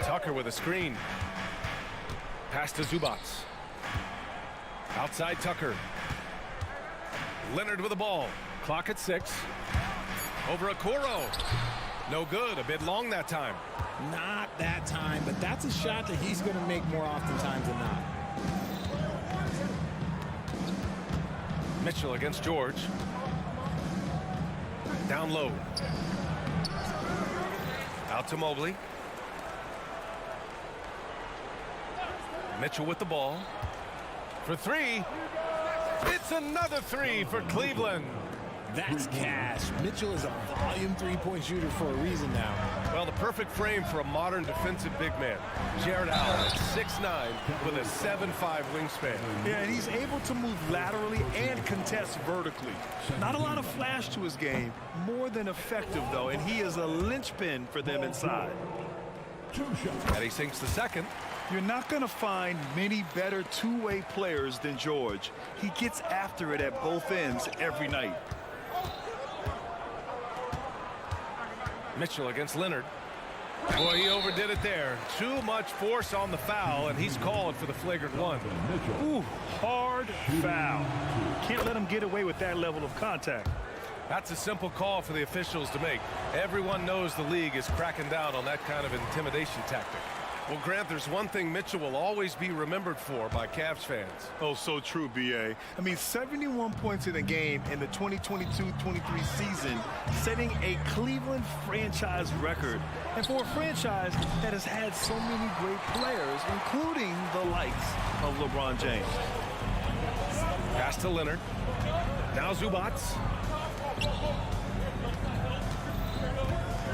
Tucker with a screen. Pass to Zubac. Outside Tucker. Leonard with the ball. Clock at 6. Over Okoro. No good. A bit long that time. Not that time, but that's a shot that he's going to make more oftentimes than not. Mitchell against George. Down low. Out to Mobley. Mitchell with the ball. For 3. It's another 3 for Cleveland. That's cash. Mitchell is a volume three-point shooter for a reason now. Well, the perfect frame for a modern defensive big man. Jared Allen, 6'9", with a 7'5" wingspan. Yeah, and he's able to move laterally and contest vertically. Not a lot of flash to his game, more than effective, though, and he is a linchpin for them inside. And he sinks the second. You're not going to find many better two-way players than George. He gets after it at both ends every night. Mitchell against Leonard. Boy, he overdid it there. Too much force on the foul, and he's called for the flagrant 1. Ooh, hard foul. Can't let him get away with that level of contact. That's a simple call for the officials to make. Everyone knows the league is cracking down on that kind of intimidation tactic. Well, Grant, there's one thing Mitchell will always be remembered for by Cavs fans. Oh, so true, B.A. I mean, 71 points in the game in the 2022-23 season, setting a Cleveland franchise record. And for a franchise that has had so many great players, including the likes of LeBron James. Pass to Leonard. Now Zubac.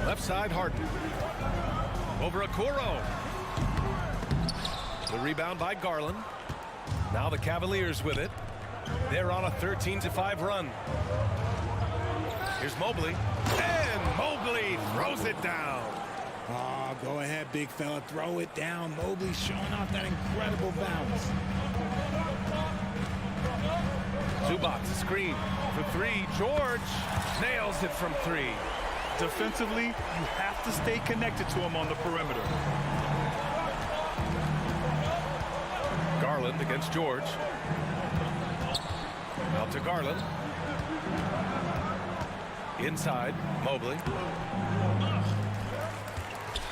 Left side, Harden. Over Okoro. The rebound by Garland. Now the Cavaliers with it. They're on a 13-5 run. Here's Mobley. And Mobley throws it down. Oh, go ahead, big fella. Throw it down. Mobley showing off that incredible bounce. Zubac, screen for three. George nails it from three. Defensively, you have to stay connected to him on the perimeter. Garland against George. Out to Garland. Inside, Mobley.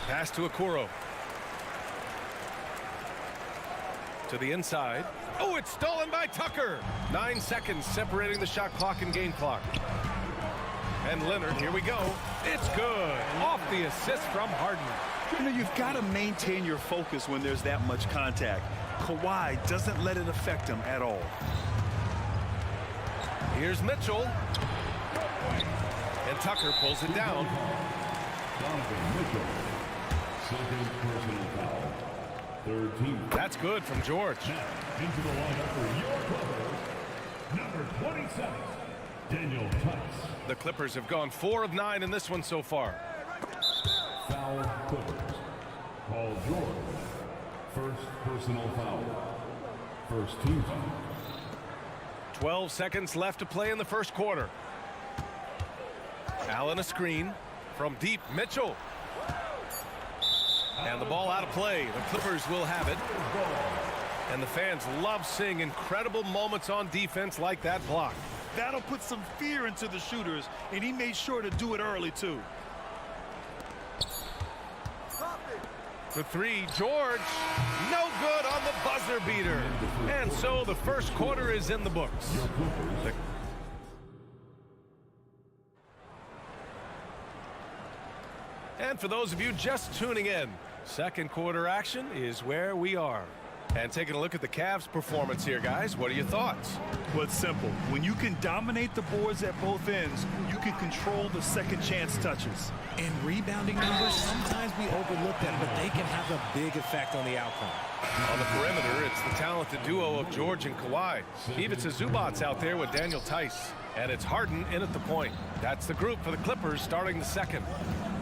Pass to Okoro. To the inside. Oh, it's stolen by Tucker. 9 seconds separating the shot clock and game clock. And Leonard, here we go. It's good. Off the assist from Harden. You know, you've got to maintain your focus when there's that much contact. Kawhi doesn't let it affect him at all. Here's Mitchell. And Tucker pulls it down. Donovan Mitchell. Second personal foul. Third team. That's good from George. Now into the lineup for your Clippers, number 27, Daniel Tice. The Clippers have gone 4 of 9 in this one so far. Foul Clippers. Paul George. First personal foul. First team foul. 12 seconds left to play in the first quarter. Allen a screen from deep. Mitchell. And the ball out of play. The Clippers will have it. And the fans love seeing incredible moments on defense like that block. That'll put some fear into the shooters, and he made sure to do it early, too. For three, George. No good on the buzzer beater. And so the first quarter is in the books. And for those of you just tuning in, second quarter action is where we are. And taking a look at the Cavs' performance here, guys. What are your thoughts? Well, it's simple. When you can dominate the boards at both ends, you can control the second chance touches. And rebounding numbers, sometimes we overlook them, but they can have a big effect on the outcome. On the perimeter, it's the talented duo of George and Kawhi. Even Zubac's out there with Daniel Tice. And it's Harden in at the point. That's the group for the Clippers starting the second.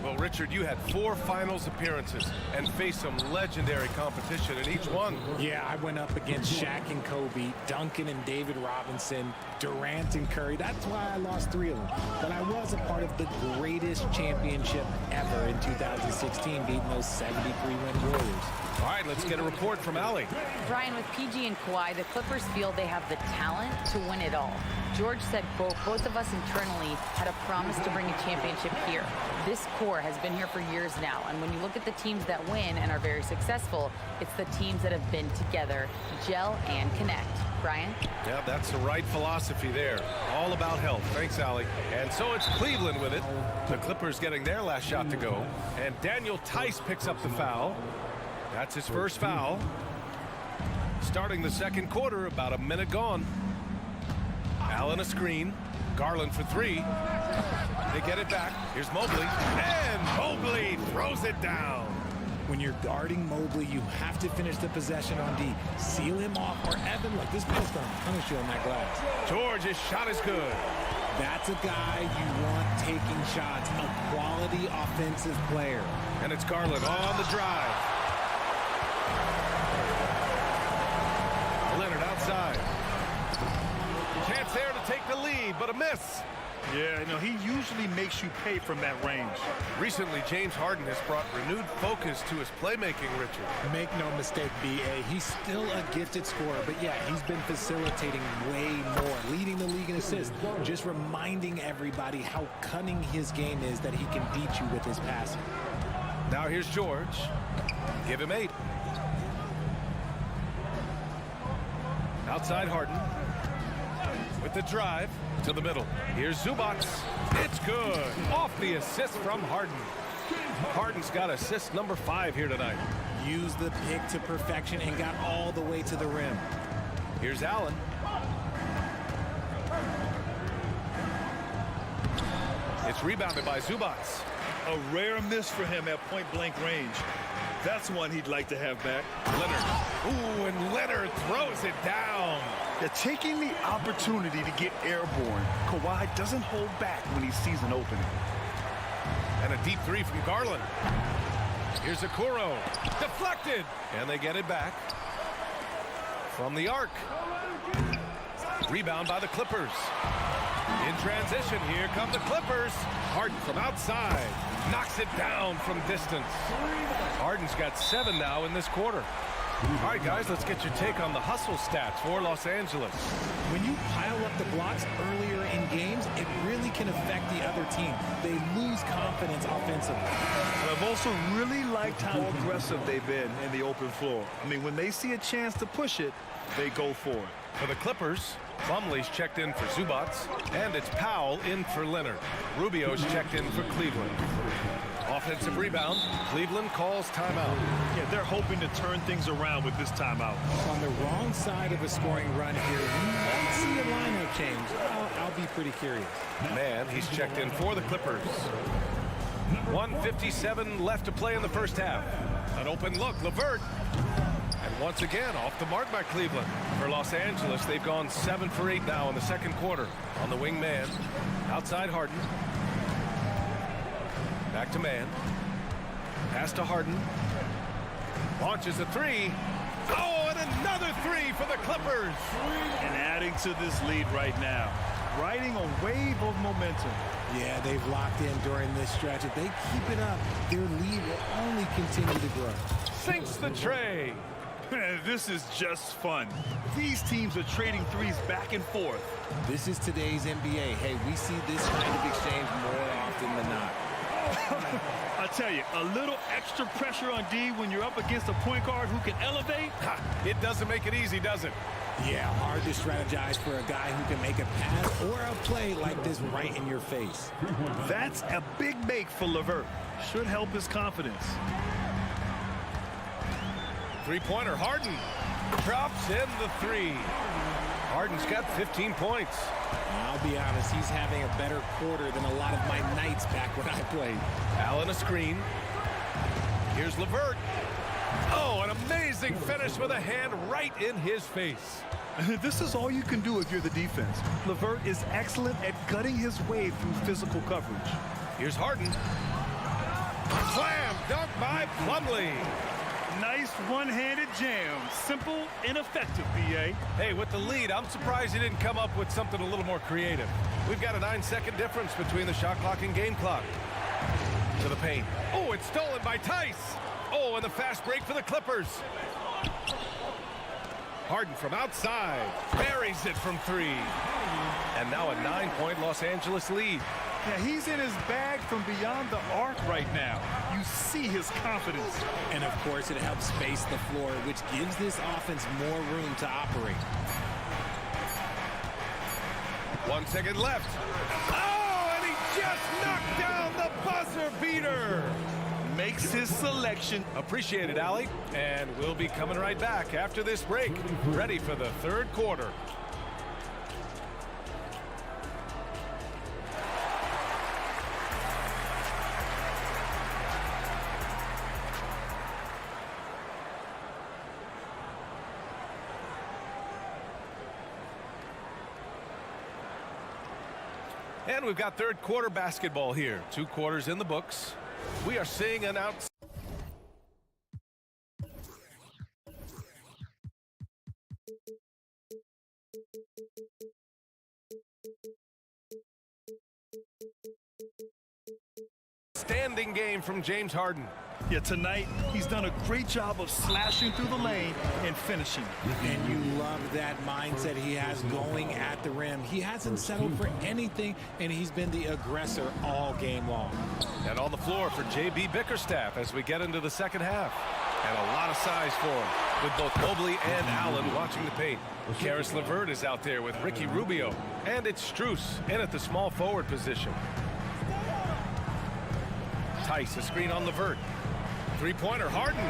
Well, Richard, you had 4 finals appearances and faced some legendary competition in each one. Yeah, I went up against Shaq and Kobe, Duncan and David Robinson, Durant and Curry. That's why I lost 3 of them. But I was a part of the greatest championship ever in 2016, beating those 73-win Warriors. All right, let's get a report from Allie. Brian, with PG and Kawhi, the Clippers feel they have the talent to win it all. George said, quote, both of us internally had a promise to bring a championship here. This core has been here for years now, and when you look at the teams that win and are very successful, it's the teams that have been together, gel and connect. Brian? Yeah, that's the right philosophy there. All about health. Thanks, Allie. And so it's Cleveland with it. The Clippers getting their last shot to go. And Daniel Tice picks up the foul. That's his first foul. Starting the second quarter, about a minute gone. Allen a screen. Garland for 3. They get it back. Here's Mobley. And Mobley throws it down. When you're guarding Mobley, you have to finish the possession on D. Seal him off, or Evan, look, this man's going to punish you on that glass. George's shot is good. That's a guy you want taking shots, a quality offensive player. And it's Garland on the drive. Leonard outside. Chance there to take the lead, but a miss. Yeah, you know, he usually makes you pay from that range. Recently, James Harden has brought renewed focus to his playmaking, Richard. Make no mistake, B.A., he's still a gifted scorer, but yeah, he's been facilitating way more, leading the league in assists, just reminding everybody how cunning his game is, that he can beat you with his passing. Now here's George. Give him 8. Outside Harden. With the drive to the middle. Here's Zubac. It's good. Off the assist from Harden. Harden's got assist number 5 here tonight. Used the pick to perfection and got all the way to the rim. Here's Allen. It's rebounded by Zubac. A rare miss for him at point-blank range. That's one he'd like to have back. Leonard. Ooh, and Leonard throws it down. Yeah, taking the opportunity to get airborne, Kawhi doesn't hold back when he sees an opening. And a deep three from Garland. Here's Okoro. Deflected. And they get it back. From the arc. Rebound by the Clippers. In transition, here come the Clippers. Harden from outside. Knocks it down from distance. Harden's got 7 now in this quarter. All right, guys, let's get your take on the hustle stats for Los Angeles. When you pile up the blocks earlier in games, it really can affect the other team. They lose confidence offensively. And I've also really liked how aggressive they've been in the open floor. I mean, when they see a chance to push it, they go for it. For the Clippers, Plumlee's checked in for Zubats, and it's Powell in for Leonard. Rubio's checked in for Cleveland. Offensive rebound. Cleveland calls timeout. Yeah, they're hoping to turn things around with this timeout. On the wrong side of a scoring run here, we might see a lineup change. I'll be pretty curious. Man, he's checked in for the Clippers. 1:57 left to play in the first half. An open look, LeVert. And once again, off the mark by Cleveland. For Los Angeles, they've gone 7 for 8 now in the second quarter. On the wing man, outside Harden. Back to man. Pass to Harden. Launches a three. Oh, and another three for the Clippers. And adding to this lead right now. Riding a wave of momentum. Yeah, they've locked in during this stretch. If they keep it up, their lead will only continue to grow. Sinks the tray. This is just fun. These teams are trading threes back and forth. This is today's NBA. Hey, we see this kind of exchange more often than not. I tell you, a little extra pressure on D when you're up against a point guard who can elevate. It doesn't make it easy, does it? Yeah, hard to strategize for a guy who can make a pass or a play like this right in your face. That's a big make for LeVert. Should help his confidence. Three-pointer, Harden drops in the three. Harden's got 15 points. I'll be honest, he's having a better quarter than a lot of my nights back when I played. Allen a screen. Here's LeVert. Oh, an amazing finish with a hand right in his face. This is all you can do if you're the defense. LeVert is excellent at gutting his way through physical coverage. Here's Harden. Slam dunk by Plumlee. Nice one-handed jam. Simple and effective, B.A. Hey, with the lead, I'm surprised he didn't come up with something a little more creative. We've got a 9-second difference between the shot clock and game clock. To the paint. Oh, it's stolen by Tice. Oh, and the fast break for the Clippers. Harden from outside. Buries it from three. And now a 9-point Los Angeles lead. Yeah, he's in his bag from beyond the arc right now. You see his confidence. And, of course, it helps space the floor, which gives this offense more room to operate. 1 second left. Oh, and he just knocked down the buzzer beater. Makes his selection. Appreciate it, Allie. And we'll be coming right back after this break. Ready for the third quarter. And we've got third quarter basketball here. 2 quarters in the books. We are seeing an outstanding game from James Harden. Yeah, tonight he's done a great job of slashing through the lane and finishing. And you love that mindset he has going at the rim. He hasn't settled for anything, and he's been the aggressor all game long. And on the floor for J.B. Bickerstaff as we get into the second half. And a lot of size for him, with both Mobley and Allen watching the paint. Karis LeVert is out there with Ricky Rubio. And it's Strus in at the small forward position. Tice, a screen on LeVert. Three-pointer, Harden.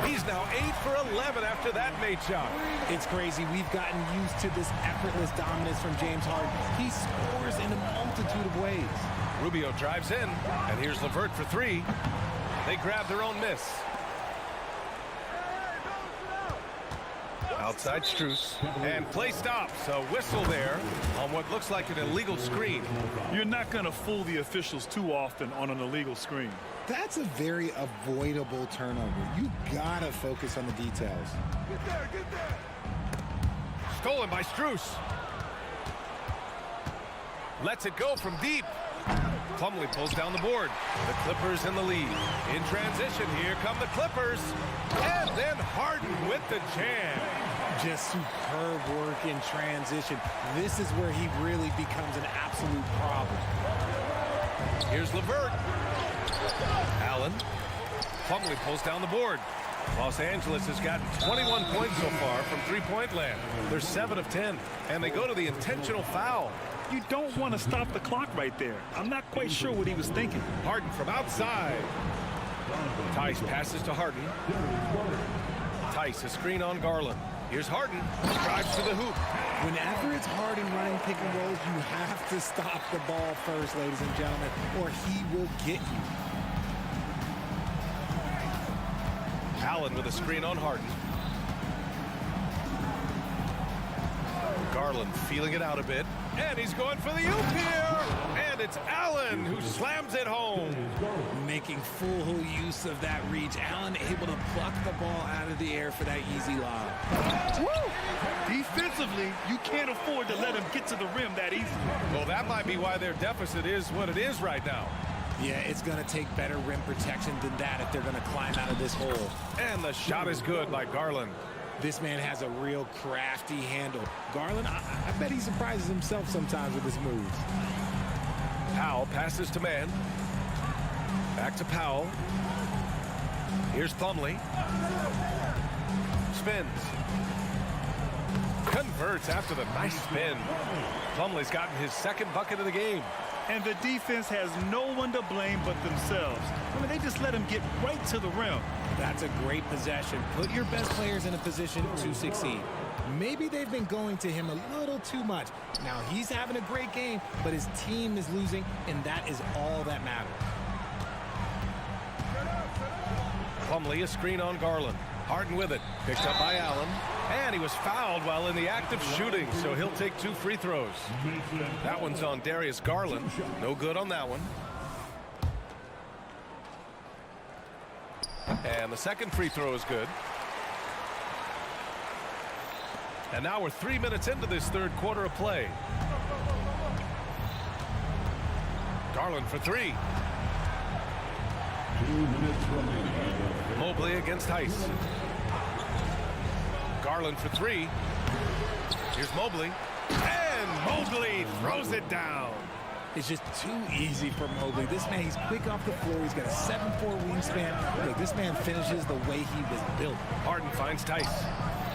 He's now 8 for 11 after that made shot. It's crazy. We've gotten used to this effortless dominance from James Harden. He scores in a multitude of ways. Rubio drives in, and here's LeVert for three. They grab their own miss. Outside Strus. And play stops. A whistle there on what looks like an illegal screen. You're not going to fool the officials too often on an illegal screen. That's a very avoidable turnover. You gotta focus on the details. Get there. Stolen by Strus. Lets it go from deep. Plumlee pulls down the board. The Clippers in the lead. In transition, here come the Clippers. And then Harden with the jam. Just superb work in transition. This is where he really becomes an absolute problem. Here's LeVert. Allen. Plumlee pulls down the board. Los Angeles has gotten 21 points so far from three-point land. They're 7 of 10, and they go to the intentional foul. You don't want to stop the clock right there. I'm not quite sure what he was thinking. Harden from outside. Tice passes to Harden. Tice, a screen on Garland. Here's Harden. Drives to the hoop. Whenever it's Harden running pick and rolls, you have to stop the ball first, ladies and gentlemen, or he will get you. Allen with a screen on Harden. Garland feeling it out a bit. And he's going for the oop here. And it's Allen who slams it home. Making full use of that reach. Allen able to pluck the ball out of the air for that easy lob. Woo! Defensively, you can't afford to let him get to the rim that easily. Well, that might be why their deficit is what it is right now. Yeah, it's going to take better rim protection than that if they're going to climb out of this hole. And the shot is good by Garland. This man has a real crafty handle. Garland, I bet he surprises himself sometimes with his moves. Powell passes to man. Back to Powell. Here's Plumlee. Spins. Converts after the nice spin. Plumlee's gotten his second bucket of the game. And the defense has no one to blame but themselves. I mean, they just let him get right to the rim. That's a great possession. Put your best players in a position to succeed. Maybe they've been going to him a little too much. Now, he's having a great game, but his team is losing, and that is all that matters. Plumlee, a screen on Garland. Harden with it. Picked up by Allen. And he was fouled while in the act of shooting, so he'll take 2 free throws. That one's on Darius Garland. No good on that one. And the second free throw is good. And now we're 3 minutes into this third quarter of play. Garland for 3. 2 minutes remaining. Mobley against Tice. Garland for 3. Here's Mobley. And Mobley throws it down. It's just too easy for Mobley. This man, he's quick off the floor. He's got a 7'4" wingspan. Look, this man finishes the way he was built. Harden finds Tice.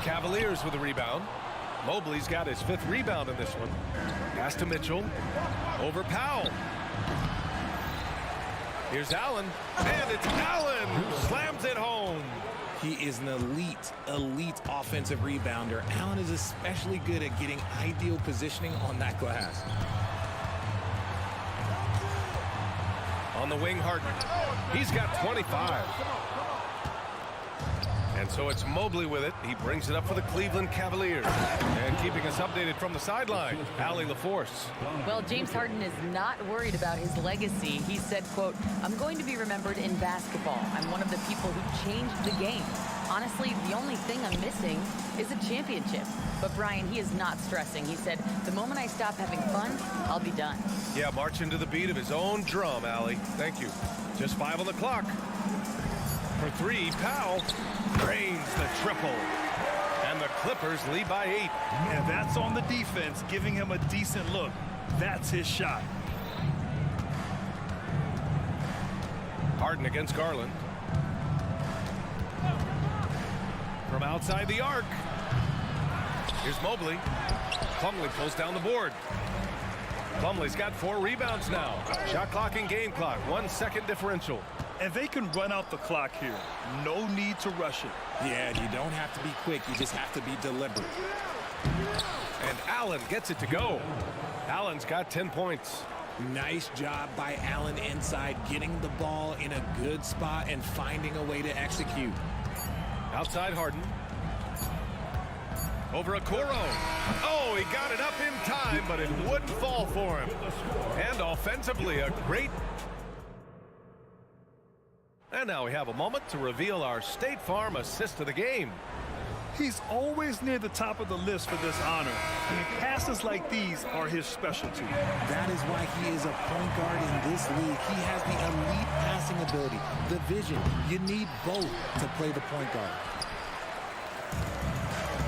Cavaliers with a rebound. Mobley's got his 5th rebound in this one. Pass to Mitchell. Over Powell. Here's Allen. And it's Allen who slams it home. He is an elite offensive rebounder. Allen is especially good at getting ideal positioning on that glass. On the wing, Harden. He's got 25. And so it's Mobley with it. He brings it up for the Cleveland Cavaliers. And keeping us updated from the sideline, Allie LaForce. Well, James Harden is not worried about his legacy. He said, quote, "I'm going to be remembered in basketball. I'm one of the people who changed the game. Honestly, the only thing I'm missing is a championship." But Brian, he is not stressing. He said, "The moment I stop having fun, I'll be done." Yeah, marching to the beat of his own drum, Allie. Thank you. Just 5 on the clock. For 3, Powell drains the triple. And the Clippers lead by 8. And that's on the defense, giving him a decent look. That's his shot. Harden against Garland. From outside the arc. Here's Mobley. Plumlee pulls down the board. Plumlee's got 4 rebounds now. Shot clock and game clock. 1 second differential. And they can run out the clock here. No need to rush it. Yeah, you don't have to be quick. You just have to be deliberate. And Allen gets it to go. Allen's got 10 points. Nice job by Allen inside, getting the ball in a good spot and finding a way to execute. Outside Harden. Over Okoro. Oh, he got it up in time, but it wouldn't fall for him. And offensively, a great... And now we have a moment to reveal our State Farm assist of the game. He's always near the top of the list for this honor. And passes like these are his specialty. That is why he is a point guard in this league. He has the elite passing ability, the vision. You need both to play the point guard.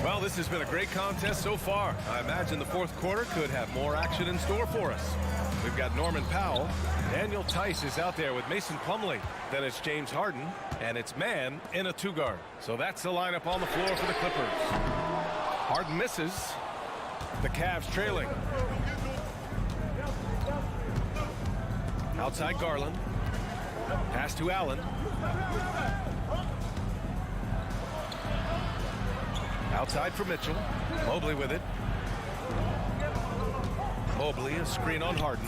Well, this has been a great contest so far. I imagine the fourth quarter could have more action in store for us. We've got Norman Powell. Daniel Tice is out there with Mason Plumlee. Then it's James Harden. And it's man in a two-guard. So that's the lineup on the floor for the Clippers. Harden misses. The Cavs trailing. Outside Garland. Pass to Allen. Outside for Mitchell. Mobley with it. Mobley, a screen on Harden.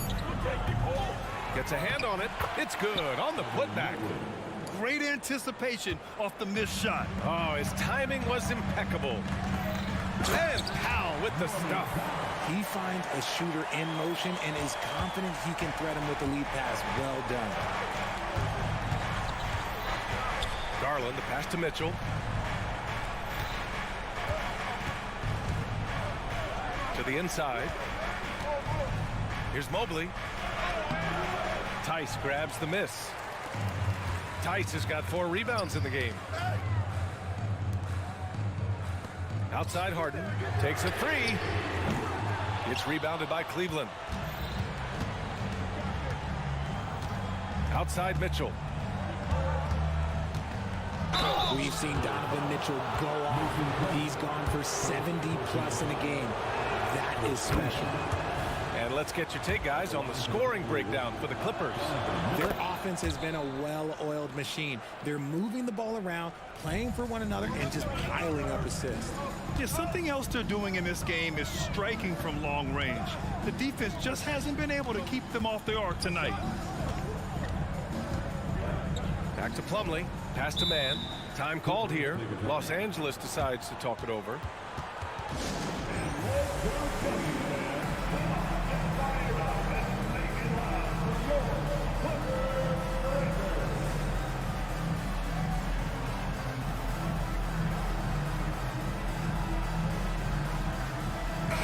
Gets a hand on it. It's good on the putback. Great anticipation off the missed shot. Oh, his timing was impeccable. And Powell with the stuff. He finds a shooter in motion and is confident he can thread him with the lead pass. Well done. Garland, the pass to Mitchell. To the inside. Here's Mobley. Tice grabs the miss. Tice has got 4 rebounds in the game. Outside Harden. Takes a 3. It's rebounded by Cleveland. Outside Mitchell. We've seen Donovan Mitchell go off. He's gone for 70+ in a game. That is special. And let's get your take, guys, on the scoring breakdown for the Clippers. Their offense has been a well-oiled machine. They're moving the ball around, playing for one another, and just piling up assists. Yeah, something else they're doing in this game is striking from long range. The defense just hasn't been able to keep them off the arc tonight. Back to Plumlee. Pass to man. Time called here. Los Angeles decides to talk it over.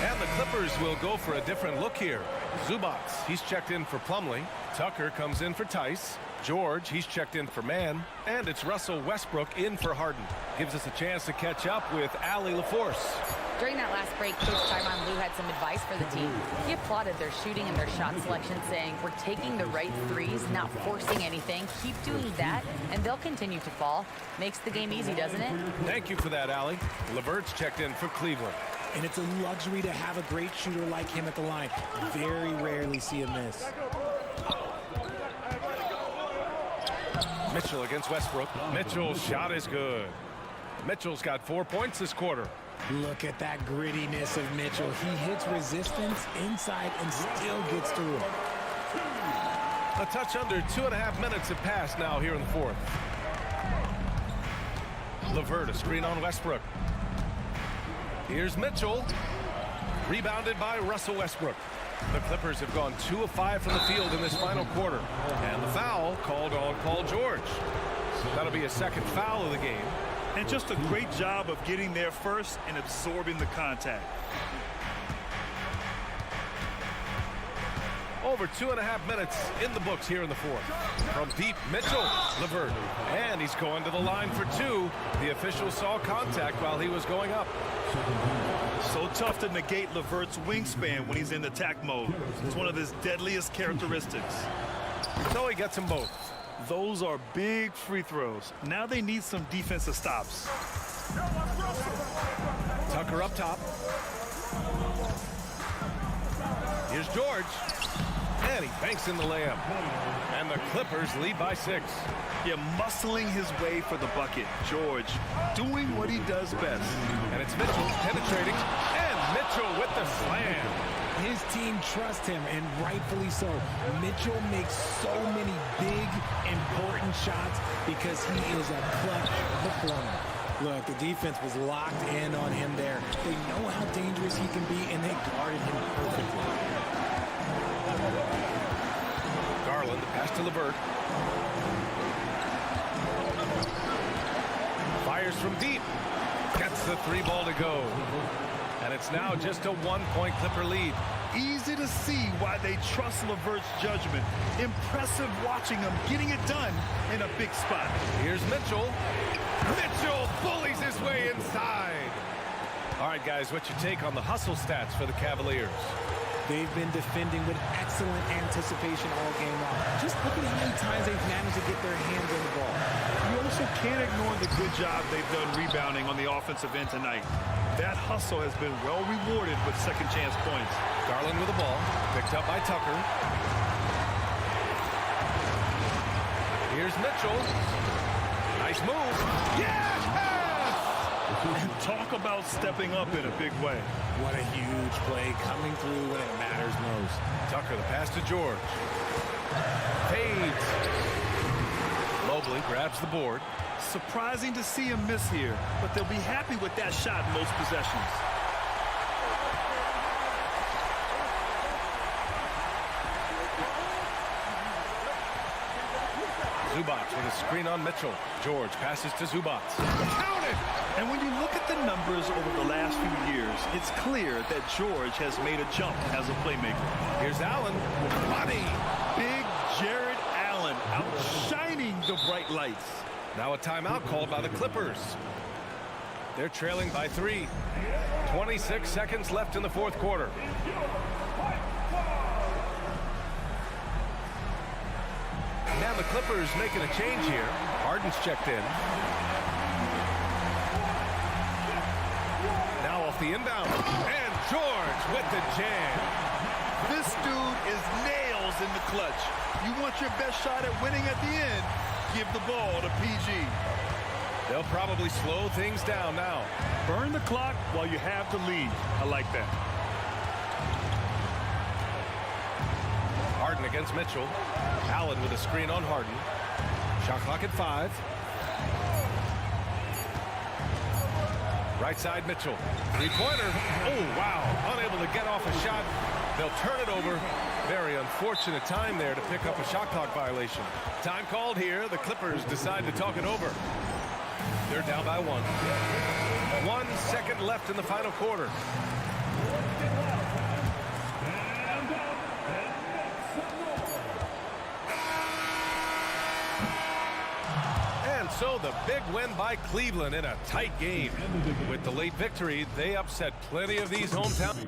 And the Clippers will go for a different look here. Zubac, he's checked in for Plumlee. Tucker comes in for Tice. George, he's checked in for man. And it's Russell Westbrook in for Harden. Gives us a chance to catch up with Allie LaForce. During that last break, Coach Tyronn Lue had some advice for the team. He applauded their shooting and their shot selection, saying, we're taking the right threes, not forcing anything. Keep doing that, and they'll continue to fall. Makes the game easy, doesn't it? Thank you for that, Allie. LeVert's checked in for Cleveland. And it's a luxury to have a great shooter like him at the line. Very rarely see a miss. Mitchell against Westbrook. Mitchell's shot is good. Mitchell's got 4 points this quarter. Look at that grittiness of Mitchell. He hits resistance inside and still gets through it. A touch under 2.5 minutes have passed now here in the fourth. LeVert, a screen on Westbrook. Here's Mitchell. Rebounded by Russell Westbrook. The Clippers have gone 2 of 5 from the field in this final quarter. And the foul called on Paul George. That'll be a second foul of the game. And just a great job of getting there first and absorbing the contact. Over 2.5 minutes in the books here in the fourth. From deep, Mitchell, LeVert. And he's going to the line for 2. The official saw contact while he was going up. So tough to negate LeVert's wingspan when he's in attack mode. It's one of his deadliest characteristics. So he gets them both. Those are big free throws. Now they need some defensive stops. Tucker up top. Here's George. And he banks in the layup. And the Clippers lead by 6. Yeah, muscling his way for the bucket. George doing what he does best. And it's Mitchell penetrating. And Mitchell with the slam. His team trusts him, and rightfully so. Mitchell makes so many big, important shots because he is a clutch performer. Look, the defense was locked in on him there. They know how dangerous he can be, and they guarded him perfectly. Garland, pass to LeVert. Fires from deep. Gets the 3 ball to go. And it's now just a 1-point Clipper lead. Easy to see why they trust LeVert's judgment. Impressive watching him getting it done in a big spot. Here's Mitchell. Mitchell bullies his way inside. All right, guys, what's your take on the hustle stats for the Cavaliers? They've been defending with excellent anticipation all game long. Just look at how many times they've managed to get their hands on the ball. You also can't ignore the good job they've done rebounding on the offensive end tonight. That hustle has been well rewarded with second chance points. Garland with the ball, picked up by Tucker. Here's Mitchell. Nice move. Yes! Talk about stepping up in a big way. What a huge play coming through when it matters most. Tucker, the pass to George. Fades. Mobley grabs the board. Surprising to see him miss here, but they'll be happy with that shot most possessions. Zubac with a screen on Mitchell. George passes to Zubac. Counted! And when you look at the numbers over the last few years, it's clear that George has made a jump as a playmaker. Here's Allen. Money! Big Jared Allen outshining the bright lights. Now a timeout called by the Clippers. They're trailing by 3. 26 seconds left in the fourth quarter. Now the Clippers making a change here. Harden's checked in. Now off the inbound. And George with the jam. This dude is nails in the clutch. You want your best shot at winning at the end, give the ball to PG. They'll probably slow things down now. Burn the clock while you have the lead. I like that. Harden against Mitchell. Allen with a screen on Harden. Shot clock at 5. Right side Mitchell. 3-pointer. Oh, wow. Unable to get off a shot. They'll turn it over. Very unfortunate time there to pick up a shot clock violation. Time called here. The Clippers decide to talk it over. They're down by 1. 1 second left in the final quarter. And so the big win by Cleveland in a tight game. With the late victory, they upset plenty of these hometown.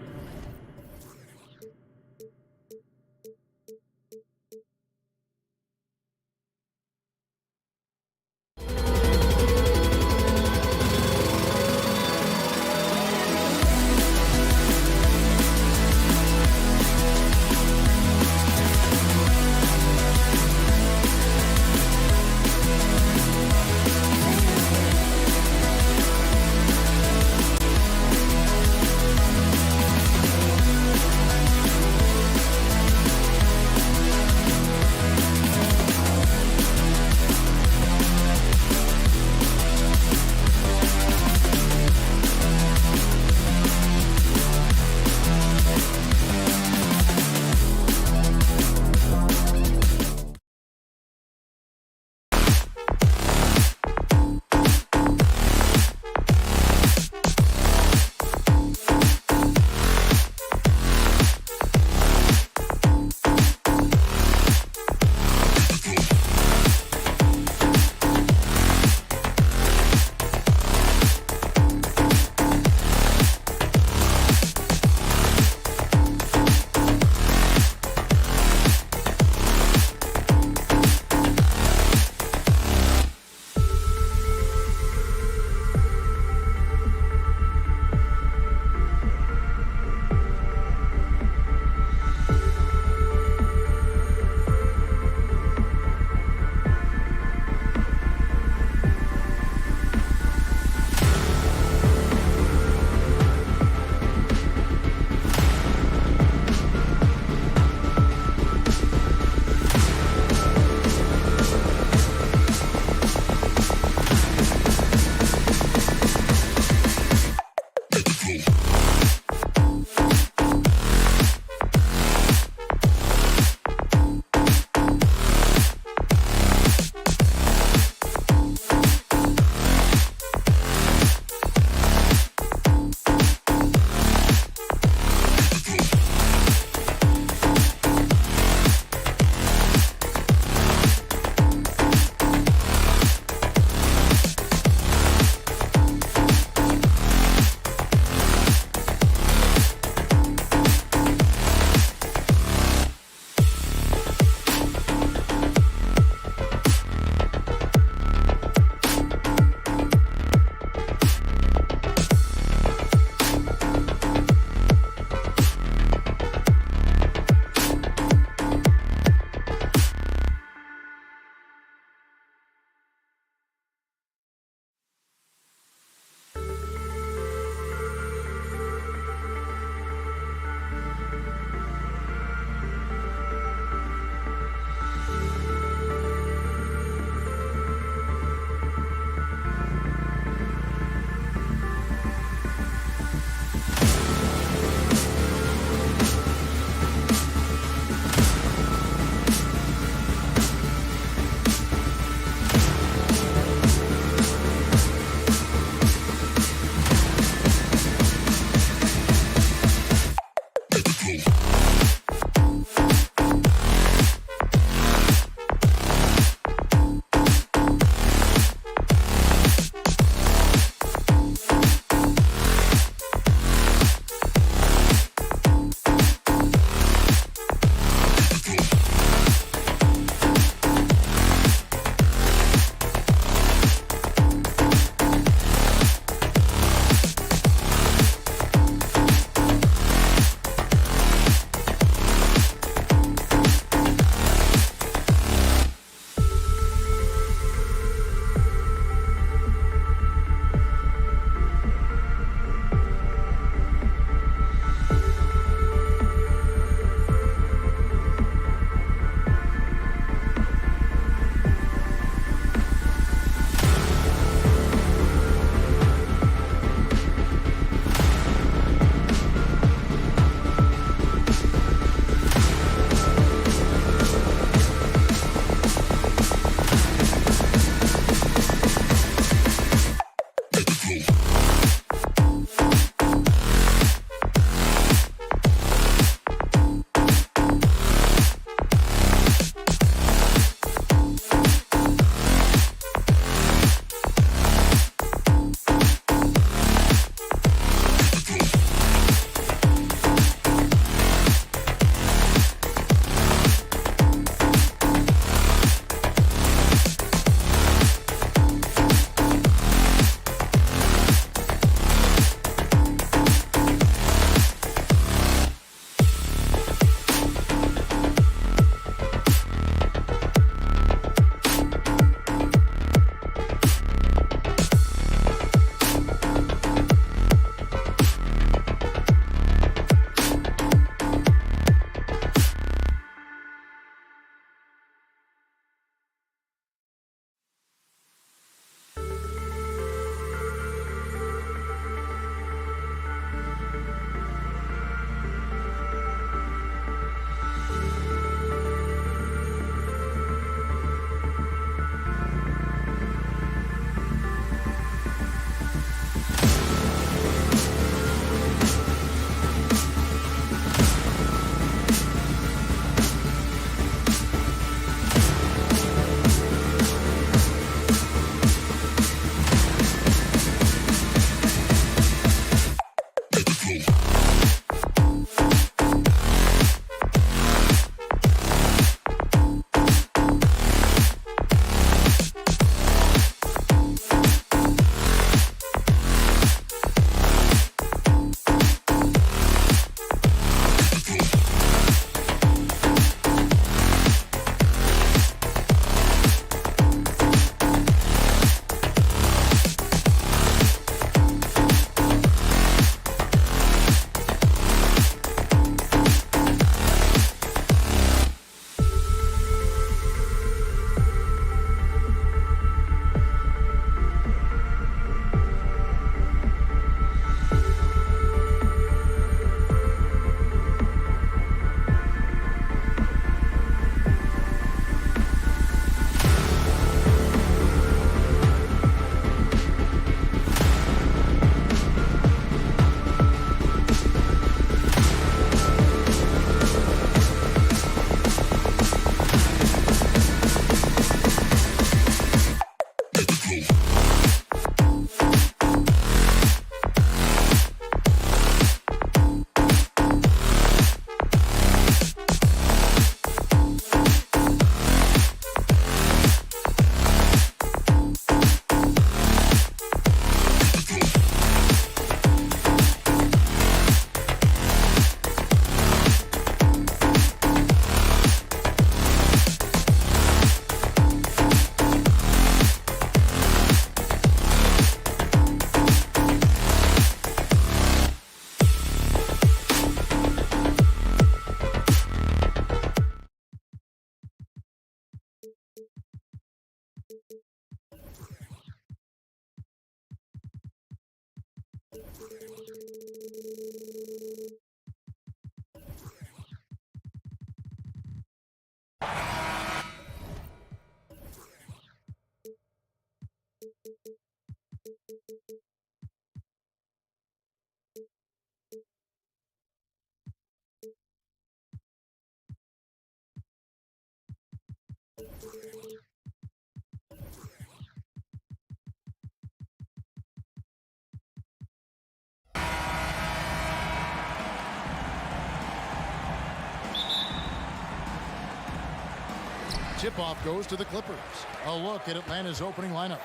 Tip-off goes to the Clippers. A look at Atlanta's opening lineup.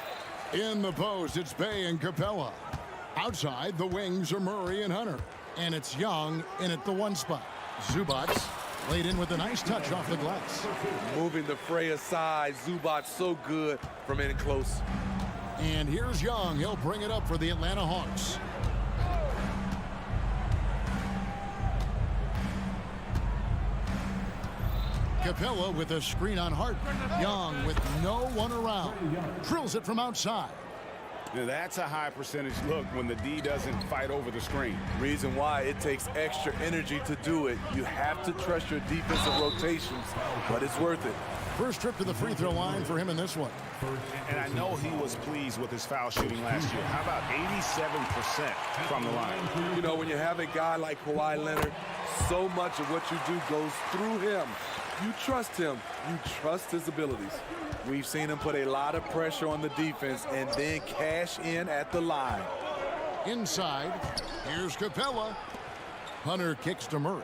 In the post, it's Bay and Capella. Outside, the wings are Murray and Hunter. And it's Young in at the 1 spot. Zubac laid in with a nice touch off the glass. Moving the fray aside, Zubac so good from in close. And here's Young. He'll bring it up for the Atlanta Hawks. Capella with a screen on Harden. Young with no one around. Drills it from outside. Now that's a high percentage look when the D doesn't fight over the screen. Reason why it takes extra energy to do it. You have to trust your defensive rotations, but it's worth it. First trip to the free throw line for him in this one. And I know he was pleased with his foul shooting last year. How about 87% from the line? You know, when you have a guy like Kawhi Leonard, so much of what you do goes through him. You trust him. You trust his abilities. We've seen him put a lot of pressure on the defense and then cash in at the line. Inside, here's Capella. Hunter kicks to Murray.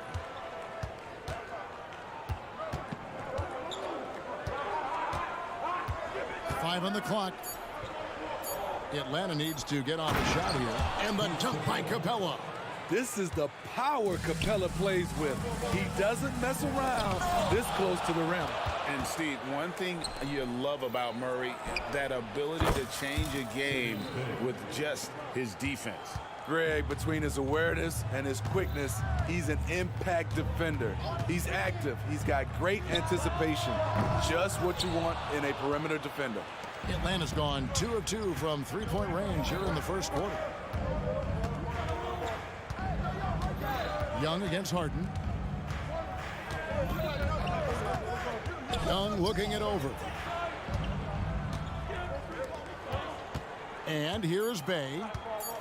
Five on the clock. Atlanta needs to get off the shot here. And the dunk by Capella. This is the power Capella plays with. He doesn't mess around this close to the rim. And Steve, one thing you love about Murray, that ability to change a game with just his defense. Greg, between his awareness and his quickness, he's an impact defender. He's active. He's got great anticipation. Just what you want in a perimeter defender. Atlanta's gone 2 of 2 from three-point range here in the first quarter. Young against Harden. Young looking it over. And here's Bay.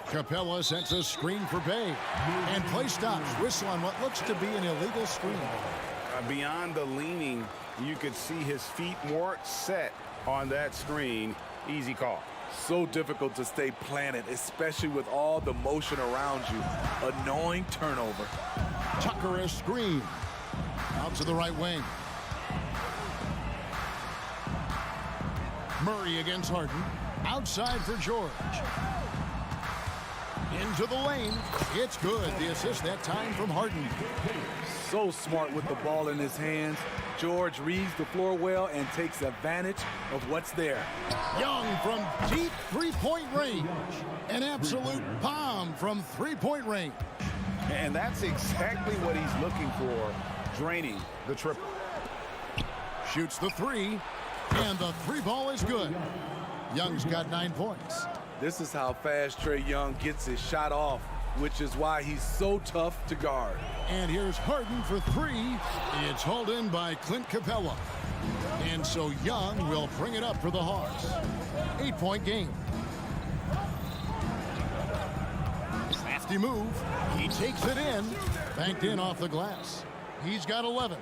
Capella sends a screen for Bay. And play stops. Whistle on what looks to be an illegal screen. Beyond the leaning, you could see his feet more set on that screen. Easy call. So difficult to stay planted, especially with all the motion around you. Annoying turnover. Tucker a screen. Out to the right wing. Murray against Harden. Outside for George. Into the lane. It's good. The assist that time from Harden. So smart with the ball in his hands. George reads the floor well and takes advantage of what's there. Young from deep three-point range. An absolute bomb from three-point range. And that's exactly what he's looking for, draining the triple. Shoots the three, and the three ball is good. Young's got 9 points. This is how fast Trae Young gets his shot off, which is why he's so tough to guard. And here's Harden for three. It's hauled in by Clint Capella. And so Young will bring it up for the Hawks. 8-point game. Crafty move. He takes it in. Banked in off the glass. He's got 11.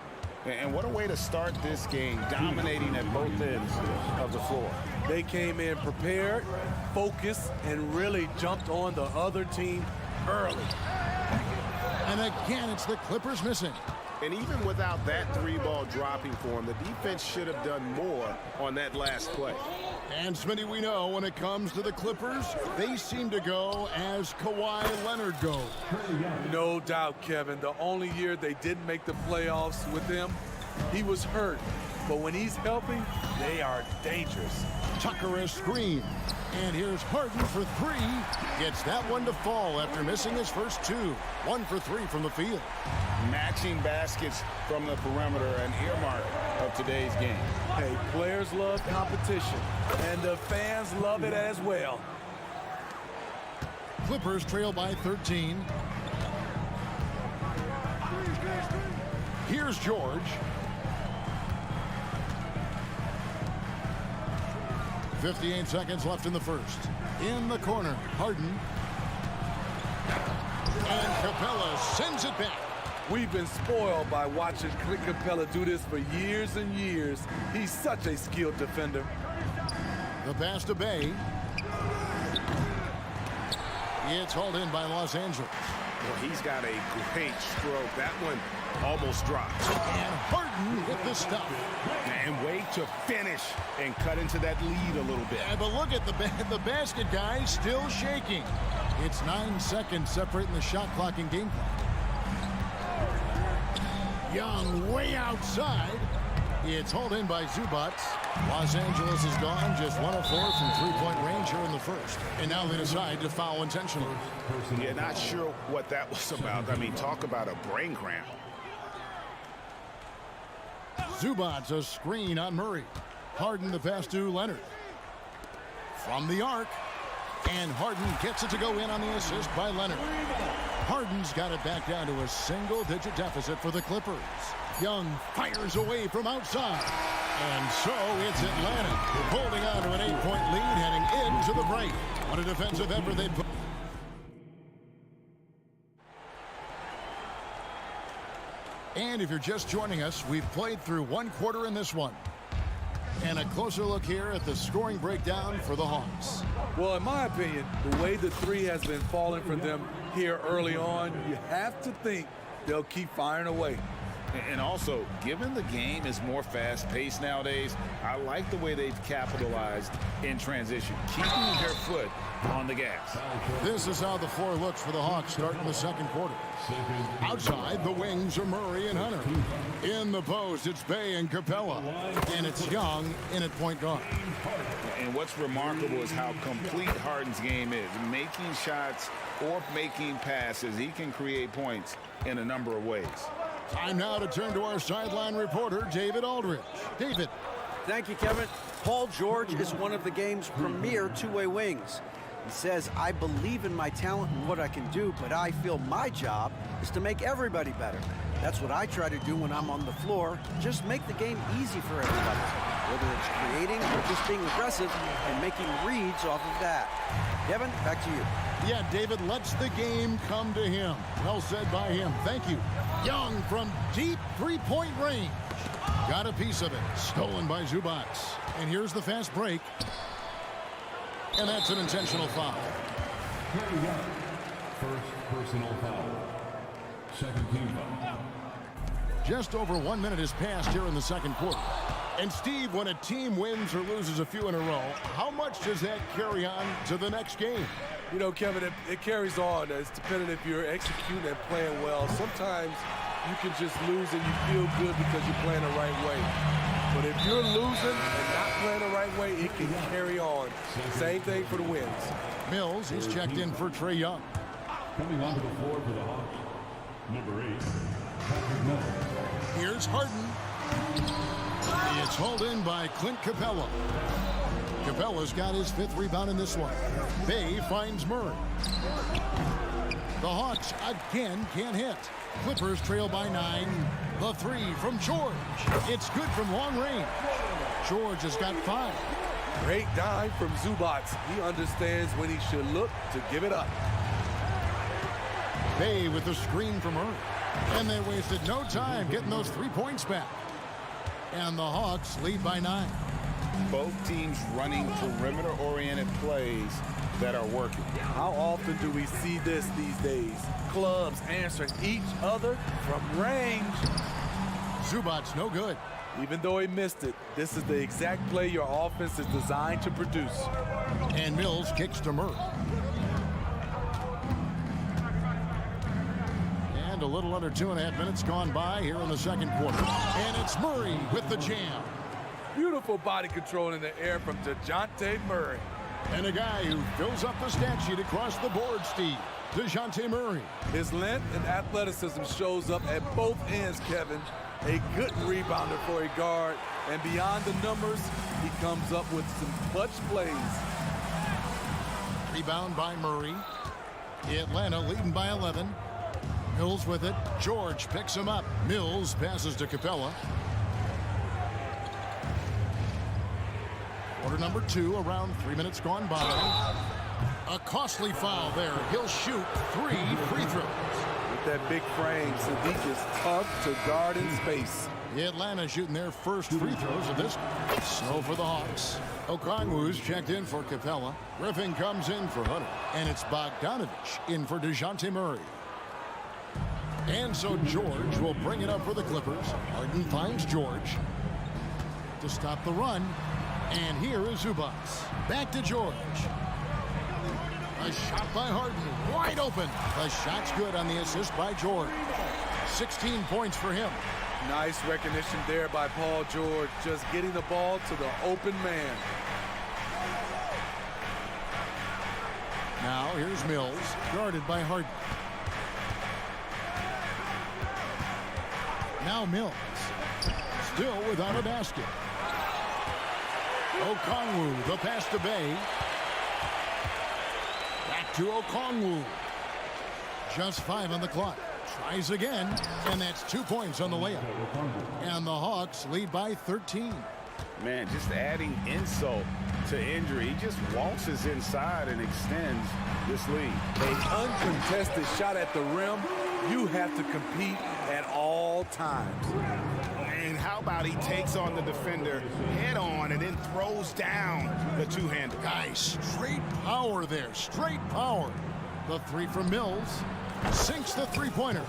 And what a way to start this game, dominating at both ends of the floor. They came in prepared, focused, and really jumped on the other team early. And again, it's the Clippers missing. And even without that three ball dropping for him, the defense should have done more on that last play. And Smitty, we know when it comes to the Clippers, they seem to go as Kawhi Leonard goes. No doubt, Kevin. The only year they didn't make the playoffs with him, he was hurt. But when he's healthy, they are dangerous. Tucker a screen. And here's Harden for three. Gets that one to fall after missing his first two. 1 for 3 from the field. Matching baskets from the perimeter, an earmark of today's game. Hey, players love competition, and the fans love it as well. Clippers trail by 13. Here's George. 58 seconds left in the first. In the corner, Harden. And Capella sends it back. We've been spoiled by watching Clint Capella do this for years and years. He's such a skilled defender. The pass to Bay. It's hauled in by Los Angeles. Well, he's got a great stroke. That one almost dropped. And Harden with the stuff. And way to finish and cut into that lead a little bit. Yeah, but look at the basket, guys, still shaking. It's 9 seconds separating the shot clock and game clock. Young way outside. It's hauled in by Zubac. Los Angeles is gone, just 1 of 4 from three-point range here in the first. And now they decide to foul intentionally. Yeah, not sure what that was about. I mean, talk about a brain cramp. Zubac, a screen on Murray. Harden the pass to Leonard. From the arc. And Harden gets it to go in on the assist by Leonard. Harden's got it back down to a single-digit deficit for the Clippers. Young fires away from outside. And so it's Atlanta holding on to an 8-point lead heading into the break. What a defensive effort they put. And if you're just joining us, we've played through 1 quarter in this one. And a closer look here at the scoring breakdown for the Hawks. Well, in my opinion, the way the three has been falling for them here early on, you have to think they'll keep firing away. And also, given the game is more fast-paced nowadays, I like the way they've capitalized in transition, keeping their foot on the gas. This is how the floor looks for the Hawks starting the second quarter. Outside, the wings are Murray and Hunter. In the post, it's Bay and Capella. And it's Young in at point guard. And what's remarkable is how complete Harden's game is. Making shots or making passes, he can create points in a number of ways. Time now to turn to our sideline reporter, David Aldridge. David. Thank you, Kevin. Paul George is one of the game's premier two-way wings. He says, I believe in my talent and what I can do, but I feel my job is to make everybody better. That's what I try to do when I'm on the floor. Just make the game easy for everybody. Whether it's creating or just being aggressive and making reads off of that. Kevin, back to you. Yeah, David lets the game come to him. Well said by him. Thank you. Young from deep three-point range. Got a piece of it. Stolen by Zubac. And here's the fast break. And that's an intentional foul. First personal foul. Second team foul. Just over 1 minute has passed here in the second quarter. And Steve, when a team wins or loses a few in a row, how much does that carry on to the next game? You know, Kevin, it carries on. It's dependent if you're executing and playing well. Sometimes you can just lose and you feel good because you're playing the right way. But if you're losing and not playing the right way, it can carry on. Same thing for the wins. Mills, he's checked in for Trae Young. Coming onto the floor for the Hawks, number 8, Patrick Miller. Here's Harden. It's hauled in by Clint Capella. Capella's got his 5th rebound in this one. Bay finds Murray. The Hawks again can't hit. Clippers trail by 9. The 3 from George. It's good from long range. George has got 5. Great dime from Zubac. He understands when he should look to give it up. Bay with the screen from Murray. And they wasted no time getting those 3 points back. And the Hawks lead by 9. Both teams running perimeter-oriented plays that are working. How often do we see this these days? Clubs answering each other from range. Zubac's no good. Even though he missed it, this is the exact play your offense is designed to produce. And Mills kicks to Murray. And a little under 2.5 minutes gone by here in the second quarter. And it's Murray with the jam. Beautiful body control in the air from DeJounte Murray. And a guy who fills up the stat sheet across the board, Steve. DeJounte Murray. His length and athleticism shows up at both ends, Kevin. A good rebounder for a guard. And beyond the numbers, he comes up with some clutch plays. Rebound by Murray. Atlanta leading by 11. Mills with it. George picks him up. Mills passes to Capella. Quarter number 2, around 3 minutes gone by. A costly foul there. He'll shoot 3 free throws. With that big frame, Sadiq is tough to guard in space. Atlanta shooting their first free throws of this. So for the Hawks. Okongwu's checked in for Capella. Griffin comes in for Hunter. And it's Bogdanovich in for DeJounte Murray. And so George will bring it up for the Clippers. Harden finds George to stop the run. And here is Zubac. Back to George. A shot by Harden. Wide open. The shot's good on the assist by George. 16 points for him. Nice recognition there by Paul George, just getting the ball to the open man. Now here's Mills, guarded by Harden. Now Mills, still without a basket. Okongwu, the pass to Bay. Back to Okongwu. Just 5 on the clock. Tries again, and that's 2 points on the layup. And the Hawks lead by 13. Man, just adding insult to injury. He just waltzes inside and extends this lead. An uncontested shot at the rim, you have to compete at all times. And how about he takes on the defender head on and then throws down the two-hander. Guys, straight power there, straight power. The three from Mills sinks the three-pointer.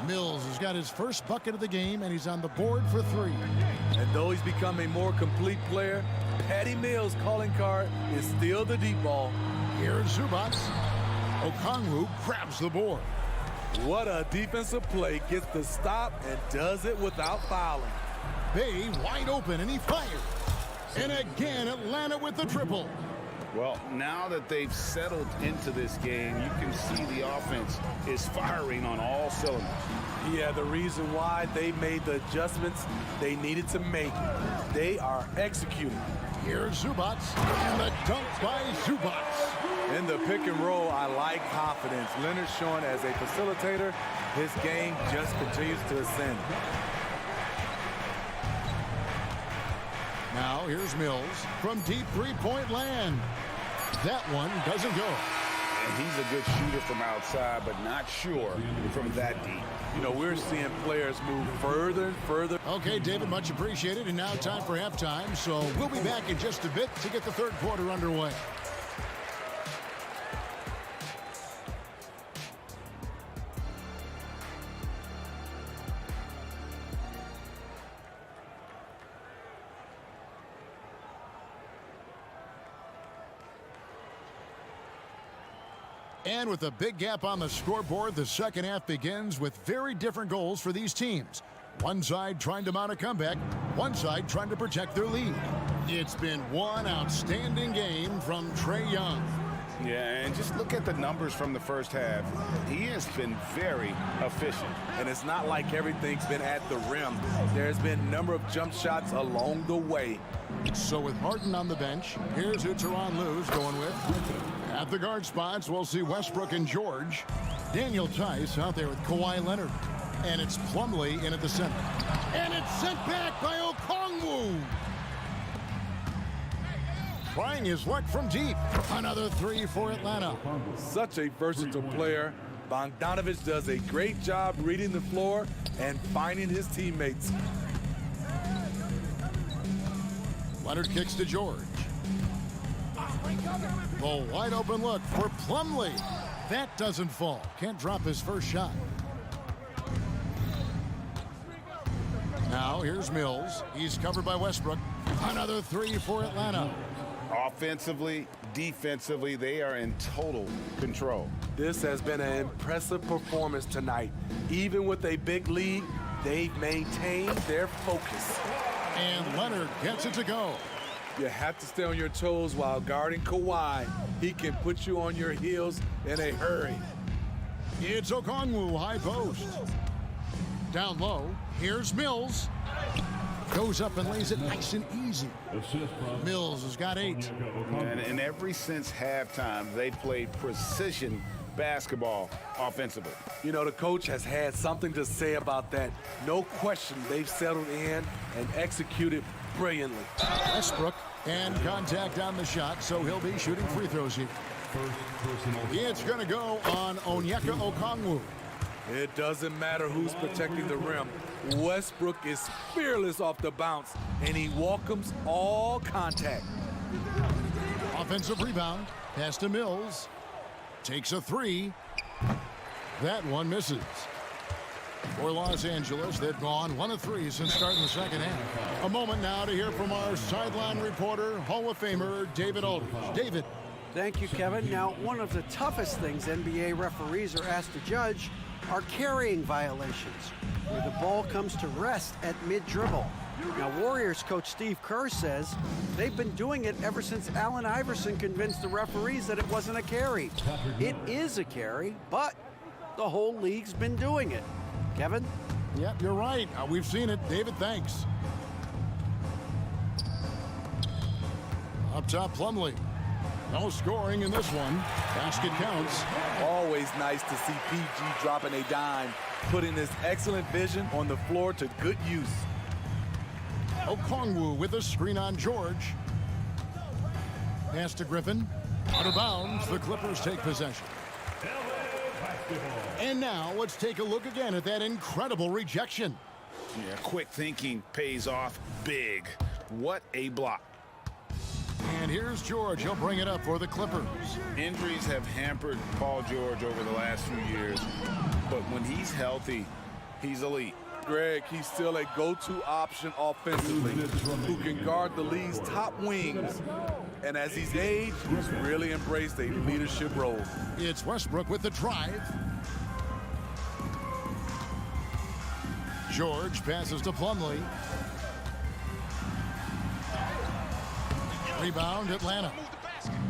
Mills has got his first bucket of the game, and he's on the board for 3. And though he's become a more complete player, Patty Mills' calling card is still the deep ball. Here's Zubac. Okongwu grabs the board. What a defensive play. Gets the stop and does it without fouling. Bay wide open, and he fires. And again, Atlanta with the triple. Well, now that they've settled into this game, you can see the offense is firing on all cylinders. Yeah, the reason why they made the adjustments they needed to make. They are executing. Here's Zubac, and the dunk by Zubac. In the pick and roll, I like confidence. Leonard showing as a facilitator, his game just continues to ascend. Now here's Mills from deep three-point land. That one doesn't go. And he's a good shooter from outside, but not sure from that deep. You know, we're seeing players move further and further. Okay, David, much appreciated. And now time for halftime. So we'll be back in just a bit to get the third quarter underway. And with a big gap on the scoreboard, the second half begins with very different goals for these teams. One side trying to mount a comeback, one side trying to protect their lead. It's been one outstanding game from Trae Young. Yeah, and just look at the numbers from the first half. He has been very efficient. And it's not like everything's been at the rim. There's been a number of jump shots along the way. So with Harden on the bench, here's who Tyronn Lue's going with. At the guard spots, we'll see Westbrook and George. Daniel Tice out there with Kawhi Leonard. And it's Plumlee in at the center. And it's sent back by Okongwu. Trying his luck from deep. Another 3 for Atlanta. Such a versatile player. Bogdanovich does a great job reading the floor and finding his teammates. Leonard kicks to George. The wide open look for Plumlee. That doesn't fall. Can't drop his first shot. Now here's Mills. He's covered by Westbrook. Another 3 for Atlanta. Offensively, defensively, they are in total control. This has been an impressive performance tonight. Even with a big lead, they've maintained their focus. And Leonard gets it to go. You have to stay on your toes while guarding Kawhi. He can put you on your heels in a hurry. It's Okongwu, high post. Down low, here's Mills. Goes up and lays it nice and easy. Mills has got 8. And ever since halftime, they played precision basketball offensively. You know, the coach has had something to say about that. No question, they've settled in and executed brilliantly. Westbrook and contact on the shot, so he'll be shooting free throws here. It's going to go on Onyeka Okongwu. It doesn't matter who's protecting the rim. Westbrook is fearless off the bounce, and he welcomes all contact. Offensive rebound, pass to Mills. Takes a 3. That one misses. For Los Angeles, they've gone 1 of 3 since starting the second half. A moment now to hear from our sideline reporter, Hall of Famer David Aldridge. David. Thank you, Kevin. Now, one of the toughest things NBA referees are asked to judge are carrying violations, where the ball comes to rest at mid-dribble. Now, Warriors coach Steve Kerr says they've been doing it ever since Allen Iverson convinced the referees that it wasn't a carry. It is a carry, but the whole league's been doing it. Kevin? Yep, you're right. We've seen it. David, thanks. Up top, Plumlee. No scoring in this one. Basket counts. Always nice to see PG dropping a dime, putting his excellent vision on the floor to good use. Okongwu with a screen on George. Pass to Griffin. Out of bounds, the Clippers take possession. And now let's take a look again at that incredible rejection. Yeah, quick thinking pays off big. What a block. And here's George. He'll bring it up for the Clippers. Injuries have hampered Paul George over the last few years, but when he's healthy, he's elite. Greg, he's still a go-to option offensively who can guard the league's top wings. And as he's aged, he's really embraced a leadership role. It's Westbrook with the drive. George passes to Plumlee. Rebound, Atlanta.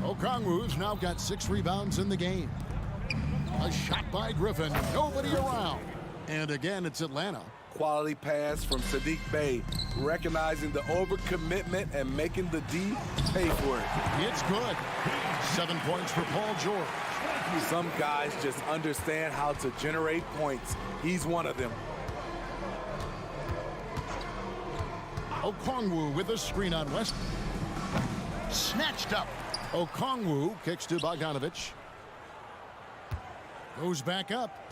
Okongwu's now got 6 rebounds in the game. A shot by Griffin. Nobody around. And again, it's Atlanta. Quality pass from Sadiq Bey, recognizing the overcommitment and making the D pay for it. It's good. 7 points for Paul George. Some guys just understand how to generate points. He's one of them. Okongwu with a screen on West. Snatched up. Okongwu kicks to Bogdanovich. Goes back up.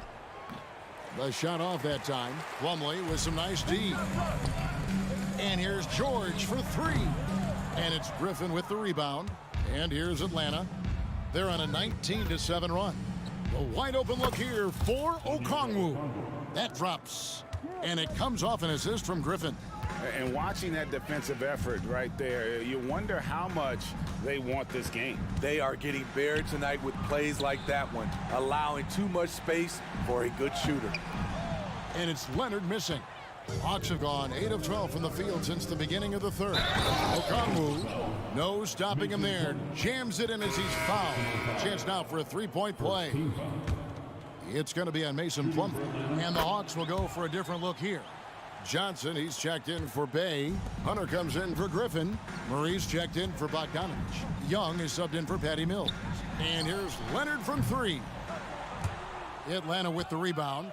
The shot off that time. Plumlee with some nice D. And here's George for 3. And it's Griffin with the rebound. And here's Atlanta. They're on a 19-7 run. A wide open look here for Okongwu. That drops. And it comes off an assist from Griffin. And watching that defensive effort right there, you wonder how much they want this game. They are getting buried tonight with plays like that one, allowing too much space for a good shooter. And it's Leonard missing. Hawks have gone 8 of 12 from the field since the beginning of the third. Okongwu, no stopping him there. Jams it in as he's fouled. Chance now for a 3-point play. It's going to be on Mason Plumlee. And the Hawks will go for a different look here. Johnson, he's checked in for Bey. Hunter comes in for Griffin. Maurice checked in for Bogdanovich. Young is subbed in for Patty Mills. And here's Leonard from 3. Atlanta with the rebound.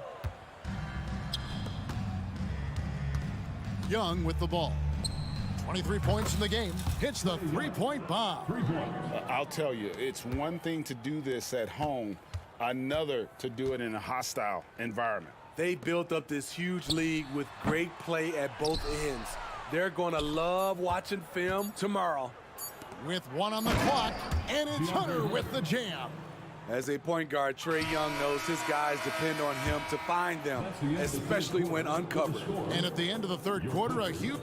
Young with the ball. 23 points in the game. Hits the 3-point bomb. I'll tell you, it's one thing to do this at home, another to do it in a hostile environment. They built up this huge league with great play at both ends. They're going to love watching film tomorrow. With 1 on the clock, and it's Hunter with the jam. As a point guard, Trae Young knows his guys depend on him to find them, especially when uncovered. And at the end of the third quarter, a huge...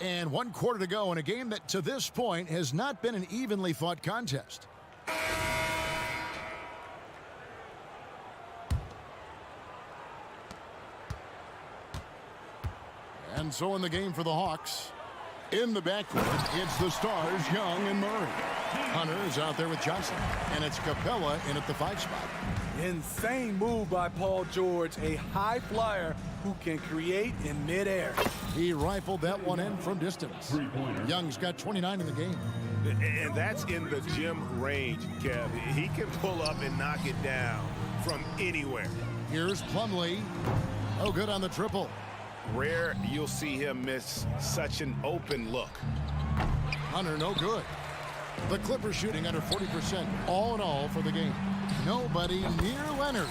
And 1 quarter to go in a game that to this point has not been an evenly fought contest. And so in the game for the Hawks, in the backcourt, it's the stars, Young and Murray. Hunter is out there with Johnson, and it's Capella in at the 5 spot. Insane move by Paul George, a high flyer who can create in midair. He rifled that one in from distance. Young's got 29 in the game. And that's in the gym range, Kev. He can pull up and knock it down from anywhere. Here's Plumlee. Oh, good on the triple. Rare you'll see him miss such an open look. Hunter, no good. The Clippers shooting under 40% all in all for the game. Nobody near Leonard.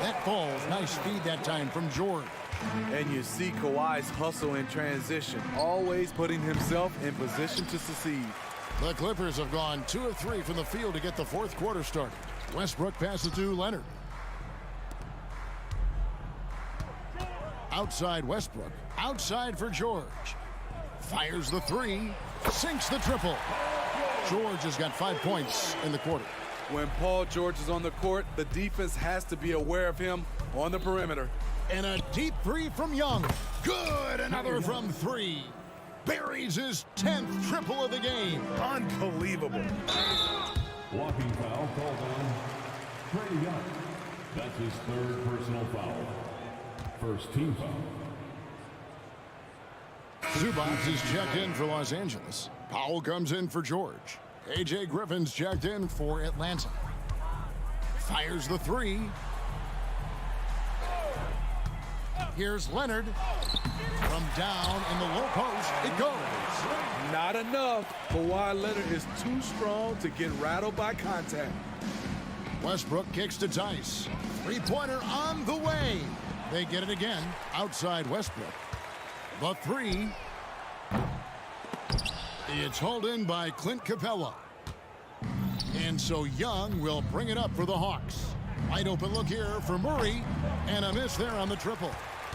That falls. Nice speed that time from George. And you see Kawhi's hustle in transition, always putting himself in position to succeed. The Clippers have gone 2 of 3 from the field to get the fourth quarter started. Westbrook passes to Leonard. Outside Westbrook. Outside for George. Fires the three. Sinks the triple. George has got 5 points in the quarter. When Paul George is on the court, the defense has to be aware of him on the perimeter. And a deep three from Young. Good. Another from three. Buries his 10th triple of the game. Unbelievable. Walking foul called on Trae Young. That's his 3rd personal foul. First team foul. Zubac is checked in for Los Angeles. Powell comes in for George. A.J. Griffin's checked in for Atlanta. Fires the three. Here's Leonard. From down in the low post, it goes. Not enough. Kawhi Leonard is too strong to get rattled by contact. Westbrook kicks to Tice. Three-pointer on the way. They get it again. Outside Westbrook. The three. It's hauled in by Clint Capella. And so Young will bring it up for the Hawks. Wide open look here for Murray. And a miss there on the triple.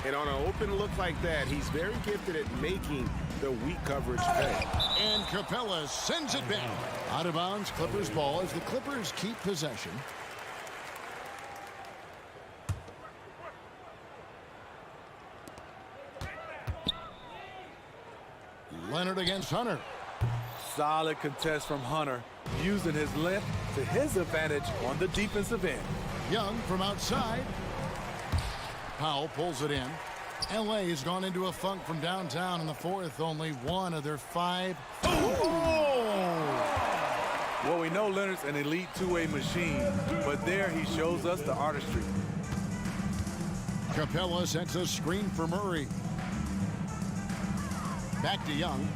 And on an open look like that, he's very gifted at making the weak coverage pay. And Capella sends it back. Out of bounds, Clippers ball as the Clippers keep possession. Leonard against Hunter. Solid contest from Hunter, using his length to his advantage on the defensive end. Young from outside. Powell pulls it in. LA has gone into a funk from downtown in the fourth. Only one of their 5. Well, we know Leonard's an elite two-way machine, but there he shows us the artistry. Capella sets a screen for Murray. Back to Young.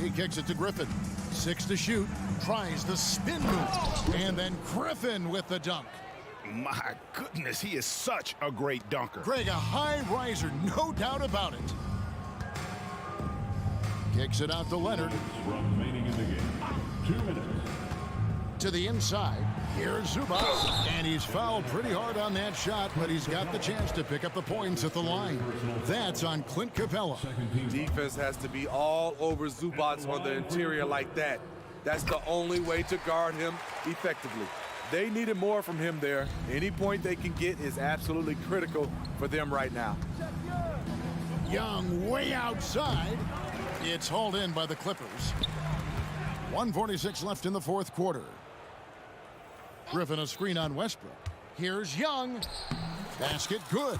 He kicks it to Griffin. 6 to shoot. Tries the spin move. And then Griffin with the dunk. My goodness, he is such a great dunker. Greg, a high riser, no doubt about it. Kicks it out to Leonard. Remaining in the game. 2 minutes. To the inside. Here's Zubac. And he's fouled pretty hard on that shot, but he's got the chance to pick up the points at the line. That's on Clint Capella. Defense has to be all over Zubac on the interior like that. That's the only way to guard him effectively. They needed more from him there. Any point they can get is absolutely critical for them right now. Young way outside. It's hauled in by the Clippers. 1:46 left in the fourth quarter. Griffin a screen on Westbrook. Here's Young. Basket good.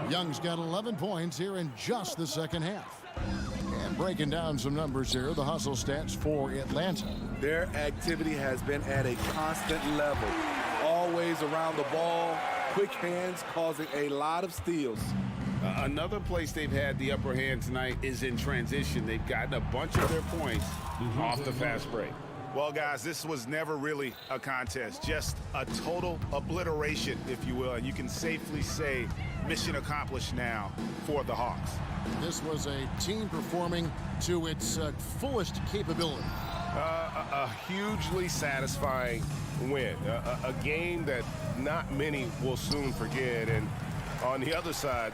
Young's got 11 points here in just the second half. And breaking down some numbers here, the hustle stats for Atlanta. Their activity has been at a constant level. Always around the ball, quick hands causing a lot of steals. Another place they've had the upper hand tonight is in transition. They've gotten a bunch of their points off the fast break. Well, guys, this was never really a contest, just a total obliteration, if you will. And you can safely say mission accomplished now for the Hawks. This was a team performing to its fullest capability. A hugely satisfying win. A game that not many will soon forget. And on the other side,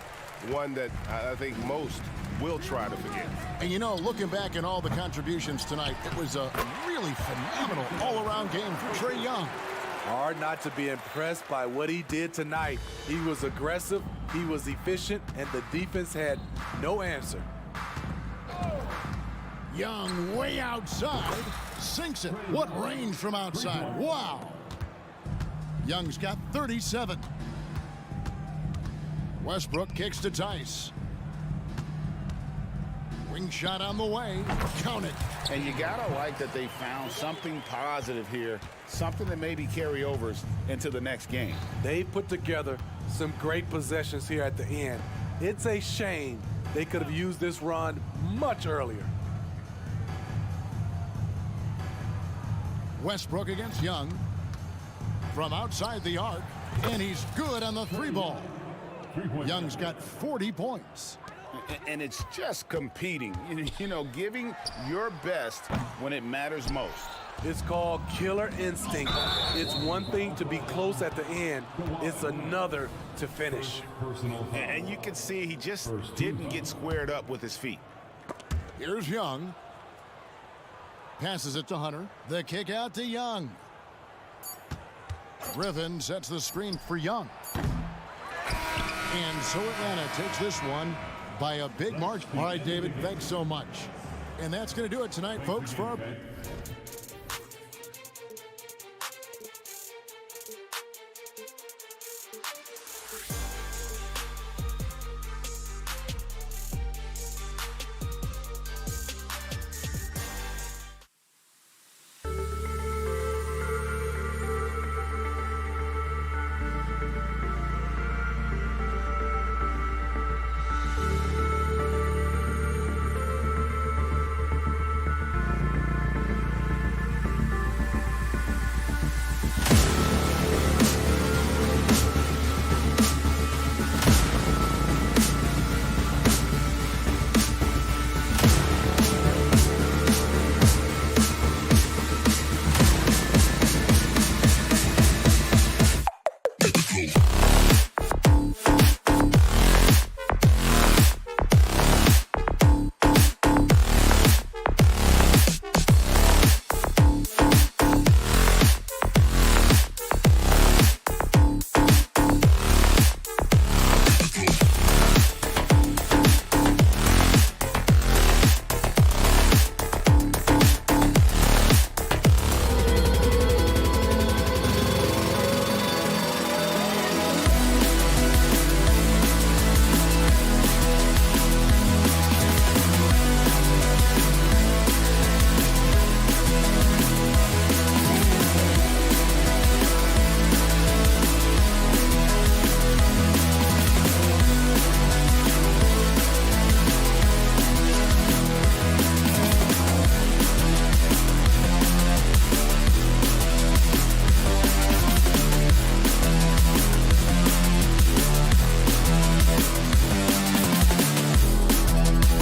one that I think most will try to forget. And you know, looking back at all the contributions tonight, it was a really phenomenal all-around game for Trae Young. Hard not to be impressed by what he did tonight. He was aggressive, he was efficient, and the defense had no answer. Young way outside, sinks it. What range from outside, wow. Young's got 37. Westbrook kicks to Tice. Wing shot on the way. Count it. And you gotta like that they found something positive here, something that maybe carry overs into the next game. They put together some great possessions here at the end. It's a shame they could have used this run much earlier. Westbrook against Young. From outside the arc, and he's good on the three ball. Young's got 40 points. And it's just competing, you know, giving your best when it matters most. It's called killer instinct. It's one thing to be close at the end. It's another to finish. And you can see he just didn't get squared up with his feet. Here's Young. Passes it to Hunter. The kick out to Young. Griffin sets the screen for Young. And so Atlanta takes this one by a big margin. All right, David, thanks so much. And that's going to do it tonight, folks, for our